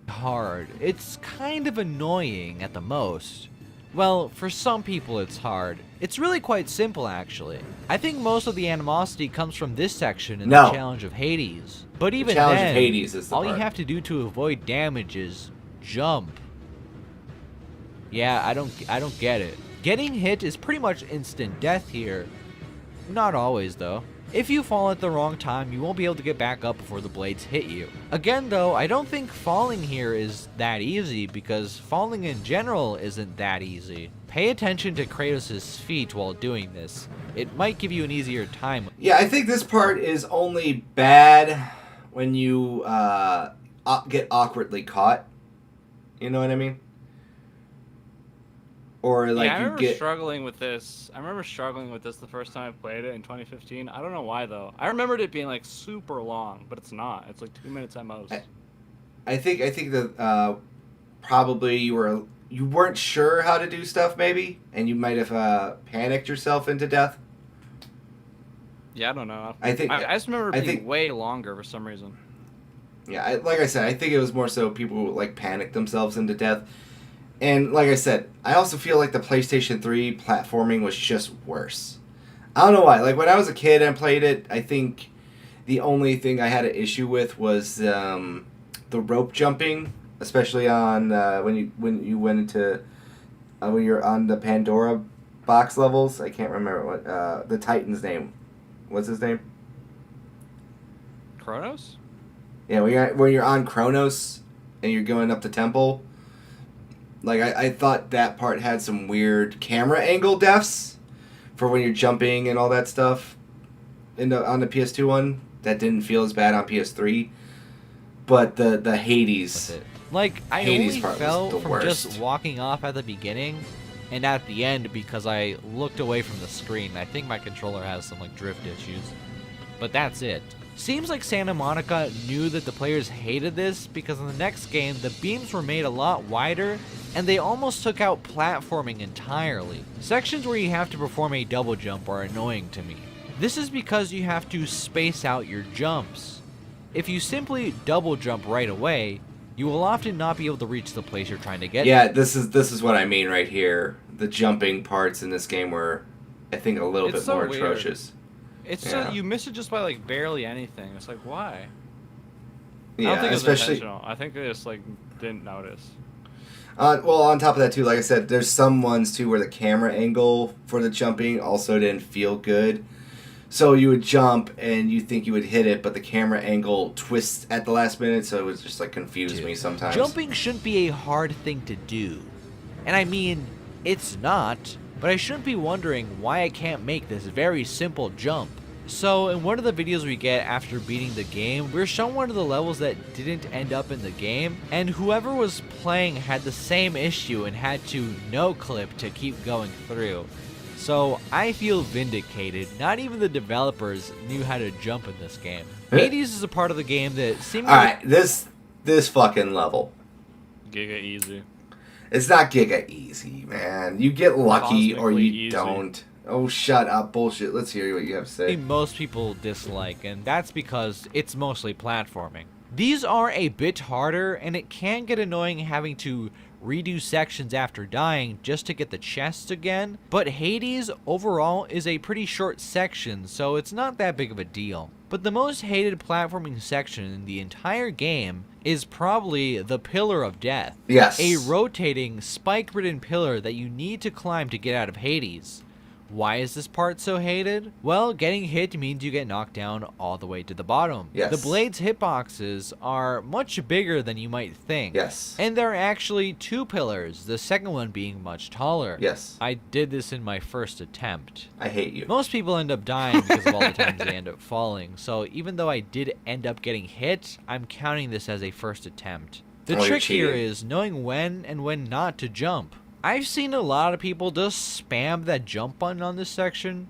Speaker 4: hard. It's kind of annoying at the most. Well, for some people it's hard. It's really quite simple, actually. I think most of the animosity comes from this section in
Speaker 2: No.
Speaker 4: the Challenge of Hades. But even
Speaker 2: Challenge of
Speaker 4: then,
Speaker 2: Hades is the
Speaker 4: all
Speaker 2: part.
Speaker 4: you have to do to avoid damage is jump. Yeah, I don't get it. Getting hit is pretty much instant death here. Not always, though. If you fall at the wrong time, you won't be able to get back up before the blades hit you. Again, though, I don't think falling here is that easy, because falling in general isn't that easy. Pay attention to Kratos' feet while doing this. It might give you an easier time.
Speaker 2: Yeah, I think this part is only bad when you get awkwardly caught. You know what I mean? Or like
Speaker 3: yeah, I
Speaker 2: you
Speaker 3: remember
Speaker 2: get.
Speaker 3: struggling with this. I remember struggling with this the first time I played it in 2015. I don't know why though. I remembered it being like super long, but it's not. It's like 2 minutes at most.
Speaker 2: I think that probably you weren't sure how to do stuff maybe, and you might have panicked yourself into death.
Speaker 3: Yeah, I don't know.
Speaker 2: I think-
Speaker 3: I just remember it
Speaker 2: I
Speaker 3: being
Speaker 2: think-
Speaker 3: way longer for some reason.
Speaker 2: Yeah, like I said, I think it was more so people who like panicked themselves into death. And like I said, I also feel like the PlayStation 3 platforming was just worse. I don't know why. Like when I was a kid and played it, I think the only thing I had an issue with was the rope jumping, especially on when you went into when you're on the Pandora box levels. I can't remember what the Titan's name. What's his name?
Speaker 3: Kronos?
Speaker 2: Yeah, when you're on Kronos and you're going up the temple. Like, I thought that part had some weird camera angle deaths for when you're jumping and all that stuff on the PS2 one. That didn't feel as bad on PS3. But the Hades...
Speaker 4: That's it. Like, I
Speaker 2: Hades
Speaker 4: only
Speaker 2: part was
Speaker 4: fell
Speaker 2: the
Speaker 4: from
Speaker 2: worst.
Speaker 4: just walking off at the beginning and at the end because I looked away from the screen. I think my controller has some, like, drift issues. But that's it. Seems like Santa Monica knew that the players hated this because in the next game, the beams were made a lot wider and they almost took out platforming entirely. Sections where you have to perform a double jump are annoying to me. This is because you have to space out your jumps. If you simply double jump right away, you will often not be able to reach the place you're trying to get
Speaker 2: Yeah,
Speaker 4: to.
Speaker 2: this is what I mean right here. The jumping parts in this game were, I think, a little
Speaker 3: It's
Speaker 2: bit
Speaker 3: so
Speaker 2: more
Speaker 3: weird.
Speaker 2: atrocious.
Speaker 3: It's
Speaker 2: Yeah.
Speaker 3: just, you miss it just by like barely anything. It's like, why? I
Speaker 2: Yeah,
Speaker 3: don't think it was
Speaker 2: especially.
Speaker 3: intentional. I think they just like didn't notice.
Speaker 2: Well, on top of that too, like I said, there's some ones too where the camera angle for the jumping also didn't feel good. So you would jump and you think you would hit it, but the camera angle twists at the last minute, so it was just like confused me sometimes.
Speaker 4: Jumping shouldn't be a hard thing to do. And I mean, it's not, but I shouldn't be wondering why I can't make this very simple jump. So in one of the videos we get after beating the game, we're shown one of the levels that didn't end up in the game, and whoever was playing had the same issue and had to no clip to keep going through. So I feel vindicated. Not even the developers knew how to jump in this game. Hades is a part of the game that seemingly...
Speaker 2: Alright, this fucking level.
Speaker 3: Giga easy.
Speaker 2: It's not Giga easy, man. You get lucky or
Speaker 3: Cosmically
Speaker 2: you
Speaker 3: easy.
Speaker 2: don't. Oh, shut up. Bullshit. Let's hear what you have to say.
Speaker 4: most people dislike, and that's because it's mostly platforming. These are a bit harder, and it can get annoying having to redo sections after dying just to get the chests again, but Hades overall is a pretty short section, so it's not that big of a deal. But the most hated platforming section in the entire game is probably the Pillar of Death.
Speaker 2: Yes.
Speaker 4: A rotating, spike-ridden pillar that you need to climb to get out of Hades. Why is this part so hated? Well, getting hit means you get knocked down all the way to the bottom.
Speaker 2: Yes.
Speaker 4: The blade's hitboxes are much bigger than you might think.
Speaker 2: Yes.
Speaker 4: And there are actually two pillars, the second one being much taller.
Speaker 2: Yes.
Speaker 4: I did this in my first attempt.
Speaker 2: I hate you.
Speaker 4: Most people end up dying because of all the times they end up falling, so even though I did end up getting hit, I'm counting this as a first attempt. The
Speaker 2: Oh, you're
Speaker 4: trick here
Speaker 2: cheating.
Speaker 4: is knowing when and when not to jump. I've seen a lot of people just spam that jump button on this section.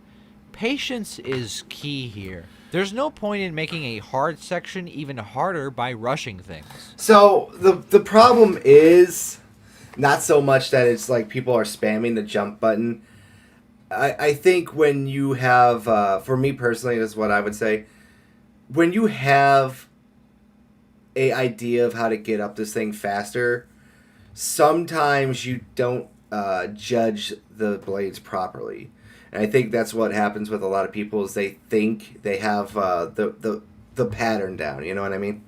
Speaker 4: Patience is key here. There's no point in making a hard section even harder by rushing things.
Speaker 2: So the problem is not so much that it's like people are spamming the jump button. I think when you have, for me personally, this is what I would say. When you have a idea of how to get up this thing faster, sometimes you don't judge the blades properly. And I think that's what happens with a lot of people is they think they have the pattern down. You know what I mean?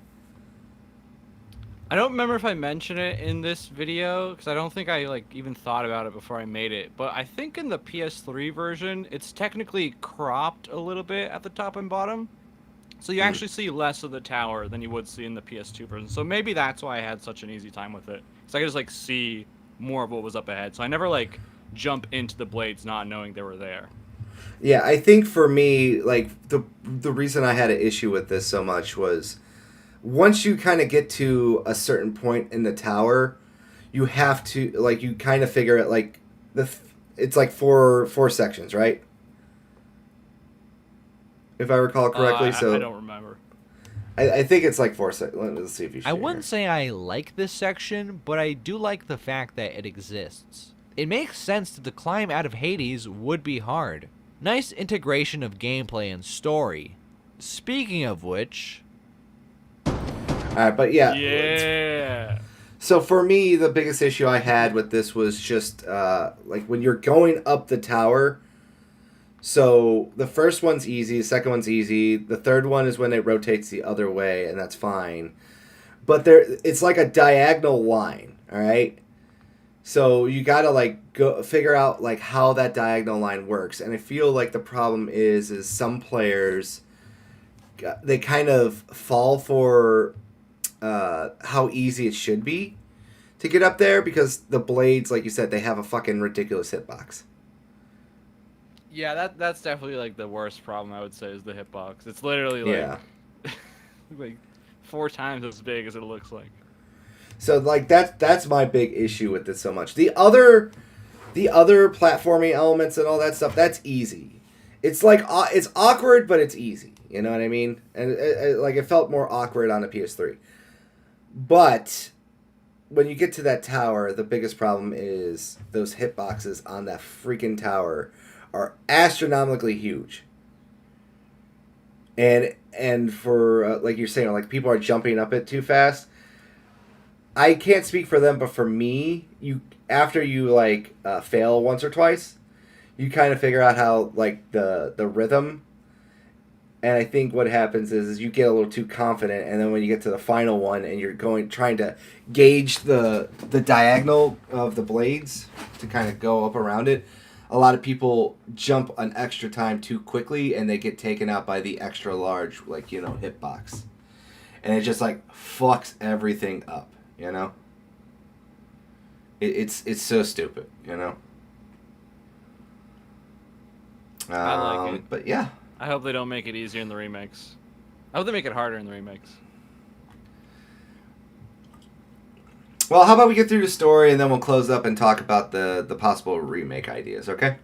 Speaker 3: I don't remember if I mentioned it in this video because I don't think I like even thought about it before I made it. But I think in the PS3 version, it's technically cropped a little bit at the top and bottom, so you actually see less of the tower than you would see in the PS2 version. So maybe that's why I had such an easy time with it. So I could just like see more of what was up ahead. So I never like jump into the blades not knowing they were there.
Speaker 2: Yeah, I think for me, like the reason I had an issue with this so much was once you kind of get to a certain point in the tower, you have to like you kind of figure it like it's like four sections, right? If I recall correctly,
Speaker 3: I don't remember.
Speaker 2: I think it's like 4 sections. Let's see if you.
Speaker 4: I wouldn't say I like this section, but I do like the fact that it exists. It makes sense that the climb out of Hades would be hard. Nice integration of gameplay and story. Speaking of which...
Speaker 2: Alright, but yeah.
Speaker 3: Yeah.
Speaker 2: So for me, the biggest issue I had with this was just like when you're going up the tower. So the first one's easy, the second one's easy, the third one is when it rotates the other way, and that's fine. But it's like a diagonal line, all right? So you gotta like go figure out like how that diagonal line works, and I feel like the problem is some players they kind of fall for how easy it should be to get up there because the blades, like you said, they have a fucking ridiculous hitbox.
Speaker 3: Yeah, that's definitely like the worst problem I would say is the hitbox. It's literally like like 4 times as big as it looks like.
Speaker 2: So like that's my big issue with this so much. The other platforming elements and all that stuff, that's easy. It's like it's awkward, but it's easy. You know what I mean? And it felt more awkward on the PS3. But when you get to that tower, the biggest problem is those hitboxes on that freaking tower are astronomically huge. and for like you're saying, like people are jumping up it too fast. I can't speak for them, but for me, you after you like fail once or twice, you kind of figure out how like the rhythm. And I think what happens is you get a little too confident, and then when you get to the final one, and you're trying to gauge the diagonal of the blades to kind of go up around it, a lot of people jump an extra time too quickly, and they get taken out by the extra large, like hitbox, and it just like fucks everything up. It's so stupid.
Speaker 3: I like it.
Speaker 2: But yeah.
Speaker 3: I hope they don't make it easier in the remakes. I hope they make it harder in the remakes.
Speaker 2: Well, how about we get through the story and then we'll close up and talk about the possible remake ideas, okay?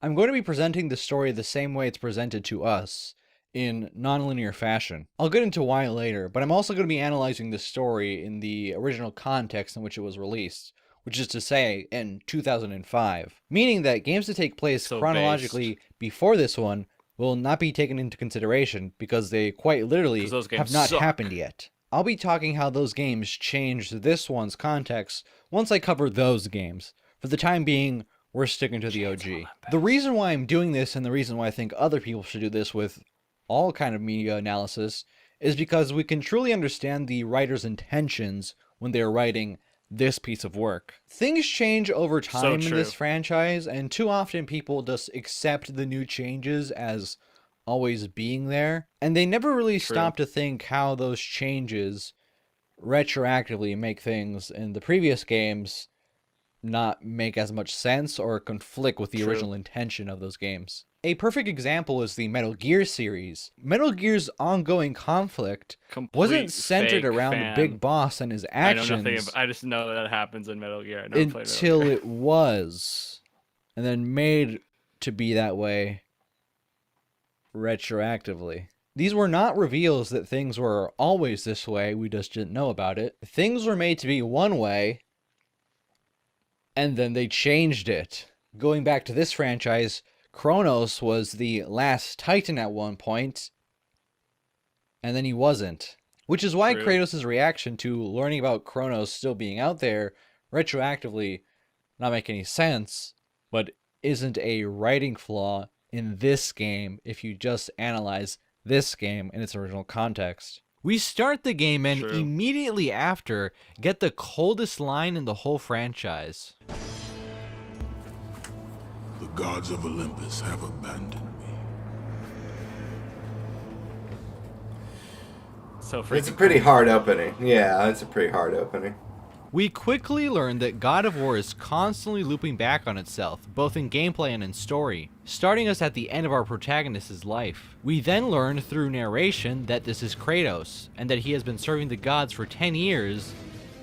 Speaker 4: I'm going to be presenting the story the same way it's presented to us, in nonlinear fashion. I'll get into why later, but I'm also going to be analyzing the story in the original context in which it was released, which is to say, in 2005. Meaning that games that take place chronologically before this one will not be taken into consideration because they quite literally have not happened yet. I'll be talking how those games changed this one's context once I cover those games. For the time being, we're sticking to the OG. The reason why I'm doing this, and the reason why I think other people should do this with all kind of media analysis, is because we can truly understand the writer's intentions when they are writing this piece of work. Things change over time in this franchise, and too often people just accept the new changes as always being there, and they never really stop to think how those changes retroactively make things in the previous games not make as much sense or conflict with the original intention of those games. A perfect example is the Metal Gear series. Metal Gear's ongoing conflict wasn't centered around the big boss and his actions.
Speaker 3: I just know that happens in Metal Gear.
Speaker 4: Until it was. And then made to be that way retroactively. These were not reveals that things were always this way, we just didn't know about it. Things were made to be one way, and then they changed it. Going back to this franchise, Kronos was the last Titan at one point, and then he wasn't. Which is why Kratos' reaction to learning about Kronos still being out there retroactively not make any sense, but isn't a writing flaw in this game if you just analyze this game in its original context. We start the game and immediately after get the coldest line in the whole franchise.
Speaker 8: The gods of Olympus have abandoned me.
Speaker 2: It's a pretty hard opening. Yeah, it's a pretty hard opening.
Speaker 4: We quickly learn that God of War is constantly looping back on itself, both in gameplay and in story, starting us at the end of our protagonist's life. We then learn through narration that this is Kratos, and that he has been serving the gods for 10 years,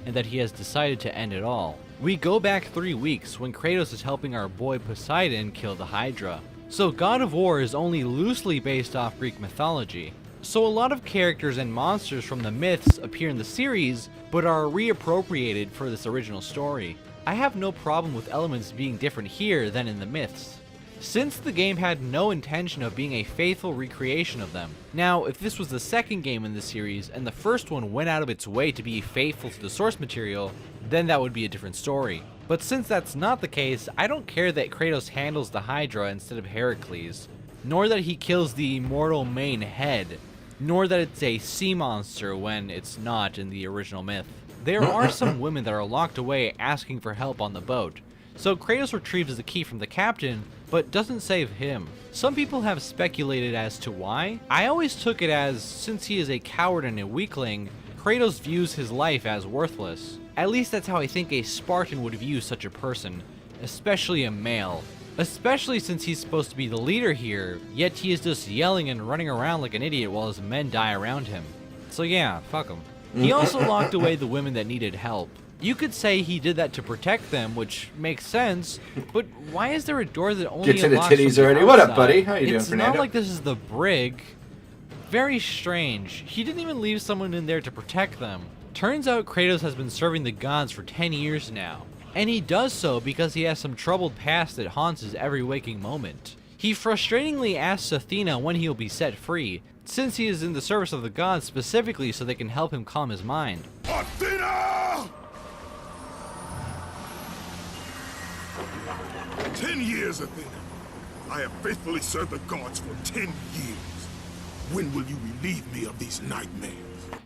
Speaker 4: and that he has decided to end it all. We go back 3 weeks when Kratos is helping our boy Poseidon kill the Hydra. So God of War is only loosely based off Greek mythology. So a lot of characters and monsters from the myths appear in the series, but are reappropriated for this original story. I have no problem with elements being different here than in the myths, since the game had no intention of being a faithful recreation of them. Now, if this was the second game in the series, and the first one went out of its way to be faithful to the source material, then that would be a different story. But since that's not the case, I don't care that Kratos handles the Hydra instead of Heracles, nor that he kills the immortal main head, nor that it's a sea monster when it's not in the original myth. There are some women that are locked away asking for help on the boat, so Kratos retrieves the key from the captain, but doesn't save him. Some people have speculated as to why. I always took it as, since he is a coward and a weakling, Kratos views his life as worthless. At least that's how I think a Spartan would view such a person, especially a male. Especially since he's supposed to be the leader here, yet he is just yelling and running around like an idiot while his men die around him. So yeah, fuck him. He also locked away the women that needed help. You could say he did that to protect them, which makes sense, but why is there a door that only
Speaker 2: Get to the
Speaker 4: unlocks
Speaker 2: titties
Speaker 4: from the
Speaker 2: already. What up,
Speaker 4: outside?
Speaker 2: buddy? How you doing,
Speaker 4: It's
Speaker 2: Fernando?
Speaker 4: not like this is the brig. Very strange. He didn't even leave someone in there to protect them. Turns out Kratos has been serving the gods for 10 years now, and he does so because he has some troubled past that haunts his every waking moment. He frustratingly asks Athena when he will be set free, since he is in the service of the gods specifically so they can help him calm his mind.
Speaker 8: Athena! 10 years, Athena. I have faithfully served the gods for 10 years. When will you relieve me of these nightmares?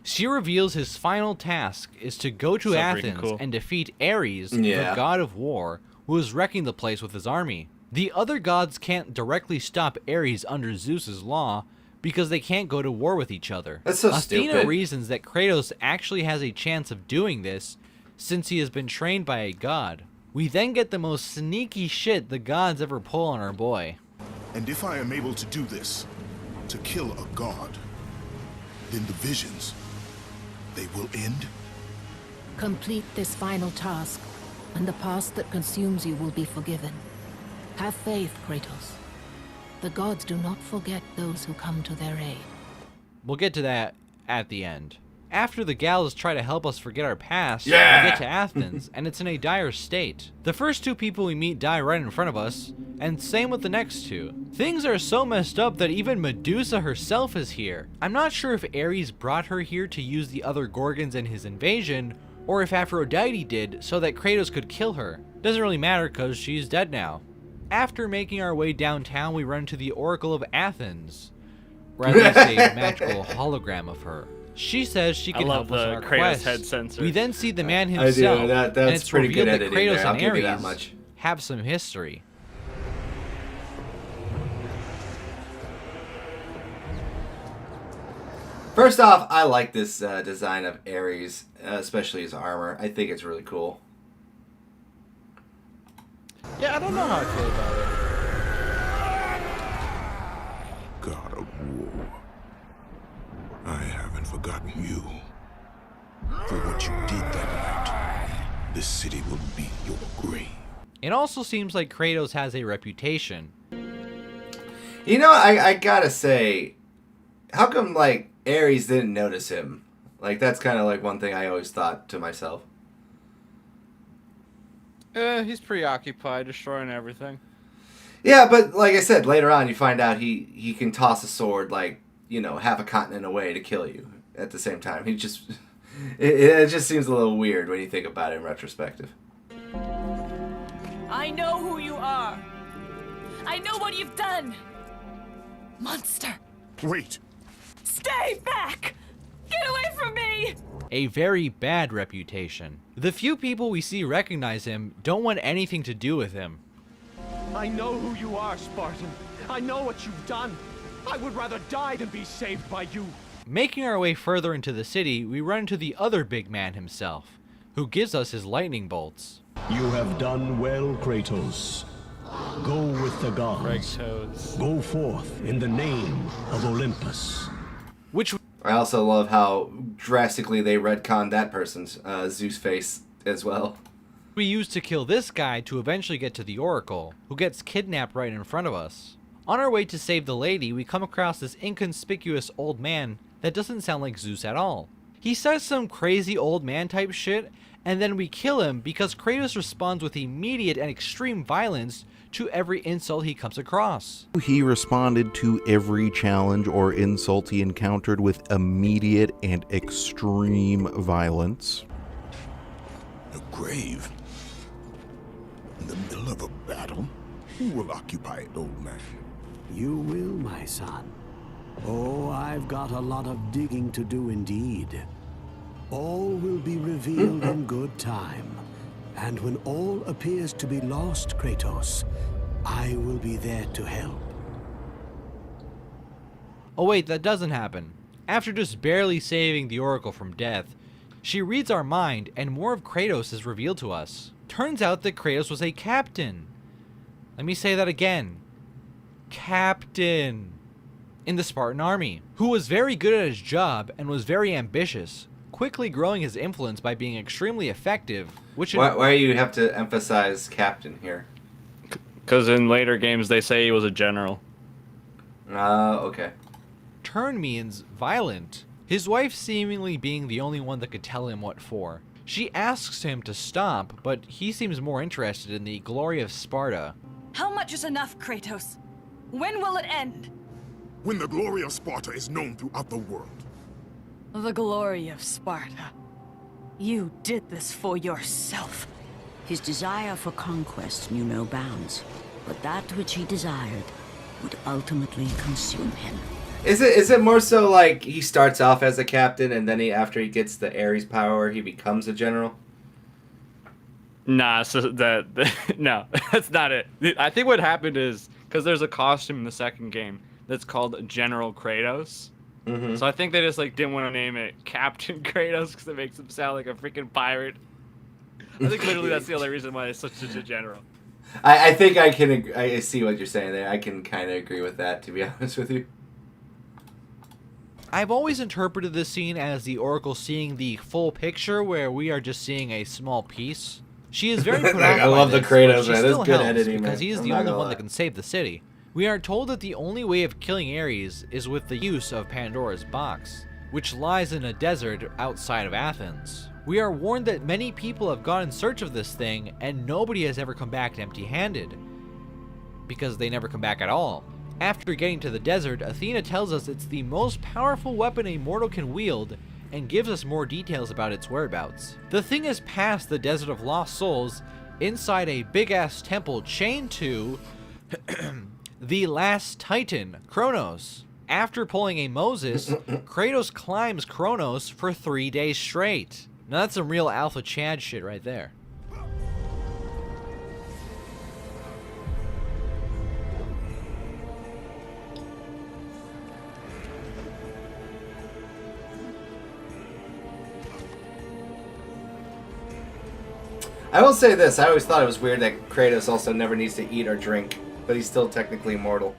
Speaker 4: She reveals his final task is to go to
Speaker 3: So freaking
Speaker 4: Athens
Speaker 3: cool.
Speaker 4: and defeat Ares,
Speaker 2: Yeah.
Speaker 4: the god of war, who is wrecking the place with his army. The other gods can't directly stop Ares under Zeus's law because they can't go to war with each other.
Speaker 2: That's so
Speaker 4: Athena
Speaker 2: stupid.
Speaker 4: reasons that Kratos actually has a chance of doing this since he has been trained by a god. We then get the most sneaky shit the gods ever pull on our boy.
Speaker 8: And if I am able to do this, to kill a god, then the visions, they will end?
Speaker 9: Complete this final task, and the past that consumes you will be forgiven. Have faith, Kratos. The gods do not forget those who come to their aid.
Speaker 4: We'll get to that at the end. After the gals try to help us forget our past,
Speaker 2: Yeah!
Speaker 4: we get to Athens, and it's in a dire state. The first two people we meet die right in front of us, and same with the next two. Things are so messed up that even Medusa herself is here. I'm not sure if Ares brought her here to use the other Gorgons in his invasion, or if Aphrodite did so that Kratos could kill her. Doesn't really matter because she's dead now. After making our way downtown, we run into the Oracle of Athens, or at least a magical hologram of her. She says she
Speaker 3: I
Speaker 4: can
Speaker 3: love
Speaker 4: help us on
Speaker 3: the
Speaker 4: our
Speaker 3: Kratos
Speaker 4: quest.
Speaker 3: head sensor.
Speaker 4: We then see the man
Speaker 2: I do.
Speaker 4: himself,
Speaker 2: That's
Speaker 4: and it's
Speaker 2: pretty
Speaker 4: revealed
Speaker 2: good
Speaker 4: that
Speaker 2: editing
Speaker 4: Kratos
Speaker 2: there. I'll
Speaker 4: and
Speaker 2: give you that
Speaker 4: Ares
Speaker 2: much.
Speaker 4: have some history.
Speaker 2: First off, I like this design of Ares, especially his armor. I think it's really cool.
Speaker 3: Yeah, I don't know how I feel about it.
Speaker 8: God of war. I haven't forgotten you. For what you did that night, this city will be your grave.
Speaker 4: It also seems like Kratos has a reputation.
Speaker 2: You know, I gotta say, how come, like, Ares didn't notice him? Like, that's kind of like one thing I always thought to myself.
Speaker 3: He's preoccupied destroying everything.
Speaker 2: Yeah, but like I said, later on you find out he can toss a sword, like, you know, half a continent away to kill you at the same time. He just... It just seems a little weird when you think about it in retrospective.
Speaker 10: I know who you are. I know what you've done. Monster.
Speaker 8: Wait.
Speaker 10: Stay back! Get away from me!
Speaker 4: A very bad reputation. The few people we see recognize him don't want anything to do with him.
Speaker 11: I know who you are, Spartan. I know what you've done. I would rather die than be saved by you.
Speaker 4: Making our way further into the city, we run into the other big man himself, who gives us his lightning bolts.
Speaker 12: You have done well, Kratos. Go with the gods.
Speaker 3: Kratos.
Speaker 12: Go forth in the name of Olympus.
Speaker 4: Which
Speaker 2: I also love how drastically they retconned that person's Zeus face as well.
Speaker 4: we use to kill this guy to eventually get to the Oracle, who gets kidnapped right in front of us. On our way to save the lady, we come across this inconspicuous old man that doesn't sound like Zeus at all. He says some crazy old man type shit, and then we kill him because Kratos responds with immediate and extreme violence to every insult he comes across.
Speaker 13: He responded to every challenge or insult he encountered with immediate and extreme violence.
Speaker 8: A grave? In the middle of a battle? Who will occupy it, old man?
Speaker 12: You will, my son. Oh, I've got a lot of digging to do indeed. All will be revealed in good time. And when all appears to be lost, Kratos, I will be there to help.
Speaker 4: Oh wait, that doesn't happen. After just barely saving the Oracle from death, she reads our mind and more of Kratos is revealed to us. Turns out that Kratos was a captain. Let me say that again. Captain. In the Spartan army, who was very good at his job and was very ambitious, quickly growing his influence by being extremely effective, which...
Speaker 2: Why do you have to emphasize captain here?
Speaker 3: Because in later games they say he was a general.
Speaker 2: Okay.
Speaker 4: turn means violent. his wife seemingly being the only one that could tell him what for. She asks him to stop, but he seems more interested in the glory of Sparta.
Speaker 10: How much is enough, Kratos? When will it end?
Speaker 8: When the glory of Sparta is known throughout the world.
Speaker 10: The glory of Sparta. You did this for yourself.
Speaker 14: His desire for conquest knew no bounds, but that which he desired would ultimately consume him.
Speaker 2: Is it more so like he starts off as a captain and then after he gets the Ares power he becomes a general?
Speaker 3: Nah, so no, that's not it. I think what happened is because there's a costume in the second game that's called General Kratos.
Speaker 2: Mm-hmm.
Speaker 3: So I think they just like didn't want to name it Captain Kratos because it makes him sound like a freaking pirate. I think literally that's the only reason why it's such a general.
Speaker 2: I think I see what you're saying there. I can kind of agree with that, to be honest with you.
Speaker 4: I've always interpreted this scene as the Oracle seeing the full picture, where we are just seeing a small piece. She is very put out
Speaker 2: I love
Speaker 4: by
Speaker 2: the
Speaker 4: this,
Speaker 2: Kratos,
Speaker 4: but she
Speaker 2: man.
Speaker 4: still
Speaker 2: That's good
Speaker 4: helps
Speaker 2: editing,
Speaker 4: because
Speaker 2: man.
Speaker 4: he's
Speaker 2: I'm
Speaker 4: the
Speaker 2: not
Speaker 4: only
Speaker 2: gonna
Speaker 4: one
Speaker 2: lie.
Speaker 4: that can save the city. We are told that the only way of killing Ares is with the use of Pandora's box, which lies in a desert outside of Athens. We are warned that many people have gone in search of this thing, and nobody has ever come back empty-handed, because they never come back at all. After getting to the desert, Athena tells us it's the most powerful weapon a mortal can wield, and gives us more details about its whereabouts. The thing is past the Desert of Lost Souls, inside a big-ass temple chained to the last Titan, Kronos. After pulling a Moses, Kratos climbs Kronos for 3 days straight. Now that's some real Alpha Chad shit right there.
Speaker 2: I will say this, I always thought it was weird that Kratos also never needs to eat or drink, but he's still technically immortal.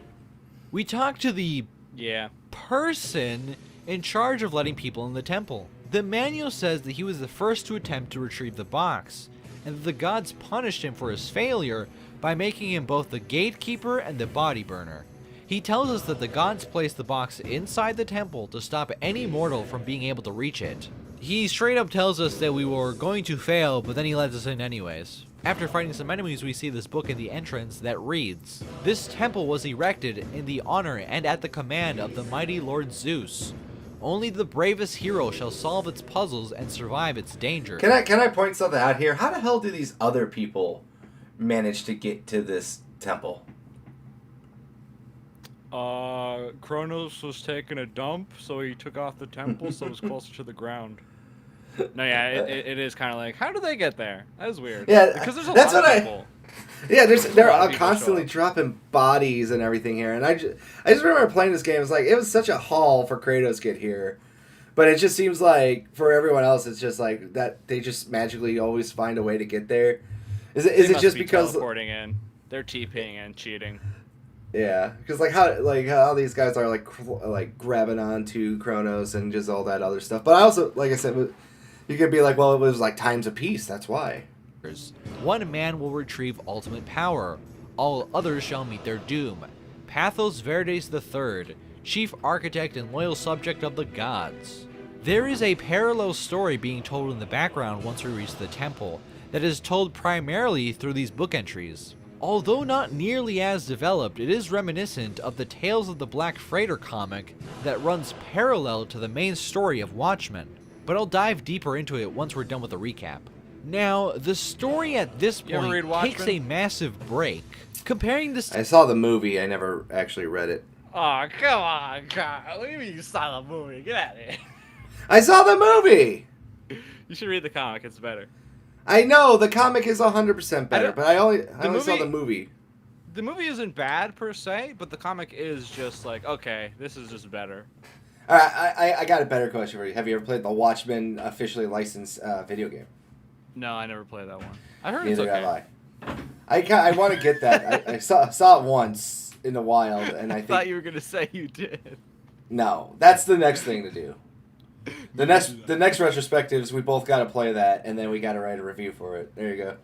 Speaker 4: We talk to the
Speaker 3: Yeah.
Speaker 4: person in charge of letting people in the temple. The manual says that he was the first to attempt to retrieve the box, and that the gods punished him for his failure by making him both the gatekeeper and the body burner. He tells us that the gods placed the box inside the temple to stop any mortal from being able to reach it. He straight up tells us that we were going to fail, but then he lets us in anyways. After fighting some enemies, we see this book in the entrance that reads, "This temple was erected in the honor and at the command of the mighty Lord Zeus. Only the bravest hero shall solve its puzzles and survive its danger."
Speaker 2: Can I point something out here? How the hell do these other people manage to get to this temple?
Speaker 3: Kronos was taking a dump, so he took off the temple so it was closer to the ground. No, yeah, it is kind of like, how do they get there? That is weird.
Speaker 2: Yeah,
Speaker 3: because there's a
Speaker 2: that's
Speaker 3: lot
Speaker 2: what
Speaker 3: of people.
Speaker 2: Yeah, they're
Speaker 3: lot of people
Speaker 2: constantly
Speaker 3: show up.
Speaker 2: dropping bodies and everything here, and I just remember playing this game. It's like it was such a haul for Kratos to get here, but it just seems like for everyone else, it's just like that they just magically always find a way to get there. Is
Speaker 3: They
Speaker 2: it
Speaker 3: must
Speaker 2: just
Speaker 3: be
Speaker 2: because?
Speaker 3: teleporting in? They're TPing and cheating.
Speaker 2: Yeah, because how these guys are like grabbing onto Kronos and just all that other stuff. But I also, like I said, you could be like, well, it was like times of peace. That's why.
Speaker 4: One man will retrieve ultimate power. All others shall meet their doom. Pathos Verdes III, chief architect and loyal subject of the gods. There is a parallel story being told in the background once we reach the temple that is told primarily through these book entries. Although not nearly as developed, it is reminiscent of the Tales of the Black Freighter comic that runs parallel to the main story of Watchmen, but I'll dive deeper into it once we're done with the recap. Now, the story at this
Speaker 3: You ever read
Speaker 4: point takes
Speaker 3: Watchmen?
Speaker 4: a massive break, comparing this.
Speaker 2: I saw the movie. I never actually read it.
Speaker 3: Oh, come on, God. What do you mean you saw the movie? Get out of here.
Speaker 2: I saw the movie.
Speaker 3: You should read the comic. It's better.
Speaker 2: I know the comic is 100% better, but I only saw the movie.
Speaker 3: The movie isn't bad per se, but the comic is just like, okay, this is just better.
Speaker 2: All right, I got a better question for you. Have you ever played the Watchmen officially licensed video game?
Speaker 3: No, I never played that one. I heard
Speaker 2: Neither
Speaker 3: it's okay.
Speaker 2: have I want to get that. I saw it once in the wild, and I
Speaker 3: I
Speaker 2: think
Speaker 3: thought you were gonna say you did.
Speaker 2: no, that's the next thing to do. The next retrospectives, we both got to play that, and then we got to write a review for it. There you go.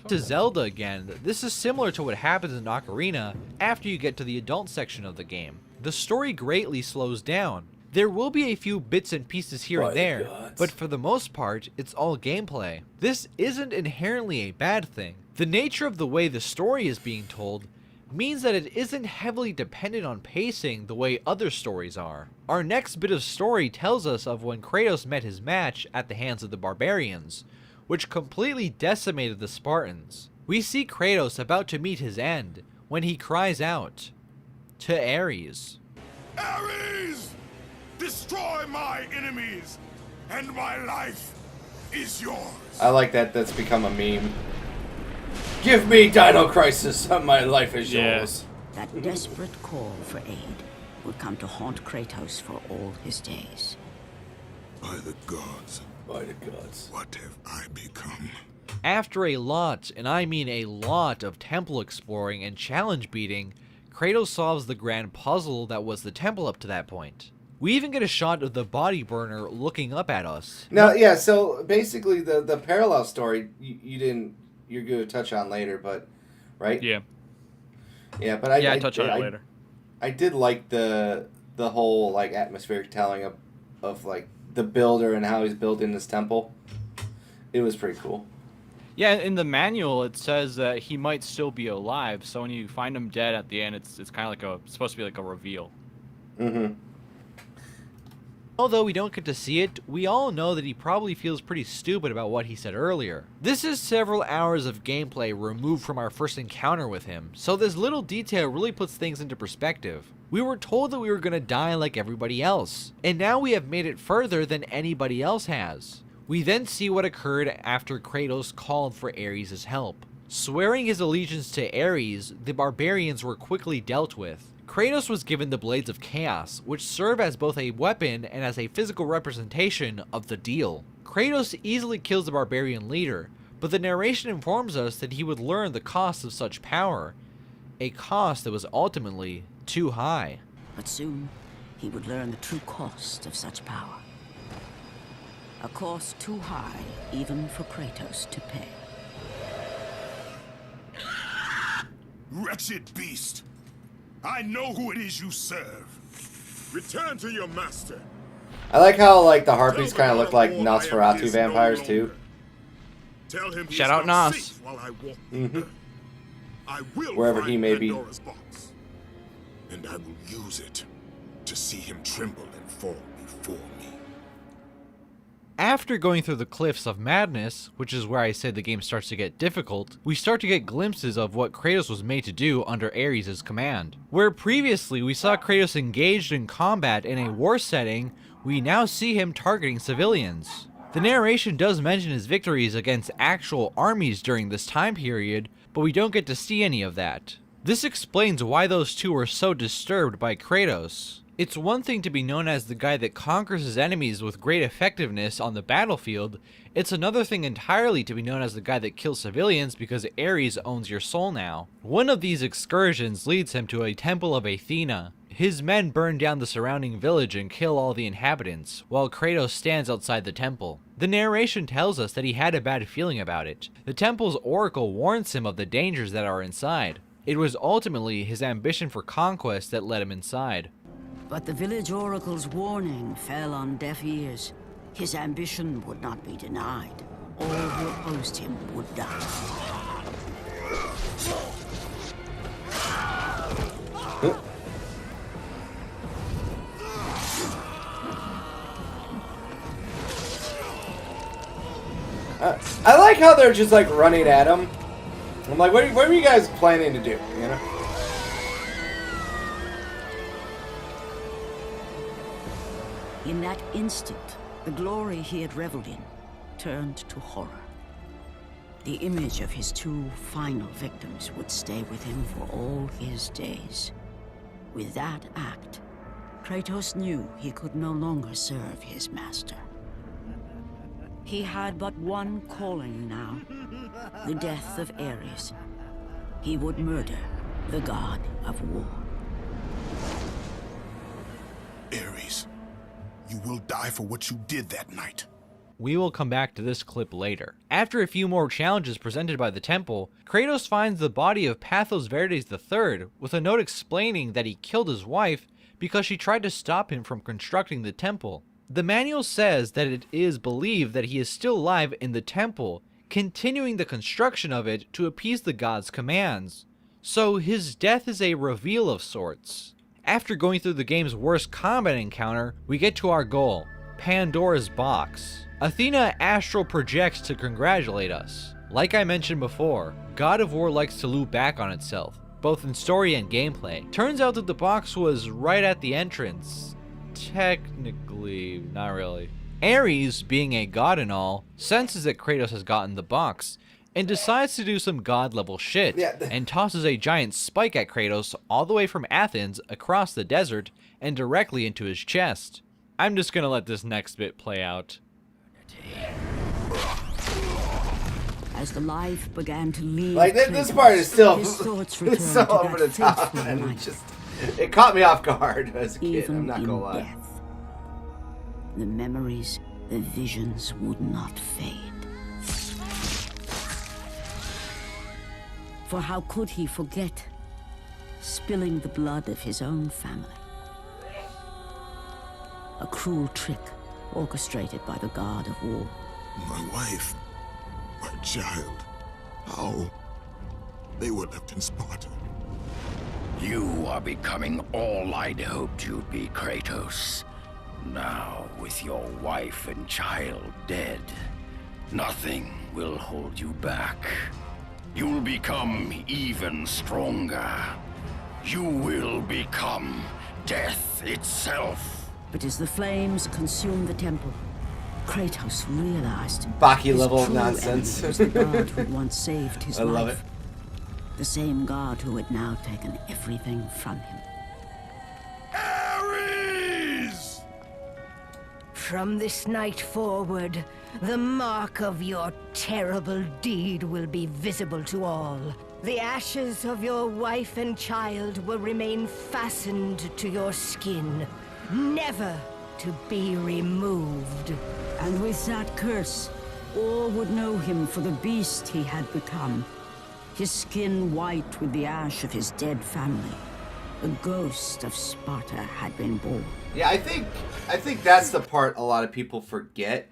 Speaker 4: To Zelda again, this is similar to what happens in Ocarina after you get to the adult section of the game. The story greatly slows down. There will be a few bits and pieces here and there, but for the most part, it's all gameplay. This isn't inherently a bad thing. The nature of the way the story is being told means that it isn't heavily dependent on pacing the way other stories are. Our next bit of story tells us of when Kratos met his match at the hands of the barbarians, which completely decimated the Spartans. We see Kratos about to meet his end when he cries out to Ares.
Speaker 8: Ares! Destroy my enemies, and my life is yours.
Speaker 2: I like that. That's become a meme. Give me Dino Crisis, my life is yours.
Speaker 14: That desperate call for aid would come to haunt Kratos for all his days.
Speaker 8: By the gods.
Speaker 2: By the gods.
Speaker 8: What have I become?
Speaker 4: After a lot, and I mean a lot, of temple exploring and challenge beating, Kratos solves the grand puzzle that was the temple up to that point. We even get a shot of the body burner looking up at us.
Speaker 2: Now, yeah, so basically the parallel story you're going to touch on later, but right?
Speaker 3: Yeah.
Speaker 2: Yeah, but I
Speaker 3: touch on it later.
Speaker 2: I did like the whole like atmospheric telling of like the builder and how he's building this temple. It was pretty cool.
Speaker 3: Yeah, in the manual it says that he might still be alive, so when you find him dead at the end, it's kind of like it's supposed to be like a reveal.
Speaker 2: Mm-hmm.
Speaker 4: Although we don't get to see it, we all know that he probably feels pretty stupid about what he said earlier. This is several hours of gameplay removed from our first encounter with him, so this little detail really puts things into perspective. We were told that we were gonna die like everybody else, and now we have made it further than anybody else has. We then see what occurred after Kratos called for Ares' help. Swearing his allegiance to Ares, the barbarians were quickly dealt with. Kratos was given the Blades of Chaos, which serve as both a weapon and as a physical representation of the deal. Kratos easily kills the barbarian leader, but the narration informs us that he would learn the cost of such power, a cost that was ultimately too high.
Speaker 14: But soon, he would learn the true cost of such power. A cost too high even for Kratos to pay.
Speaker 8: Wretched beast! I know who it is you serve. Return to your master.
Speaker 2: I like how like the harpies kind of look like Nosferatu vampires too.
Speaker 8: Tell him
Speaker 3: Shout out Nos.
Speaker 8: While I walk I will
Speaker 2: wherever he may be.
Speaker 8: Pandora's box, and I will use it to see him tremble and fall before me.
Speaker 4: After going through the cliffs of madness, which is where I say the game starts to get difficult, we start to get glimpses of what Kratos was made to do under Ares' command. Where previously we saw Kratos engaged in combat in a war setting, we now see him targeting civilians. The narration does mention his victories against actual armies during this time period, but we don't get to see any of that. This explains why those two were so disturbed by Kratos. It's one thing to be known as the guy that conquers his enemies with great effectiveness on the battlefield, it's another thing entirely to be known as the guy that kills civilians because Ares owns your soul now. One of these excursions leads him to a temple of Athena. His men burn down the surrounding village and kill all the inhabitants, while Kratos stands outside the temple. The narration tells us that he had a bad feeling about it. The temple's oracle warns him of the dangers that are inside. It was ultimately his ambition for conquest that led him inside.
Speaker 14: But the village oracle's warning fell on deaf ears. His ambition would not be denied. All who opposed him would die.
Speaker 2: I like how they're just like running at him. I'm like, what are you guys planning to do? You know?
Speaker 14: In that instant, the glory he had reveled in turned to horror. The image of his two final victims would stay with him for all his days. With that act, Kratos knew he could no longer serve his master. He had but one calling now, the death of Ares. He would murder the god of war.
Speaker 8: Ares, you will die for what you did that night.
Speaker 4: We will come back to this clip later. After a few more challenges presented by the temple, Kratos finds the body of Pathos Verdes III with a note explaining that he killed his wife because she tried to stop him from constructing the temple. The manual says that it is believed that he is still alive in the temple, continuing the construction of it to appease the god's commands. So his death is a reveal of sorts. After going through the game's worst combat encounter, we get to our goal, Pandora's box. Athena astral projects to congratulate us. Like I mentioned before, God of War likes to loop back on itself, both in story and gameplay. Turns out that the box was right at the entrance. Technically, not really. Ares, being a god and all, senses that Kratos has gotten the box, and decides to do some god-level shit, and tosses a giant spike at Kratos all the way from Athens across the desert and directly into his chest. I'm just gonna let this next bit play out.
Speaker 14: As the life began to leave,
Speaker 2: Like this part is still
Speaker 14: his thoughts
Speaker 2: it's so
Speaker 14: returned to
Speaker 2: over the
Speaker 14: that
Speaker 2: top,
Speaker 14: fateful
Speaker 2: and
Speaker 14: night.
Speaker 2: it caught me off guard as a kid.
Speaker 14: Even
Speaker 2: I'm not
Speaker 14: in
Speaker 2: gonna lie.
Speaker 14: death, the memories, the visions would not fade. For how could he forget spilling the blood of his own family? A cruel trick orchestrated by the god of war.
Speaker 8: My wife, my child, how? They were left in Sparta.
Speaker 15: You are becoming all I'd hoped you'd be, Kratos. Now, with your wife and child dead, nothing will hold you back. You'll become even stronger. You will become death itself.
Speaker 14: But as the flames consumed the temple, Kratos realized
Speaker 2: Baki
Speaker 14: his
Speaker 2: level
Speaker 14: true
Speaker 2: nonsense.
Speaker 14: enemy was the god who once saved his
Speaker 2: I
Speaker 14: life.
Speaker 2: love it.
Speaker 14: The same god who had now taken everything from him.
Speaker 15: Ares!
Speaker 16: From this night forward, the mark of your terrible deed will be visible to all. The ashes of your wife and child will remain fastened to your skin, never to be removed.
Speaker 14: And with that curse, all would know him for the beast he had become. His skin white with the ash of his dead family. The ghost of Sparta had been born.
Speaker 2: Yeah, I think that's the part a lot of people forget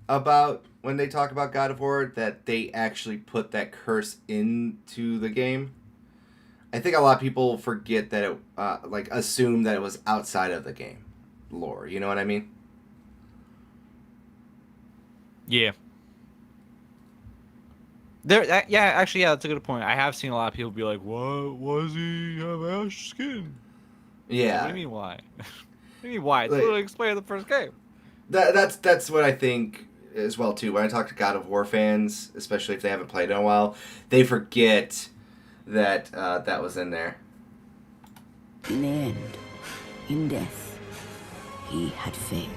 Speaker 2: about when they talk about God of War, that they actually put that curse into the game. I think a lot of people forget that it, like, assume that it was outside of the game lore. You know what I mean?
Speaker 3: Yeah. Actually, that's a good point. I have seen a lot of people be like, "What? Why does he have ash skin?"
Speaker 2: Yeah.
Speaker 3: What do you mean why? What do you mean why? It's
Speaker 2: Like-
Speaker 3: literally explained in the first game.
Speaker 2: That's what I think as well too. When I talk to God of War fans, especially if they haven't played in a while, they forget that that was in there.
Speaker 14: In the end, in death, he had failed.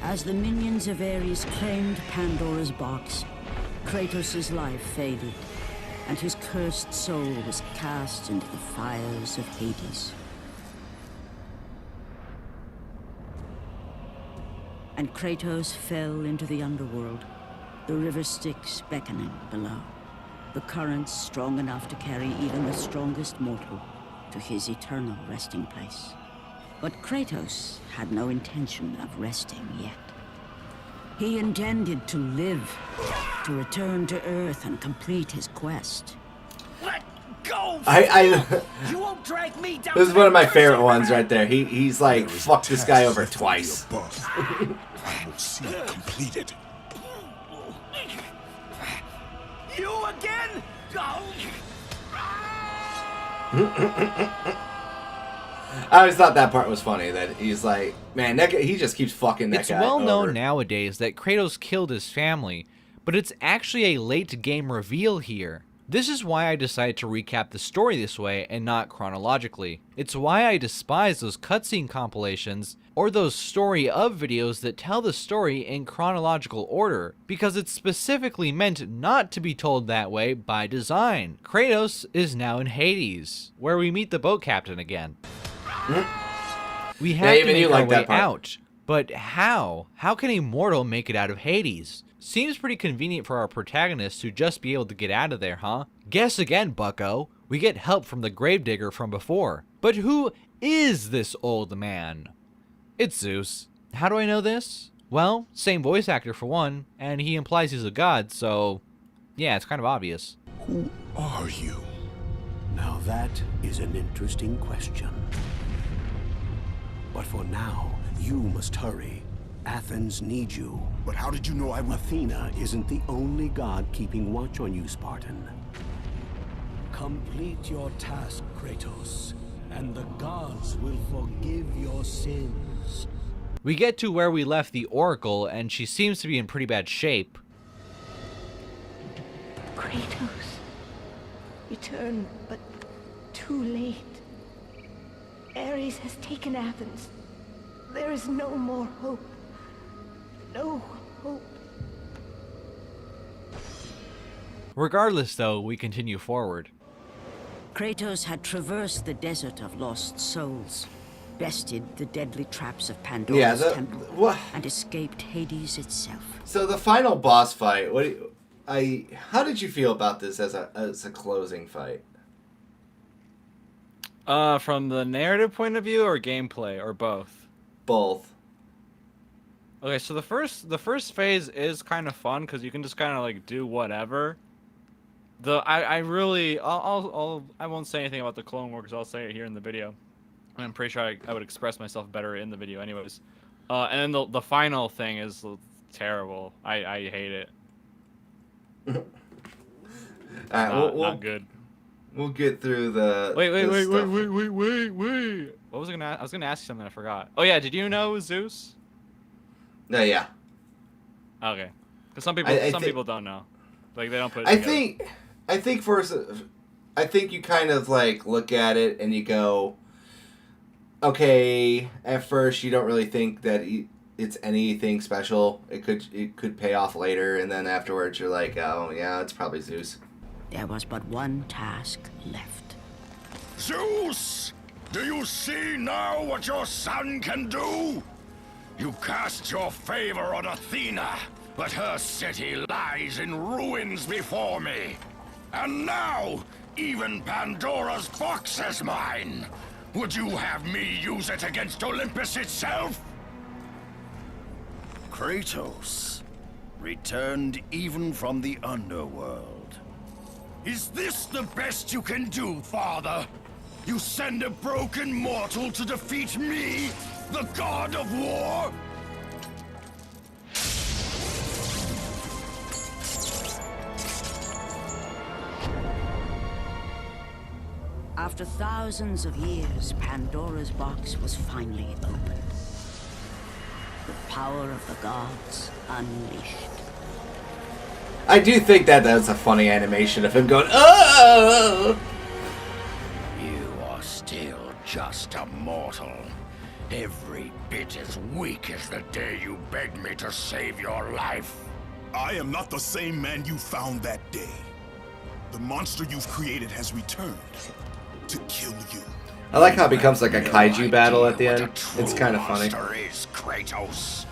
Speaker 14: As the minions of Ares claimed Pandora's box, Kratos' life faded, and his cursed soul was cast into the fires of Hades. And Kratos fell into the underworld, the river Styx beckoning below, the currents strong enough to carry even the strongest mortal to his eternal resting place. But Kratos had no intention of resting yet. He intended to live, to return to Earth and complete his quest.
Speaker 15: Let go!
Speaker 2: You
Speaker 15: won't drag me down.
Speaker 2: This is one of my favorite ones right there. He's like, fuck this guy over twice.
Speaker 8: I will see it completed.
Speaker 15: You again?
Speaker 2: I always thought that part was funny, that he's like, man, that guy, he just keeps fucking that
Speaker 4: It's
Speaker 2: guy
Speaker 4: well
Speaker 2: over.
Speaker 4: known nowadays that Kratos killed his family, but it's actually a late game reveal here. This is why I decided to recap the story this way and not chronologically. It's why I despise those cutscene compilations or those story of videos that tell the story in chronological order, because it's specifically meant not to be told that way by design. Kratos is now in Hades, where we meet the boat captain again. We have to
Speaker 2: even
Speaker 4: make
Speaker 2: you
Speaker 4: our
Speaker 2: like that
Speaker 4: way
Speaker 2: part.
Speaker 4: out, But how? How can a mortal make it out of Hades? Seems pretty convenient for our protagonist to just be able to get out of there, huh? Guess again, bucko. We get help from the gravedigger from before. But who is this old man? It's Zeus. How do I know this? Well, same voice actor for one, and he implies he's a god, so yeah, it's kind of obvious.
Speaker 8: Who are you?
Speaker 12: Now that is an interesting question. But for now, you must hurry. Athens needs you.
Speaker 8: But how did you know I would...
Speaker 12: Athena isn't the only god keeping watch on you, Spartan. Complete your task, Kratos, and the gods will forgive your sins.
Speaker 4: We get to where we left the Oracle, and she seems to be in pretty bad shape.
Speaker 16: Kratos, return, but too late. Ares has taken Athens. There is no more hope. No hope.
Speaker 4: Regardless, though, we continue forward.
Speaker 14: Kratos had traversed the desert of lost souls, bested the deadly traps of Pandora's temple, and escaped Hades itself.
Speaker 2: So the final boss fight, how did you feel about this as a closing fight?
Speaker 3: From the narrative point of view or gameplay or both?
Speaker 2: Both.
Speaker 3: Okay, so the first phase is kind of fun because you can just kind of like do whatever. I won't say anything about the Clone War because I'll say it here in the video. I'm pretty sure I would express myself better in the video anyways. And then the final thing is terrible. I hate it. Not good.
Speaker 2: We'll get through the...
Speaker 3: Wait. What was I gonna? I was gonna ask you something. I forgot. Oh yeah, did you know it was Zeus?
Speaker 2: No, yeah.
Speaker 3: Okay. Because some people don't know. Like they don't put it together.
Speaker 2: I think you kind of like look at it and you go, okay. At first, you don't really think that it's anything special. It could pay off later, and then afterwards, you're like, oh yeah, it's probably Zeus.
Speaker 14: There was but one task left.
Speaker 15: Zeus! Do you see now what your son can do? You cast your favor on Athena, but her city lies in ruins before me. And now, even Pandora's box is mine. Would you have me use it against Olympus itself? Kratos, returned even from the underworld. Is this the best you can do, Father? You send a broken mortal to defeat me, the god of war?
Speaker 14: After thousands of years, Pandora's box was finally opened. The power of the gods unleashed.
Speaker 2: I do think that's a funny animation of him going, oh!
Speaker 15: You are still just a mortal. Every bit as weak as the day you begged me to save your life.
Speaker 8: I am not the same man you found that day. The monster you've created has returned to kill you.
Speaker 2: I like how it becomes like a kaiju battle at the end. It's kind of funny.
Speaker 15: Is Kratos.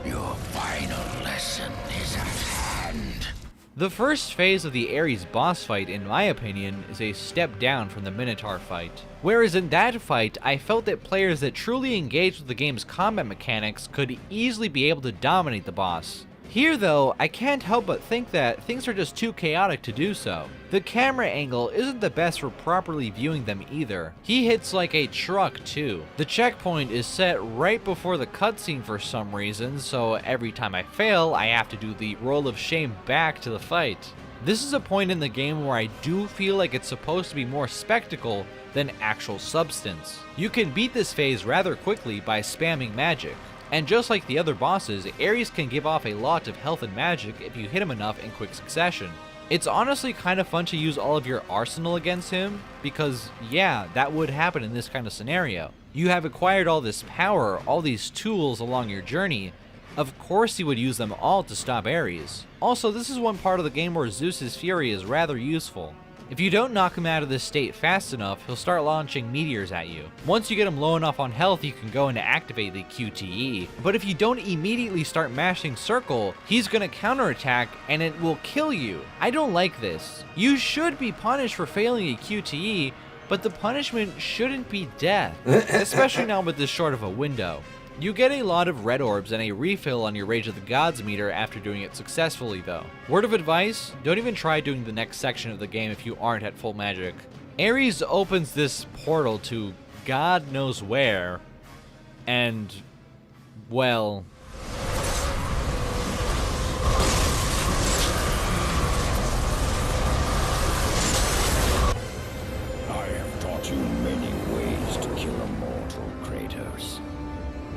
Speaker 15: Your final lesson is at hand.
Speaker 4: The first phase of the Ares boss fight, in my opinion, is a step down from the Minotaur fight. Whereas in that fight, I felt that players that truly engaged with the game's combat mechanics could easily be able to dominate the boss. Here though, I can't help but think that things are just too chaotic to do so. The camera angle isn't the best for properly viewing them either. He hits like a truck too. The checkpoint is set right before the cutscene for some reason, so every time I fail, I have to do the roll of shame back to the fight. This is a point in the game where I do feel like it's supposed to be more spectacle than actual substance. You can beat this phase rather quickly by spamming magic. And just like the other bosses, Ares can give off a lot of health and magic if you hit him enough in quick succession. It's honestly kind of fun to use all of your arsenal against him, because yeah, that would happen in this kind of scenario. You have acquired all this power, all these tools along your journey, Of course he would use them all to stop Ares. Also, this is one part of the game where Zeus's fury is rather useful. If you don't knock him out of this state fast enough, he'll start launching meteors at you. Once you get him low enough on health, you can go and activate the QTE. But if you don't immediately start mashing circle, he's gonna counterattack and it will kill you. I don't like this. You should be punished for failing a QTE, but the punishment shouldn't be death, especially now with this short of a window. You get a lot of red orbs and a refill on your Rage of the Gods meter after doing it successfully though. Word of advice, don't even try doing the next section of the game if you aren't at full magic. Ares opens this portal to God knows where, and, well...
Speaker 15: I have taught you many ways to kill a mortal, Kratos.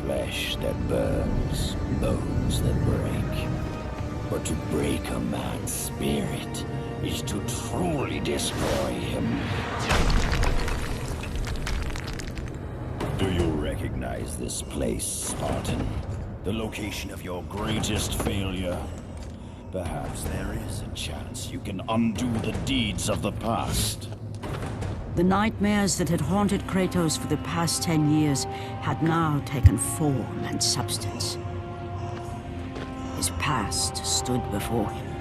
Speaker 15: Flesh that burns, bones that break. But to break a man's spirit is to truly destroy him. Do you recognize this place, Spartan? The location of your greatest failure? Perhaps there is a chance you can undo the deeds of the past.
Speaker 14: The nightmares that had haunted Kratos for the past 10 years had now taken form and substance. His past stood before him.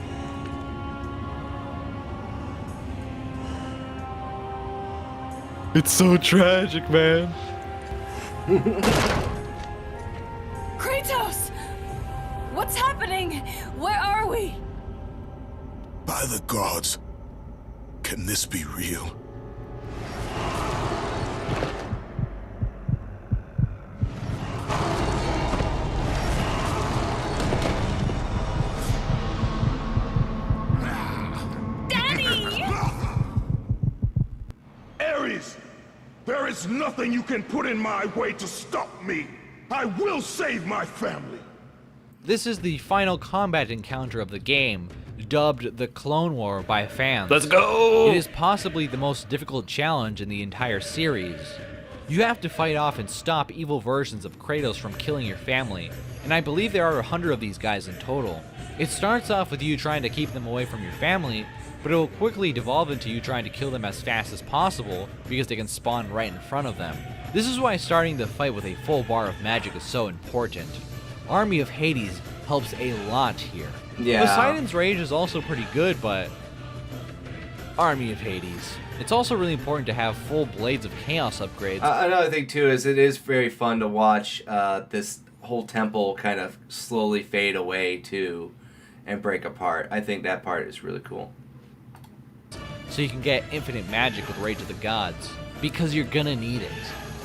Speaker 3: It's so tragic, man.
Speaker 10: Kratos! What's happening? Where are we?
Speaker 8: By the gods, can this be real?
Speaker 17: Ares! There is nothing you can put in my way to stop me! I will save my family!
Speaker 4: This is the final combat encounter of the game, dubbed the Clone War by fans.
Speaker 3: Let's go!
Speaker 4: It is possibly the most difficult challenge in the entire series. You have to fight off and stop evil versions of Kratos from killing your family, and I believe there are 100 of these guys in total. It starts off with you trying to keep them away from your family, but it will quickly devolve into you trying to kill them as fast as possible because they can spawn right in front of them. This is why starting the fight with a full bar of magic is so important. Army of Hades helps a lot here.
Speaker 2: Yeah.
Speaker 4: Poseidon's Rage is also pretty good, but Army of Hades. It's also really important to have full Blades of Chaos upgrades.
Speaker 2: Another thing too is it is very fun to watch this whole temple kind of slowly fade away too and break apart. I think that part is really cool.
Speaker 4: So you can get infinite magic with Rage of the Gods, because you're gonna need it.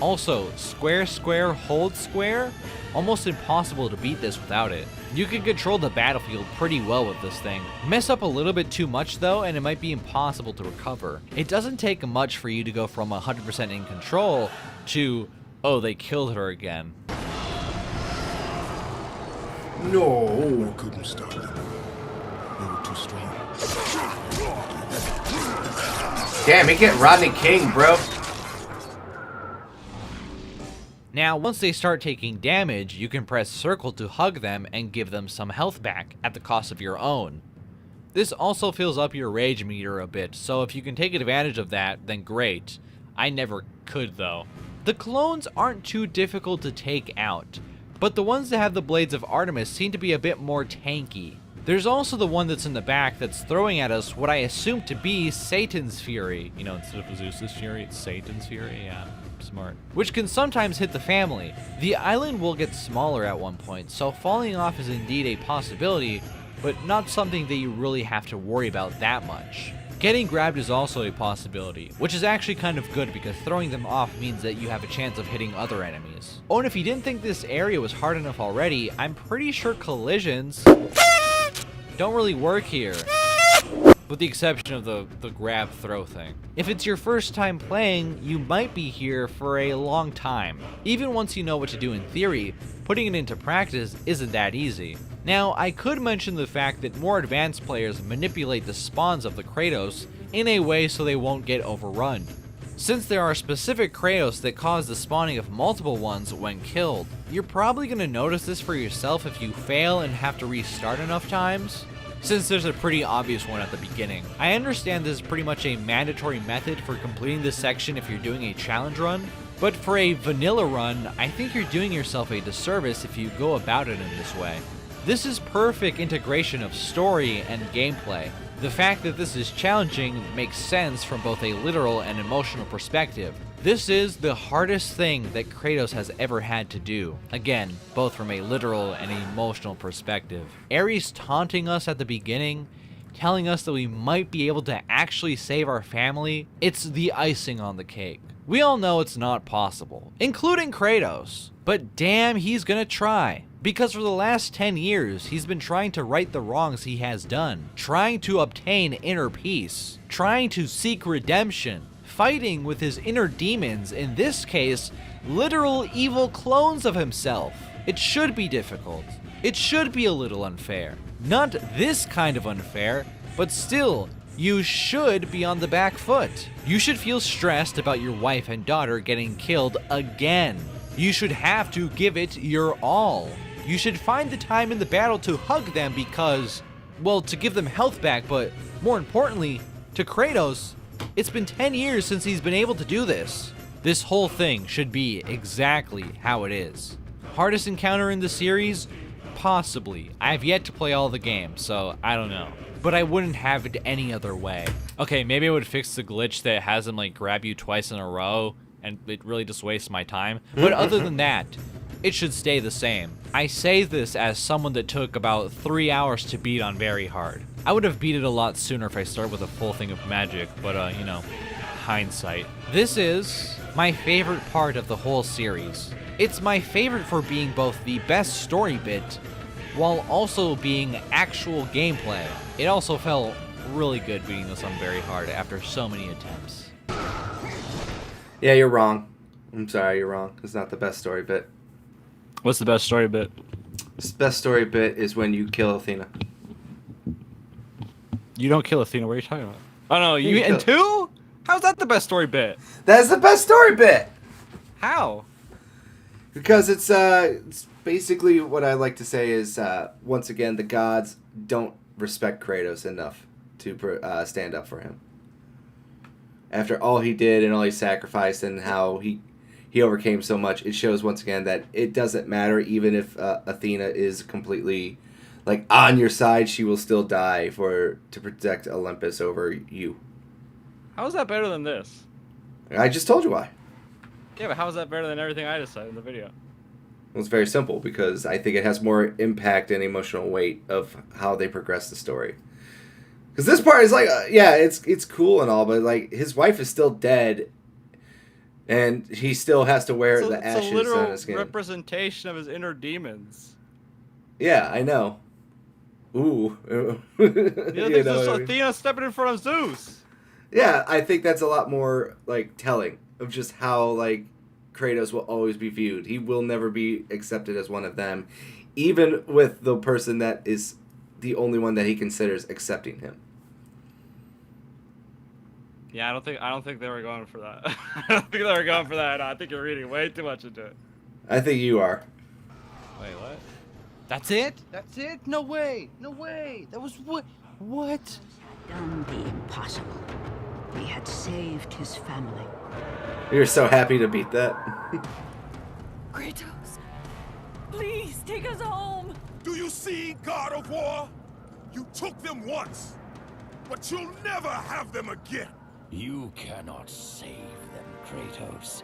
Speaker 4: Also, square, square, hold square? Almost impossible to beat this without it. You can control the battlefield pretty well with this thing. Mess up a little bit too much though, and it might be impossible to recover. It doesn't take much for you to go from 100% in control to, oh, they killed her again.
Speaker 8: No. I couldn't stop them. They were too strong.
Speaker 2: Damn, he get Rodney King, bro.
Speaker 4: Now, once they start taking damage, you can press circle to hug them and give them some health back at the cost of your own. This also fills up your rage meter a bit, so if you can take advantage of that, then great. I never could though. The clones aren't too difficult to take out, but the ones that have the Blades of Artemis seem to be a bit more tanky. There's also the one that's in the back that's throwing at us what I assume to be Satan's Fury. You know, instead of Zeus's Fury, it's Satan's Fury, yeah. Smart. Which can sometimes hit the family. The island will get smaller at one point, so falling off is indeed a possibility, but not something that you really have to worry about that much. Getting grabbed is also a possibility, which is actually kind of good because throwing them off means that you have a chance of hitting other enemies. Oh, and if you didn't think this area was hard enough already, I'm pretty sure collisions don't really work here. With the exception of the grab throw thing. If it's your first time playing, you might be here for a long time. Even once you know what to do in theory, putting it into practice isn't that easy. Now, I could mention the fact that more advanced players manipulate the spawns of the Kratos in a way so they won't get overrun. Since there are specific Kratos that cause the spawning of multiple ones when killed, you're probably going to notice this for yourself if you fail and have to restart enough times, since there's a pretty obvious one at the beginning. I understand this is pretty much a mandatory method for completing this section if you're doing a challenge run, but for a vanilla run, I think you're doing yourself a disservice if you go about it in this way. This is perfect integration of story and gameplay. The fact that this is challenging makes sense from both a literal and emotional perspective. This is the hardest thing that Kratos has ever had to do. Again, both from a literal and emotional perspective. Ares taunting us at the beginning, telling us that we might be able to actually save our family, it's the icing on the cake. We all know it's not possible, including Kratos, but damn, he's gonna try. Because for the last 10 years, he's been trying to right the wrongs he has done, trying to obtain inner peace, trying to seek redemption, fighting with his inner demons, in this case, literal evil clones of himself. It should be difficult. It should be a little unfair. Not this kind of unfair, but still, you should be on the back foot. You should feel stressed about your wife and daughter getting killed again. You should have to give it your all. You should find the time in the battle to hug them because, well, to give them health back, but more importantly, to Kratos, it's been 10 years since he's been able to do this. This whole thing should be exactly how it is. Hardest encounter in the series? Possibly. I have yet to play all the games, so I don't know. But I wouldn't have it any other way. Okay, maybe I would fix the glitch that has him like grab you twice in a row, and it really just wastes my time. But other than that, it should stay the same. I say this as someone that took about 3 hours to beat on very hard. I would have beat it a lot sooner if I started with a full thing of magic, but you know, hindsight. This is my favorite part of the whole series. It's my favorite for being both the best story bit, while also being actual gameplay. It also felt really good beating this on very hard after so many attempts.
Speaker 2: Yeah, you're wrong. I'm sorry, you're wrong. It's not the best story bit.
Speaker 3: What's the best story bit?
Speaker 2: The best story bit is when you kill Athena.
Speaker 3: You don't kill Athena. What are you talking about? Oh no, you in 2? How's that the best story bit?
Speaker 2: That's the best story bit.
Speaker 3: How?
Speaker 2: Because it's basically what I like to say is once again the gods don't respect Kratos enough to stand up for him. After all he did and all he sacrificed and how he overcame so much, it shows once again that it doesn't matter even if Athena is completely like on your side, she will still die to protect Olympus over you.
Speaker 3: How is that better than this?
Speaker 2: I just told you why.
Speaker 3: Yeah, but how is that better than everything I just said in the video?
Speaker 2: Well, it's very simple because I think it has more impact and emotional weight of how they progress the story. Because this part is like, yeah, it's cool and all, but like his wife is still dead, and he still has to wear the ashes
Speaker 3: it's a literal
Speaker 2: on his skin.
Speaker 3: representation of his inner demons.
Speaker 2: Yeah, I know. Ooh.
Speaker 3: You know, Athena stepping in front of Zeus.
Speaker 2: Yeah, I think that's a lot more like telling of just how like Kratos will always be viewed. He will never be accepted as one of them, even with the person that is the only one that he considers accepting him.
Speaker 3: Yeah, I don't think they were going for that. I don't think they were going for that. I think you're reading way too much into it.
Speaker 2: I think you are.
Speaker 3: Wait, what?
Speaker 4: That's it? That's it? No way. No way. That was what? What?
Speaker 14: Done the impossible. We had saved his family.
Speaker 2: You're so happy to beat that.
Speaker 10: Kratos, please take us home.
Speaker 17: Do you see, God of War? You took them once, but you'll never have them again.
Speaker 15: You cannot save them, Kratos.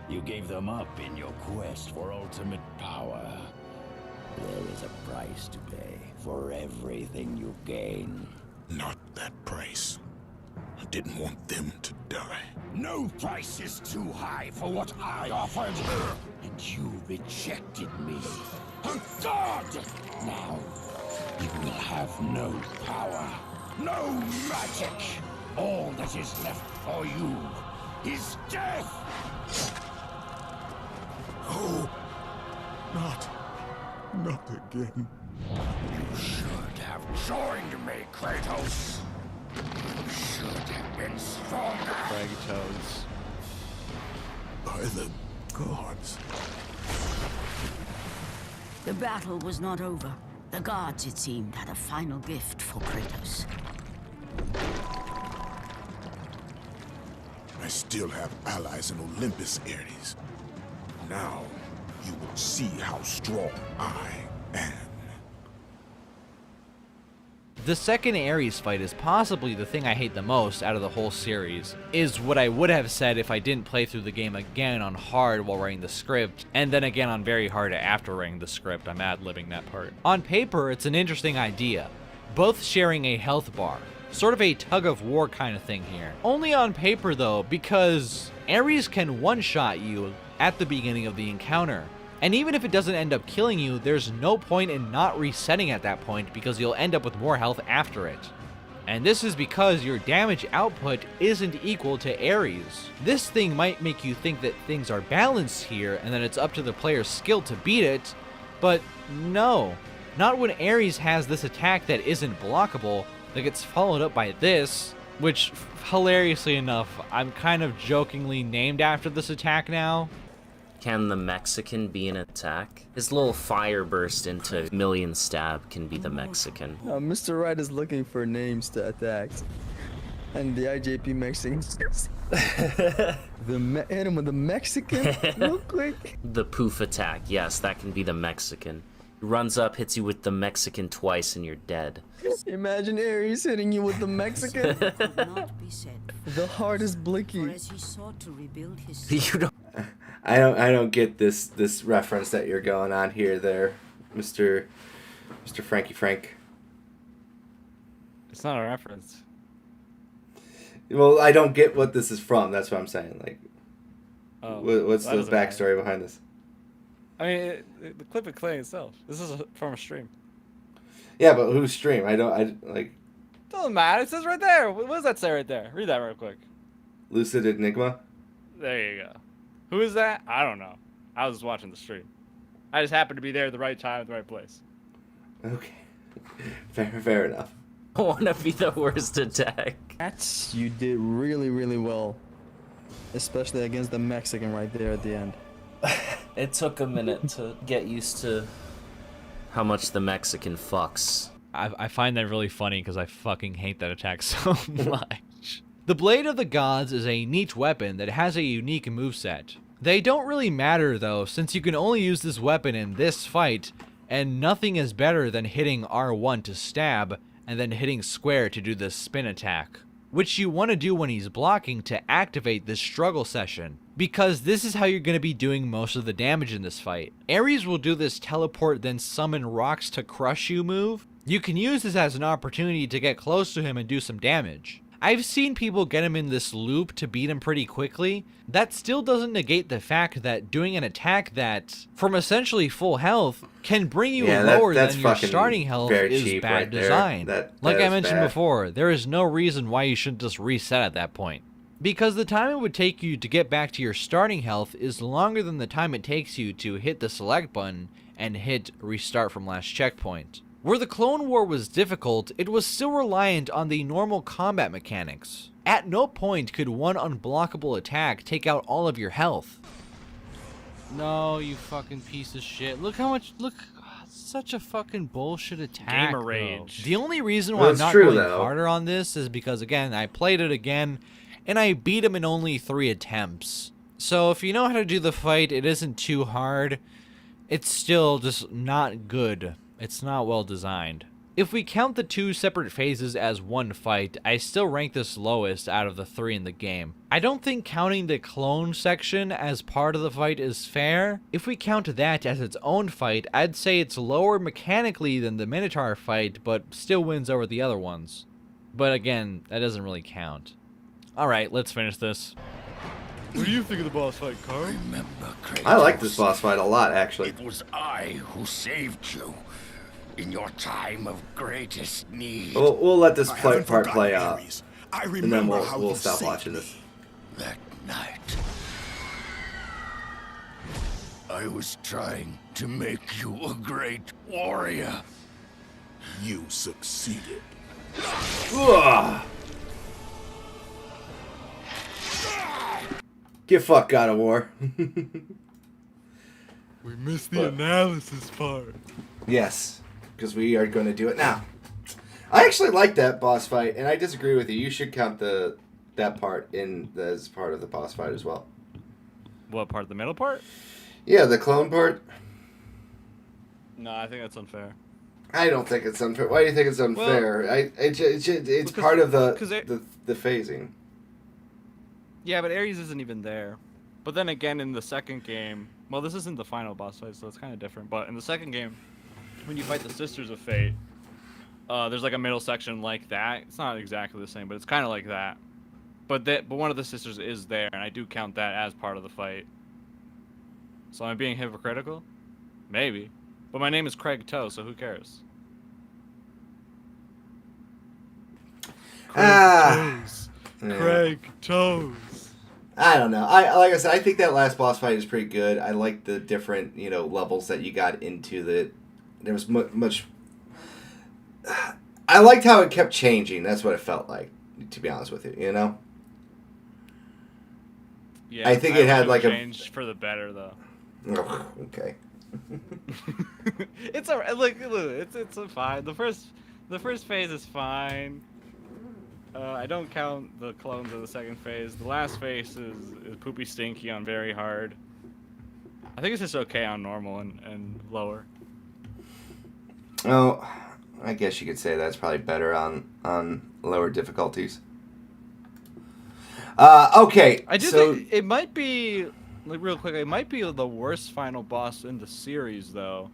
Speaker 15: You gave them up in your quest for ultimate power. There is a price to pay for everything you gain.
Speaker 8: Not that price. I didn't want them to die.
Speaker 15: No price is too high for what I offered. And you rejected me. A god! Now, you will have no power, no magic. All that is left for you is death!
Speaker 8: Oh, not again.
Speaker 15: You should have joined me, Kratos. You should have been stronger.
Speaker 3: Craggy toes.
Speaker 8: by the gods.
Speaker 14: The battle was not over. The gods, it seemed, had a final gift for Kratos.
Speaker 8: I still have allies in Olympus, Ares. Now, you will see how strong I am.
Speaker 4: The second Ares fight is possibly the thing I hate the most out of the whole series, is what I would have said if I didn't play through the game again on hard while writing the script, and then again on very hard after writing the script. I'm ad-libbing that part. On paper, it's an interesting idea, both sharing a health bar. Sort of a tug-of-war kind of thing here. Only on paper though, because Ares can one-shot you at the beginning of the encounter. And even if it doesn't end up killing you, there's no point in not resetting at that point because you'll end up with more health after it. And this is because your damage output isn't equal to Ares. This thing might make you think that things are balanced here and that it's up to the player's skill to beat it, but no. Not when Ares has this attack that isn't blockable, that gets followed up by this, which, hilariously enough, I'm kind of jokingly named after this attack now.
Speaker 18: Can the Mexican be an attack? His little fire burst into million stab can be the Mexican.
Speaker 19: Mr. Wright is looking for names to attacks. And the IJP Mexicans. Hit him with the Mexican real quick.
Speaker 18: The poof attack, yes, that can be the Mexican. He runs up, hits you with the Mexican twice, and you're dead.
Speaker 19: Imagine Ares hitting you with the Mexican. The hardest blicky.
Speaker 18: You don't.
Speaker 2: I don't get this reference that you're going on here, there, Mr. Frankie Frank.
Speaker 3: It's not a reference.
Speaker 2: Well, I don't get what this is from. That's what I'm saying. Like, what's
Speaker 3: that
Speaker 2: the backstory behind this?
Speaker 3: I mean, the clip is playing itself. This is from a stream.
Speaker 2: Yeah, but whose stream? I like.
Speaker 3: Doesn't matter. It says right there. What does that say right there? Read that real quick.
Speaker 2: Lucid Enigma.
Speaker 3: There you go. Who is that? I don't know. I was just watching the stream. I just happened to be there at the right time at the right place.
Speaker 2: Okay. Fair enough.
Speaker 18: I want to be the worst attack.
Speaker 19: You did really, really well. Especially against the Mexican right there at the end.
Speaker 18: It took a minute to get used to how much the Mexican fucks.
Speaker 4: I find that really funny because I fucking hate that attack so much. The Blade of the Gods is a neat weapon that has a unique moveset. They don't really matter though, since you can only use this weapon in this fight, and nothing is better than hitting R1 to stab, and then hitting square to do the spin attack, which you want to do when he's blocking to activate this struggle session, because this is how you're going to be doing most of the damage in this fight. Ares will do this teleport then summon rocks to crush you move. You can use this as an opportunity to get close to him and do some damage. I've seen people get him in this loop to beat him pretty quickly. That still doesn't negate the fact that doing an attack that, from essentially full health, can bring you lower than your starting health is bad design. Like I mentioned before, there is no reason why you shouldn't just reset at that point. Because the time it would take you to get back to your starting health is longer than the time it takes you to hit the select button and hit restart from last checkpoint. Where the Clone War was difficult, it was still reliant on the normal combat mechanics. At no point could one unblockable attack take out all of your health. No, you fucking piece of shit. Look how much, such a fucking bullshit attack.
Speaker 3: Gamer rage.
Speaker 4: The only reason why I'm not going harder on this is because, again, I played it again, and I beat him in only 3 attempts. So if you know how to do the fight, it isn't too hard. It's still just not good. It's not well designed. If we count the 2 separate phases as one fight, I still rank this lowest out of the 3 in the game. I don't think counting the clone section as part of the fight is fair. If we count that as its own fight, I'd say it's lower mechanically than the Minotaur fight, but still wins over the other ones. But again, that doesn't really count. Alright, let's finish this. What do you think of the boss fight, Carl?
Speaker 15: Remember, Kratos,
Speaker 2: I like this boss fight a lot, actually.
Speaker 15: It was I who saved you in your time of greatest need.
Speaker 2: We'll let this part play out, and then we'll stop watching this.
Speaker 15: That night, I was trying to make you a great warrior.
Speaker 8: You succeeded.
Speaker 2: Ugh. Get fucked, God of War.
Speaker 3: We missed the analysis part.
Speaker 2: Yes, because we are going to do it now. I actually like that boss fight, and I disagree with you. You should count that part as part of the boss fight as well.
Speaker 3: What part? The middle part?
Speaker 2: Yeah, the clone part.
Speaker 3: No, I think that's unfair.
Speaker 2: I don't think it's unfair. Why do you think it's unfair? It's part of the phasing.
Speaker 3: Yeah, but Ares isn't even there. But then again, in the second game, well, this isn't the final boss fight, so it's kind of different. But in the second game, when you fight the Sisters of Fate, there's like a middle section like that. It's not exactly the same, but it's kind of like that. But one of the sisters is there, and I do count that as part of the fight. So am I being hypocritical? Maybe. But my name is Craig Toe, so who cares? Craig Toes.
Speaker 2: I don't know. Like I said, I think that last boss fight is pretty good. I like the different, levels that you got into. There was much. I liked how it kept changing. That's what it felt like, to be honest with you.
Speaker 3: Yeah,
Speaker 2: I think it had like
Speaker 3: changed for the better though.
Speaker 2: Oh, okay.
Speaker 3: It's it's a fine. The first phase is fine. I don't count the clones of the second phase. The last phase is poopy stinky on very hard. I think it's just okay on normal and lower.
Speaker 2: Oh, I guess you could say that's probably better on lower difficulties. Okay.
Speaker 3: I do think it might be, like, real quick, it might be the worst final boss in the series though.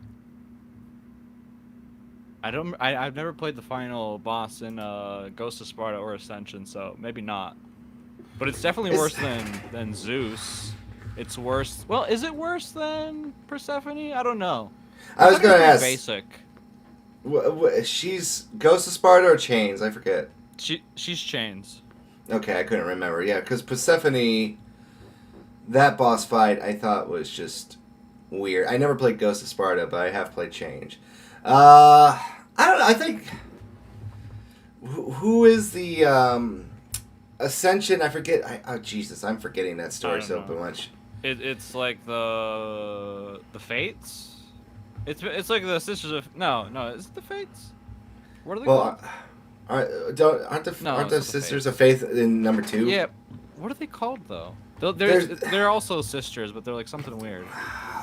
Speaker 3: I've never played the final boss in Ghost of Sparta or Ascension, so maybe not. But it's definitely worse than Zeus. It's worse. Well, is it worse than Persephone? I don't know.
Speaker 2: I was gonna ask.
Speaker 3: Basic.
Speaker 2: She's Ghost of Sparta or Chains? I forget.
Speaker 3: She's Chains.
Speaker 2: Okay, I couldn't remember. Yeah, because Persephone, that boss fight I thought was just weird. I never played Ghost of Sparta, but I have played Change. I don't know. I think who is the Ascension? I forget. Oh Jesus, I'm forgetting that story so much.
Speaker 3: It's like the Fates. It's like the Sisters of no. Is it the Fates? What are they called?
Speaker 2: Aren't the Sisters of Faith in number 2?
Speaker 3: Yeah. What are they called though? They're also sisters, but they're like something weird.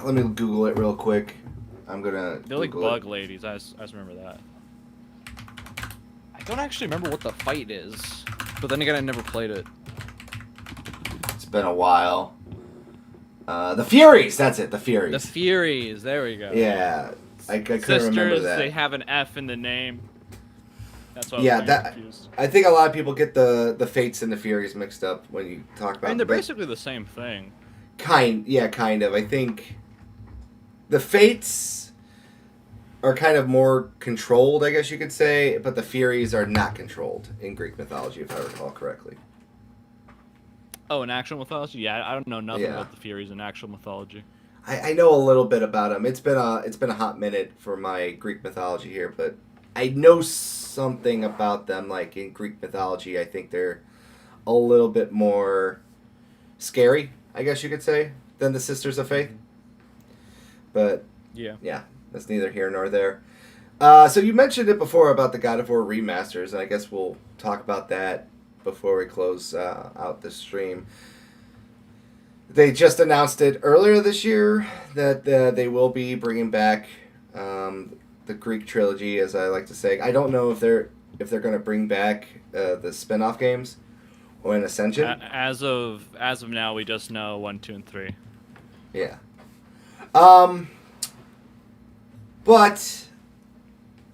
Speaker 2: Let me Google it real quick.
Speaker 3: They're like bug ladies. I just remember that. I don't actually remember what the fight is, but then again, I never played it.
Speaker 2: It's been a while. The Furies. That's it. The Furies.
Speaker 3: The Furies. There we go.
Speaker 2: Yeah, I couldn't
Speaker 3: Sisters,
Speaker 2: remember that.
Speaker 3: They have an F in the name. That's why
Speaker 2: I was confused. I think a lot of people get the Fates and the Furies mixed up when you talk about.
Speaker 3: I mean, they're basically the same thing.
Speaker 2: Kind of. I think the Fates are kind of more controlled, I guess you could say, but the Furies are not controlled in Greek mythology, if I recall correctly.
Speaker 3: Oh, in actual mythology? Yeah, I don't know nothing about the Furies in actual mythology.
Speaker 2: I know a little bit about them. It's been a hot minute for my Greek mythology here, but I know something about them. Like in Greek mythology, I think they're a little bit more scary, I guess you could say, than the Sisters of Faith. But yeah, that's neither here nor there. So you mentioned it before about the God of War remasters, and I guess we'll talk about that before we close out the stream. They just announced it earlier this year that they will be bringing back the Greek trilogy, as I like to say. I don't know if they're going to bring back the spin-off games or an Ascension.
Speaker 3: As of now, we just know 1, 2, and 3.
Speaker 2: Yeah. But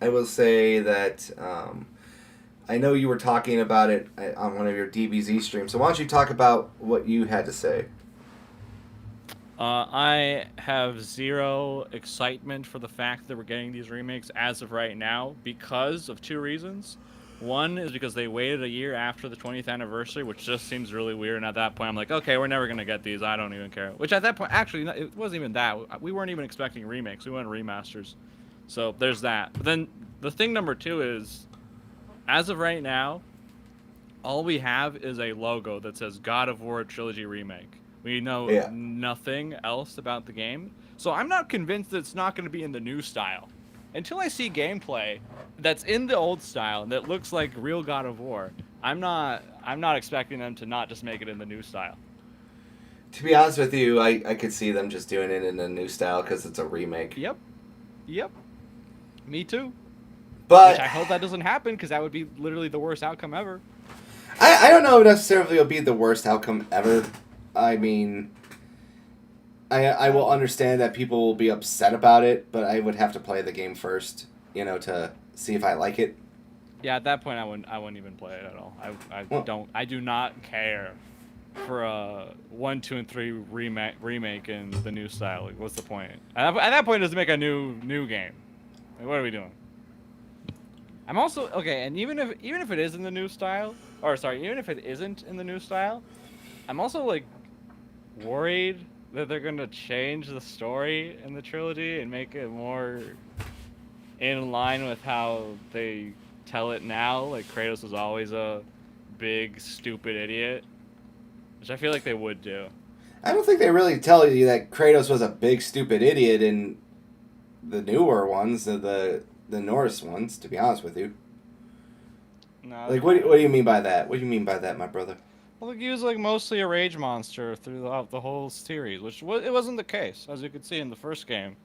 Speaker 2: I will say that I know you were talking about it on one of your DBZ streams. So why don't you talk about what you had to say?
Speaker 3: I have zero excitement for the fact that we're getting these remakes as of right now because of 2 reasons. One is because they waited a year after the 20th anniversary, which just seems really weird. And at that point, I'm like, okay, we're never going to get these. I don't even care. Which at that point, actually, it wasn't even that. We weren't even expecting remakes. We wanted remasters. So there's that. But then the thing number 2 is, as of right now, all we have is a logo that says God of War Trilogy Remake. We know
Speaker 2: Yeah.
Speaker 3: nothing else about the game. So I'm not convinced that it's not going to be in the new style. Until I see gameplay that's in the old style and that looks like real God of War, I'm not expecting them to not just make it in the new style.
Speaker 2: To be honest with you, I could see them just doing it in a new style because it's a remake.
Speaker 3: Yep. Me too.
Speaker 2: But
Speaker 3: Which I hope that doesn't happen because that would be literally the worst outcome ever.
Speaker 2: I don't know if necessarily it'll be the worst outcome ever. I mean, I will understand that people will be upset about it, but I would have to play the game first, to see if I like it.
Speaker 3: Yeah, at that point I wouldn't even play it at all. I do not care for a 1, 2, and 3 remake in the new style. Like, what's the point? At that point, just make a new game. Like, what are we doing? I'm also okay, and even if it is in the new style, or sorry, even if it isn't in the new style, I'm also like worried that they're gonna change the story in the trilogy and make it more in line with how they tell it now. Like Kratos was always a big stupid idiot, which I feel like they would do.
Speaker 2: I don't think they really tell you that Kratos was a big stupid idiot in the newer ones, the Norse ones. To be honest with you,
Speaker 3: No.
Speaker 2: like what do you mean by that? What do you mean by that, my brother?
Speaker 3: Well, he was like mostly a rage monster throughout the whole series, which it wasn't the case, as you could see in the first game.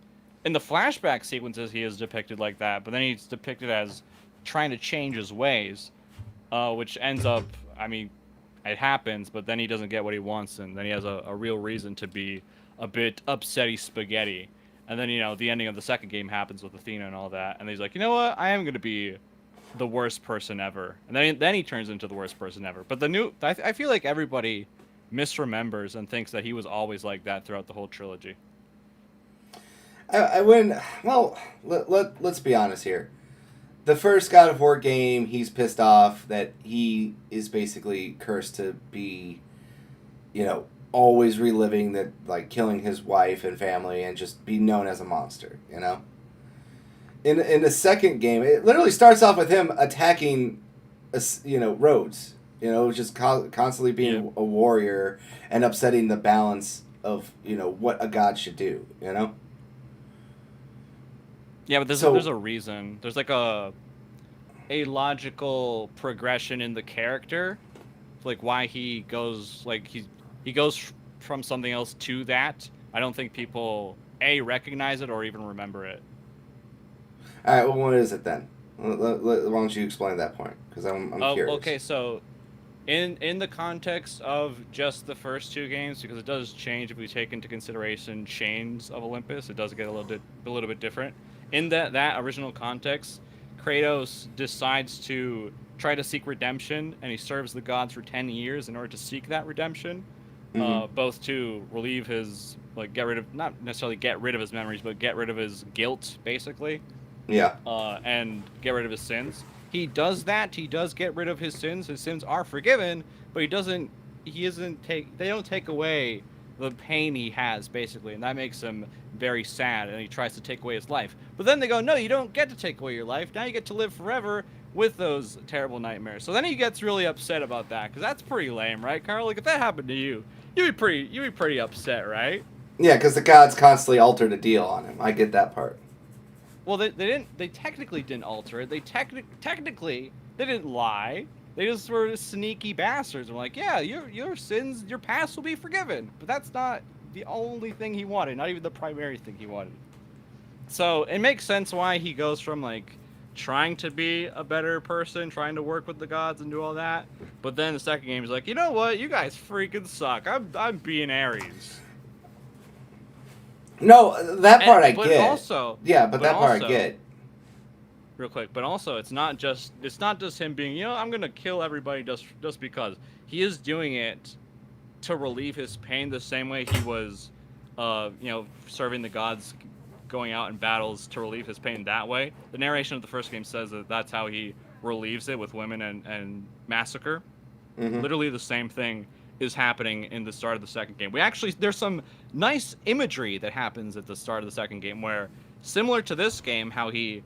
Speaker 3: In the flashback sequences, he is depicted like that, but then he's depicted as trying to change his ways, which ends up, I mean, it happens, but then he doesn't get what he wants, and then he has a real reason to be a bit upsetty spaghetti. And then, the ending of the second game happens with Athena and all that, and he's like, you know what, I am going to be the worst person ever. And then he turns into the worst person ever. But I feel like everybody misremembers and thinks that he was always like that throughout the whole trilogy.
Speaker 2: I wouldn't. Well, let's be honest here. The first God of War game, he's pissed off that he is basically cursed to be, always reliving that, like killing his wife and family and just be known as a monster. In the second game, it literally starts off with him attacking, roads. Just constantly being a warrior and upsetting the balance of what a god should do.
Speaker 3: Yeah, but there's a reason. There's like a logical progression in the character, like why he goes he goes from something else to that. I don't think people recognize it or even remember it.
Speaker 2: All right, well, what is it then? Why don't you explain that point? Because I'm curious.
Speaker 3: Okay, so in the context of just the first two games, because it does change if we take into consideration Chains of Olympus, it does get a little bit different. In that original context, Kratos decides to try to seek redemption, and he serves the gods for 10 years in order to seek that redemption, both to relieve his not necessarily get rid of his memories, but get rid of his guilt, basically.
Speaker 2: Yeah.
Speaker 3: And get rid of his sins. He does that. He does get rid of his sins. His sins are forgiven, but they don't take away the pain he has, basically, and that makes him very sad, and he tries to take away his life. But then they go, no, you don't get to take away your life. Now you get to live forever with those terrible nightmares. So then he gets really upset about that, because that's pretty lame, right, Carl? Like, if that happened to you, you'd be pretty upset, right?
Speaker 2: Yeah, because the gods constantly altered a deal on him. I get that part.
Speaker 3: Well, they technically didn't alter it. They technically they didn't lie. They just were sneaky bastards. And like, yeah, your sins, your past will be forgiven. But that's not the only thing he wanted. Not even the primary thing he wanted. So it makes sense why he goes from like trying to be a better person, trying to work with the gods and do all that. But then the second game is like, you know what? You guys freaking suck. I'm being Ares.
Speaker 2: No, that part I
Speaker 3: but
Speaker 2: get.
Speaker 3: Also,
Speaker 2: yeah, but that part I get.
Speaker 3: Real quick, but also it's not just him being, I'm gonna kill everybody just because. He is doing it to relieve his pain the same way he was, serving the gods, going out in battles to relieve his pain that way. The narration of the first game says that that's how he relieves it with women and massacre.
Speaker 2: Mm-hmm.
Speaker 3: Literally the same thing is happening in the start of the second game. There's some nice imagery that happens at the start of the second game where, similar to this game, how he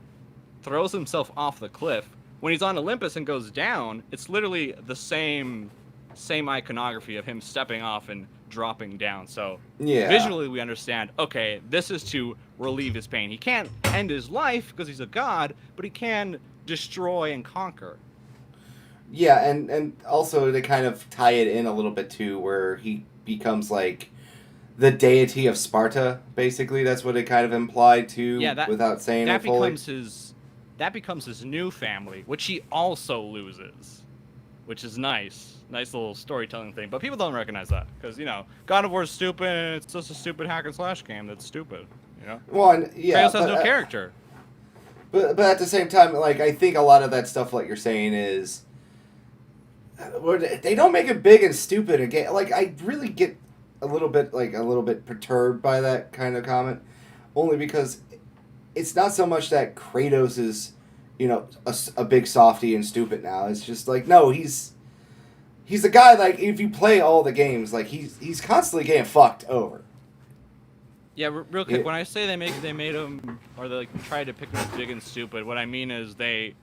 Speaker 3: throws himself off the cliff. When he's on Olympus and goes down, it's literally the same same iconography of him stepping off and dropping down. So
Speaker 2: Yeah.
Speaker 3: visually we understand, okay, this is to relieve his pain. He can't end his life because he's a god, but he can destroy and conquer.
Speaker 2: Yeah, and also to kind of tie it in a little bit too, where he becomes like the deity of Sparta, basically. That's what it kind of implied too, without saying
Speaker 3: that
Speaker 2: it fully.
Speaker 3: That becomes his new family, which he also loses, which is nice little storytelling thing. But people don't recognize that because God of War is stupid. And it's just a stupid hack and slash game that's stupid.
Speaker 2: Well, and, yeah,
Speaker 3: Kratos has no character.
Speaker 2: But at the same time, like, I think a lot of that stuff, like you're saying, is they don't make it big and stupid again. Like, I really get a little bit perturbed by that kind of comment, only because it's not so much that Kratos is, a big softy and stupid now. It's just like, no, he's a guy, like, if you play all the games, like, he's constantly getting fucked over.
Speaker 3: Yeah, real quick. When I say they made him, or they tried to pick him as big and stupid, what I mean is they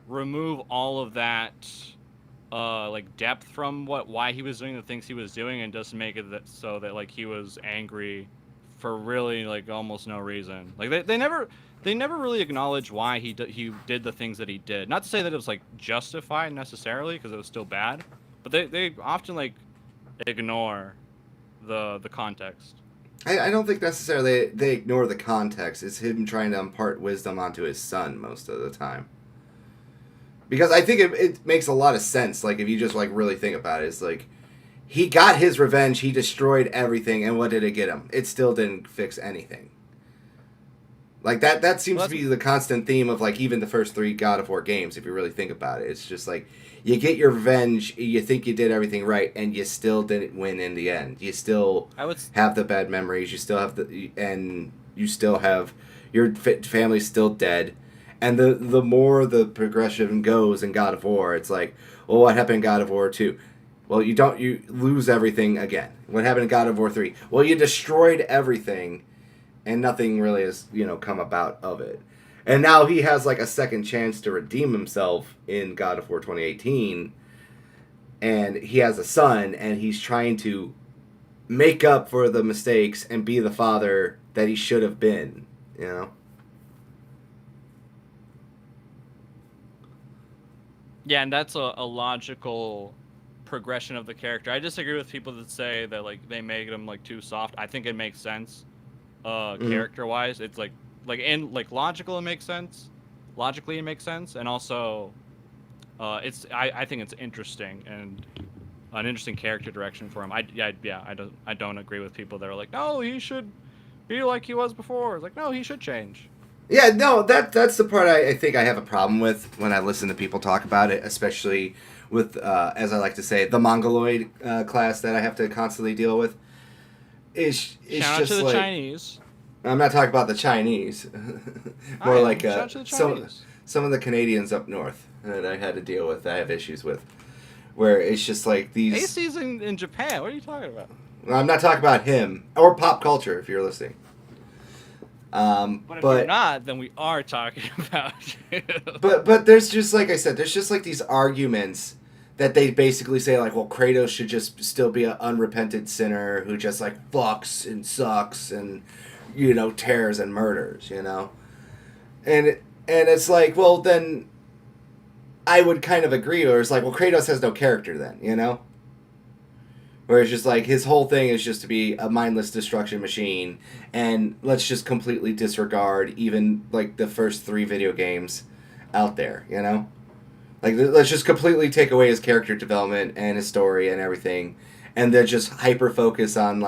Speaker 3: remove all of that, depth from why he was doing the things he was doing, and just make it so that he was angry for really almost no reason. Like they never really acknowledge why he did the things that he did. Not to say that it was justified necessarily, because it was still bad, but they often ignore the context.
Speaker 2: I don't think necessarily they ignore the context. It's him trying to impart wisdom onto his son most of the time. Because I think it makes a lot of sense. Like, if you just really think about it, it's like he got his revenge. He destroyed everything, and what did it get him? It still didn't fix anything. Like that seems to be the constant theme of even the first 3 God of War games. If you really think about it, it's just you get your revenge, you think you did everything right, and you still didn't win in the end. You still have the bad memories. You still have you still have your family's still dead. And the more the progression goes in God of War, it's well, what happened in God of War 2? Well, you lose everything again. What happened in God of War 3? Well, you destroyed everything, and nothing really has come about of it. And now he has a second chance to redeem himself in God of War 2018, and he has a son, and he's trying to make up for the mistakes and be the father that he should have been,
Speaker 3: Yeah, and that's a logical progression of the character. I disagree with people that say that they made him too soft. I think it makes sense, character-wise. It's logical. It makes sense. Logically, it makes sense, and also, I think it's interesting and an interesting character direction for him. I don't agree with people that are no, he should be like he was before. It's no, he should change.
Speaker 2: Yeah, no, that's the part I think I have a problem with when I listen to people talk about it, especially with, as I like to say, the Mongoloid class that I have to constantly deal with. It's
Speaker 3: Shout
Speaker 2: just
Speaker 3: out to the Chinese.
Speaker 2: I'm not talking about the Chinese. More some of the Canadians up north that I had to deal with, I have issues with. Where it's just these...
Speaker 3: AC's in Japan. What are you talking about?
Speaker 2: I'm not talking about him. Or pop culture, if you're listening.
Speaker 3: But if you're not, then we are talking about you.
Speaker 2: But there's just, like I said, there's just these arguments that they basically say well, Kratos should just still be an unrepentant sinner who just fucks and sucks and tears and murders, and it's well, then I would kind of agree, or it's well, Kratos has no character then, Where it's just his whole thing is just to be a mindless destruction machine, and let's just completely disregard even the first 3 video games out there, let's just completely take away his character development and his story and everything, and then just hyper focus on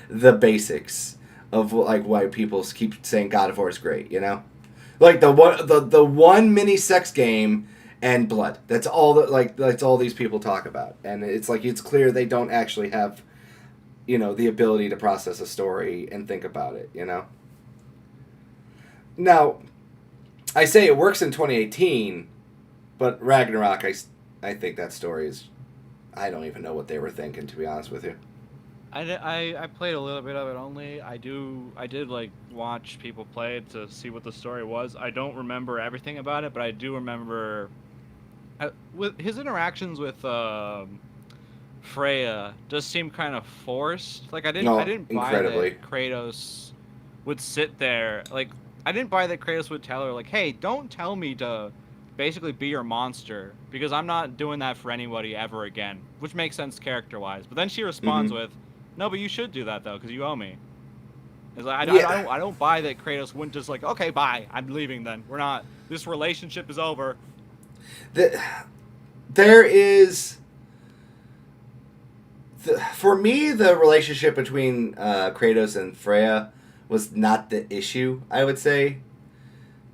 Speaker 2: the basics of why people keep saying God of War is great, the one mini sex game and blood. That's all that's all these people talk about. And it's it's clear they don't actually have, the ability to process a story and think about it, Now, I say it works in 2018, but Ragnarok, I think that story is, I don't even know what they were thinking, to be honest with you.
Speaker 3: I played a little bit of it only. I did watch people play it to see what the story was. I don't remember everything about it, but I do remember with his interactions with Freya does seem kind of forced. Like I
Speaker 2: No,
Speaker 3: didn't buy
Speaker 2: incredibly.
Speaker 3: that Kratos would sit there. Like I didn't buy that Kratos would tell her like, "Hey, don't tell me to basically be your monster because I'm not doing that for anybody ever again." Which makes sense character-wise. But then she responds
Speaker 2: Mhm.
Speaker 3: with, "No, but you should do that though because you owe me." It's like
Speaker 2: Yeah.
Speaker 3: I don't buy that Kratos wouldn't just like, "Okay, bye. I'm leaving then. We're not. This relationship is over."
Speaker 2: There is for me, the relationship between Kratos and Freya was not the issue, I would say.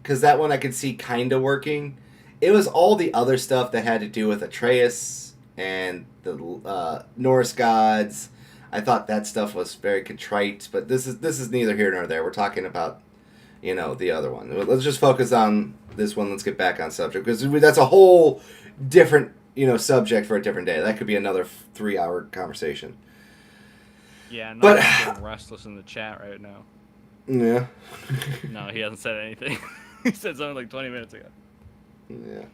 Speaker 2: Because that one I could see kind of working. It was all the other stuff that had to do with Atreus and the Norse gods. I thought that stuff was very contrite, but this is neither here nor there. We're talking about, the other one. Let's just focus on this one. Let's get back on subject, because that's a whole different subject for a different day. That could be another 3-hour conversation.
Speaker 3: Yeah, no,
Speaker 2: But
Speaker 3: I'm getting restless in the chat right now.
Speaker 2: yeah.
Speaker 3: No, he hasn't said anything. He said something like 20 minutes ago.
Speaker 2: Yeah.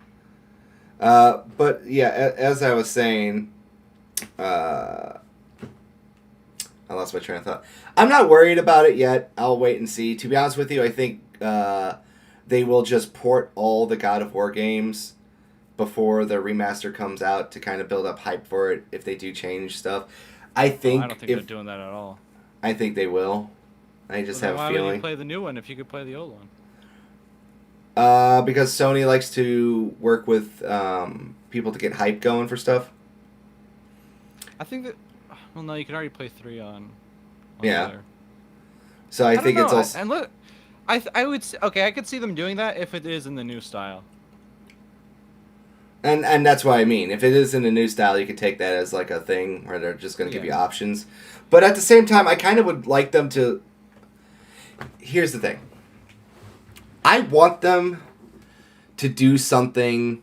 Speaker 2: But yeah, as I was saying, I lost my train of thought. I'm not worried about it yet. I'll wait and see. To be honest with you, I think they will just port all the God of War games before the remaster comes out to kind of build up hype for it if they do change stuff. I think
Speaker 3: I don't think they're doing that at all.
Speaker 2: I think they will. I just have a
Speaker 3: Why would
Speaker 2: feeling.
Speaker 3: you play the new one if you could play the old one?
Speaker 2: Because Sony likes to work with people to get hype going for stuff.
Speaker 3: I think that. Well, no, you can already play 3 on
Speaker 2: Yeah.
Speaker 3: there.
Speaker 2: So I think
Speaker 3: don't
Speaker 2: it's
Speaker 3: know.
Speaker 2: also.
Speaker 3: And look, I would okay. I could see them doing that if it is in the new style.
Speaker 2: And that's what I mean. If it is in a new style, you could take that as like a thing where they're just going to give you options. But at the same time, I kind of would like them to. Here's the thing. I want them to do something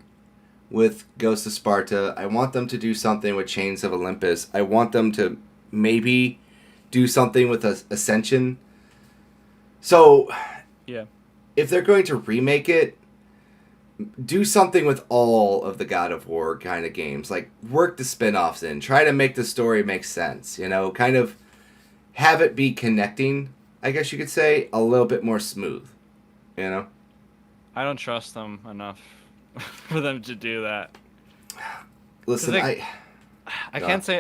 Speaker 2: with Ghost of Sparta. I want them to do something with Chains of Olympus. I want them to maybe do something with Ascension. So,
Speaker 3: yeah,
Speaker 2: if they're going to remake it, do something with all of the God of War kind of games. Like, work the spin-offs in. Try to make the story make sense, kind of have it be connecting, I guess you could say, a little bit more smooth,
Speaker 3: I don't trust them enough for them to do that.
Speaker 2: Listen,
Speaker 3: I can't say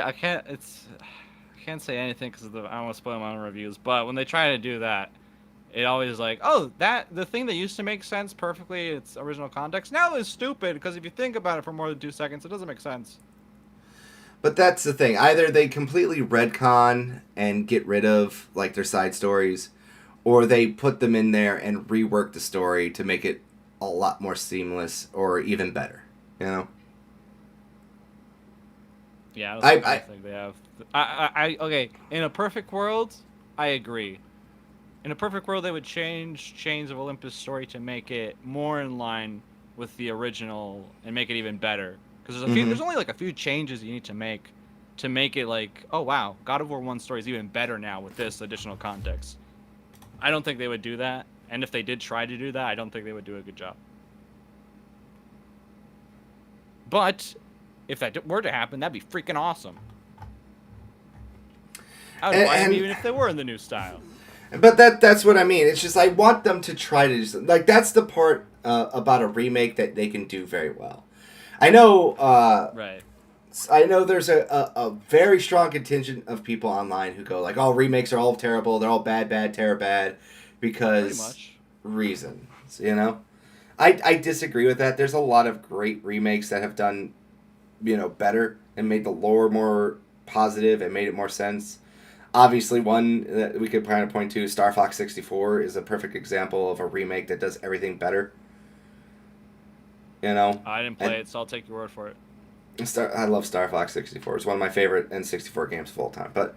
Speaker 3: anything because I don't want to spoil my own reviews. But when they try to do that, it always like, oh, the thing that used to make sense perfectly, its original context, now is stupid because if you think about it for more than 2 seconds, it doesn't make sense.
Speaker 2: But that's the thing. Either they completely retcon and get rid of like their side stories, or they put them in there and rework the story to make it a lot more seamless or even better.
Speaker 3: Yeah, I think they have. Okay. In a perfect world, I agree. In a perfect world, they would change Chains of Olympus' story to make it more in line with the original and make it even better. Because there's only like a few changes you need to make it like, oh wow, God of War 1 story is even better now with this additional context. I don't think they would do that, and if they did try to do that, I don't think they would do a good job. But if that were to happen, that'd be freaking awesome. I would buy them even if they were in the new style.
Speaker 2: But that's what I mean. It's just I want them to try to do something. Like, that's the part about a remake that they can do very well. I know.
Speaker 3: Right.
Speaker 2: I know there's a very strong contingent of people online who go like, "Oh, remakes are all terrible. They're all bad, terror bad," because reasons. I disagree with that. There's a lot of great remakes that have done, better and made the lore more positive and made it more sense. Obviously, one that we could kind of point to, Star Fox 64, is a perfect example of a remake that does everything better.
Speaker 3: I didn't play it, so I'll take your word for it.
Speaker 2: I love Star Fox 64. It's one of my favorite N64 games of all time. But,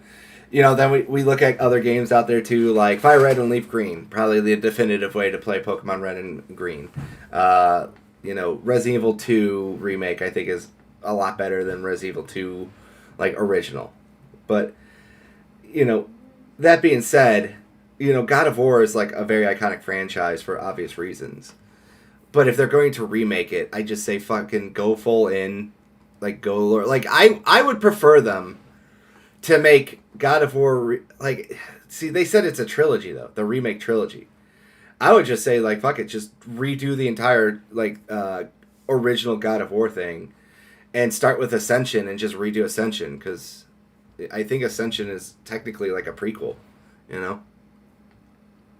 Speaker 2: then we look at other games out there too, like Fire Red and Leaf Green. Probably the definitive way to play Pokemon Red and Green. Resident Evil 2 remake, I think, is a lot better than Resident Evil 2, original. But, that being said, God of War is, a very iconic franchise for obvious reasons. But if they're going to remake it, I just say fucking go full in. like go lore. Like I would prefer them to make God of War see, they said it's a trilogy though, the remake trilogy. I would just say like fuck it, just redo the entire original God of War thing and start with Ascension and just redo Ascension, cuz I think Ascension is technically like a prequel, you know?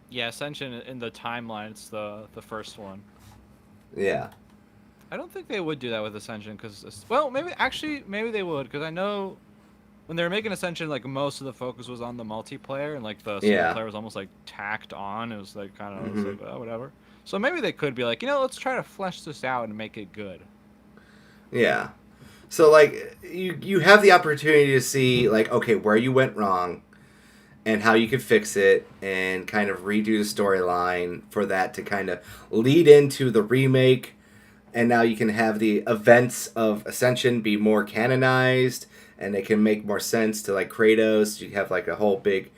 Speaker 3: Yeah, Ascension in the timeline, it's the first one.
Speaker 2: Yeah.
Speaker 3: I don't think they would do that with Ascension because, well, maybe they would, because I know when they were making Ascension, like most of the focus was on the multiplayer, and like the single
Speaker 2: Yeah.
Speaker 3: player was almost like tacked on. It was like kind of
Speaker 2: Mhm.
Speaker 3: like, oh, whatever. So maybe they could be like, let's try to flesh this out and make it good.
Speaker 2: Yeah. So like you have the opportunity to see like okay, where you went wrong and how you could fix it and kind of redo the storyline for that to kind of lead into the remake, and now you can have the events of Ascension be more canonized and they can make more sense to like Kratos. You have like a whole big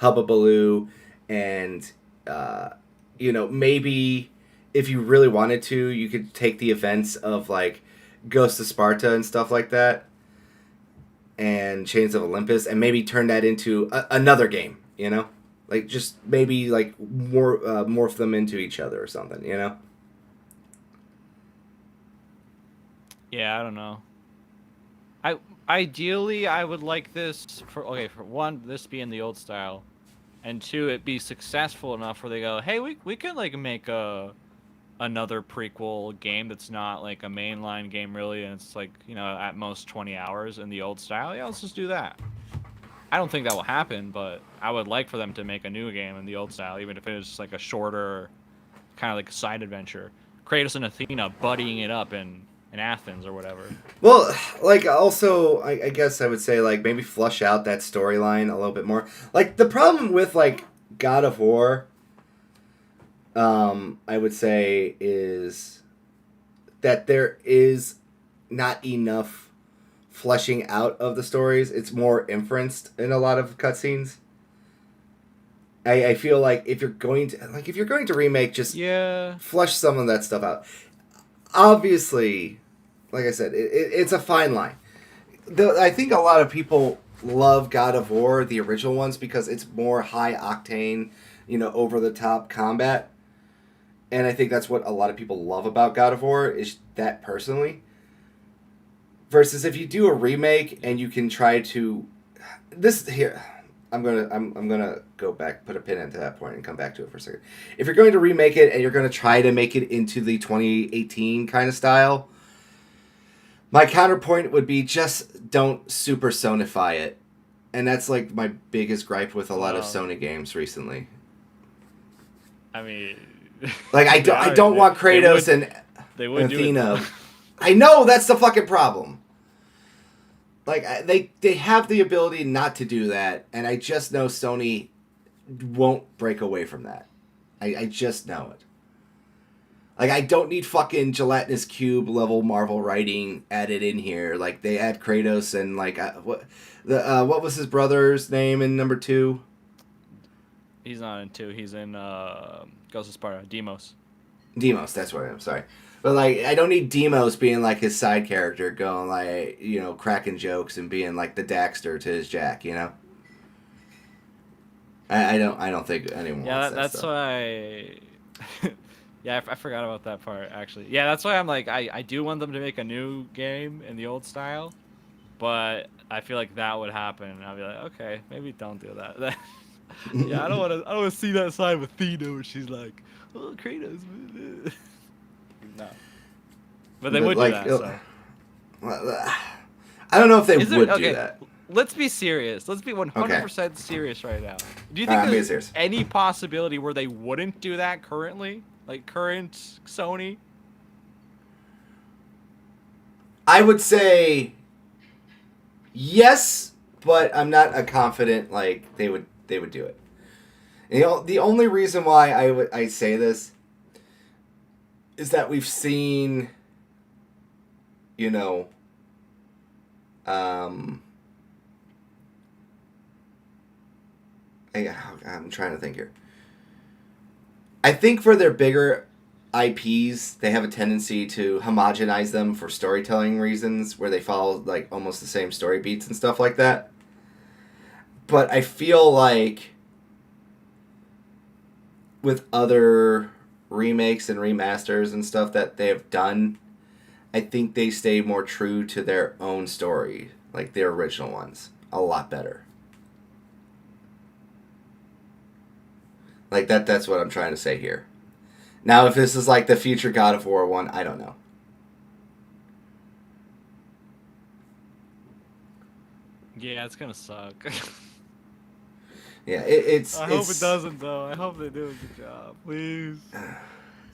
Speaker 2: hubbubaloo, and maybe if you really wanted to, you could take the events of like Ghost of Sparta and stuff like that and Chains of Olympus and maybe turn that into another game, like just maybe like morph them into each other or something,
Speaker 3: Yeah, I don't know. Ideally I would like this for one, this be in the old style, and two, it be successful enough where they go, hey, we can like make another prequel game that's not like a mainline game really, and it's like at most 20 hours in the old style. Yeah, let's just do that. I don't think that will happen, but I would like for them to make a new game in the old style, even if it is just like a shorter kind of like side adventure. Kratos and Athena buddying it up in Athens or whatever.
Speaker 2: Well, like also, I guess I would say like maybe flush out that storyline a little bit more. Like the problem with like God of War, I would say is that there is not enough fleshing out of the stories. It's more inferenced in a lot of cutscenes. I feel like if you're going to remake, just flesh some of that stuff out. Obviously, like I said, it's a fine line. I think a lot of people love God of War, the original ones, because it's more high octane, over the top combat. And I think that's what a lot of people love about God of War, is that personally. Versus if you do a remake and you can try to I'm gonna go back, put a pin into that point and come back to it for a second. If you're going to remake it and you're going to try to make it into the 2018 kind of style, my counterpoint would be just don't super Sonify it. And that's like my biggest gripe with a lot of Sony games recently.
Speaker 3: I mean,
Speaker 2: like I don't want Kratos and Athena. I know that's the fucking problem. Like they have the ability not to do that, and I just know Sony won't break away from that. I just know it. Like I don't need fucking gelatinous cube level Marvel writing added in here. Like they add Kratos and like what was his brother's name in number 2?
Speaker 3: He's not in 2. He's in Ghost of Sparta. Deimos.
Speaker 2: Deimos, that's what I'm sorry. But like I don't need Deimos being like his side character, going like cracking jokes and being like the Daxter to his Jack, I don't think anyone wants that.
Speaker 3: That's
Speaker 2: stuff.
Speaker 3: why. Yeah, I forgot about that part actually. Yeah, that's why I'm like I do want them to make a new game in the old style, but I feel like that would happen, and I'll be like, okay, maybe don't do that. Yeah, I don't want to see that side with Athena where she's like, oh, Kratos. No. But they would
Speaker 2: like,
Speaker 3: do that.
Speaker 2: I don't know if they would do that.
Speaker 3: Let's be serious. Let's be 100% serious right now. Do you think there's any possibility where they wouldn't do that currently? Like current Sony?
Speaker 2: I would say yes, but I'm not a confident like they would do it. And the only reason why I say this is that we've seen, I'm trying to think here. I think for their bigger IPs, they have a tendency to homogenize them for storytelling reasons, where they follow like almost the same story beats and stuff like that. But I feel like with other remakes and remasters and stuff that they have done, I think they stay more true to their own story, like their original ones, a lot better. Like that's what I'm trying to say here. Now, if this is like the future God of War one, I don't know.
Speaker 3: Yeah, it's gonna suck.
Speaker 2: Yeah, it's.
Speaker 3: I hope it doesn't though. I hope they do a good job, please.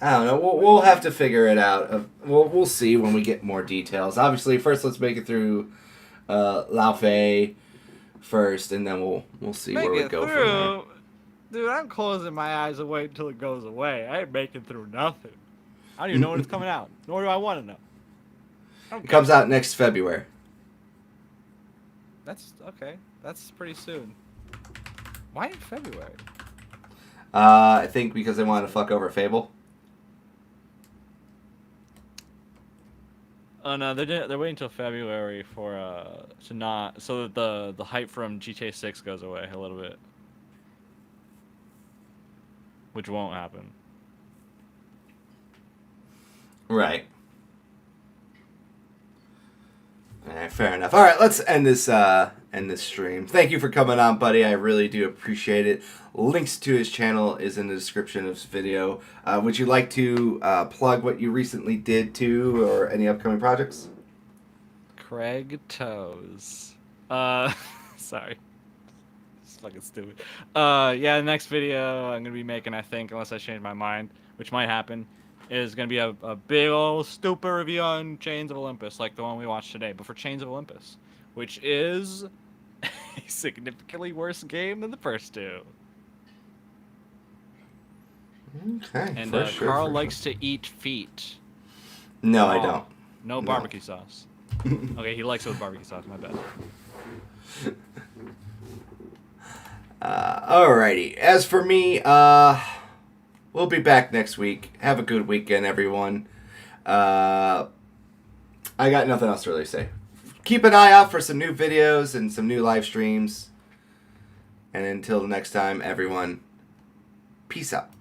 Speaker 2: I don't know. We'll have to figure it out. We'll see when we get more details. Obviously, first let's make it through Lao Fei first, and then we'll see where we go from there.
Speaker 3: Dude, I'm closing my eyes and waiting until it goes away. I ain't making through nothing. I don't even know when it's coming out. Nor do I want to know.
Speaker 2: It comes out next February.
Speaker 3: That's okay. That's pretty soon. Why in February?
Speaker 2: I think because they wanted to fuck over Fable.
Speaker 3: Oh no, they're waiting until February for to not so that the hype from GTA 6 goes away a little bit, which won't happen.
Speaker 2: Right. All right, fair enough. All right, let's end this stream. Thank you for coming on, buddy. I really do appreciate it. Links to his channel is in the description of this video. Would you like to plug what you recently did too, or any upcoming projects?
Speaker 3: Craig Toes. Sorry. It's fucking stupid. Yeah, the next video I'm gonna be making, I think, unless I change my mind, which might happen, is gonna be a big old stupid review on Chains of Olympus, like the one we watched today, but for Chains of Olympus, which is a significantly worse game than the first two.
Speaker 2: Okay.
Speaker 3: And
Speaker 2: for sure,
Speaker 3: Carl
Speaker 2: for
Speaker 3: likes
Speaker 2: sure.
Speaker 3: to eat feet.
Speaker 2: No, I don't.
Speaker 3: No
Speaker 2: No.
Speaker 3: barbecue sauce. Okay, he likes it with barbecue sauce. My bad.
Speaker 2: Alrighty. As for me, we'll be back next week. Have a good weekend, everyone. I got nothing else to really say. Keep an eye out for some new videos and some new live streams. And until the next time, everyone, peace out.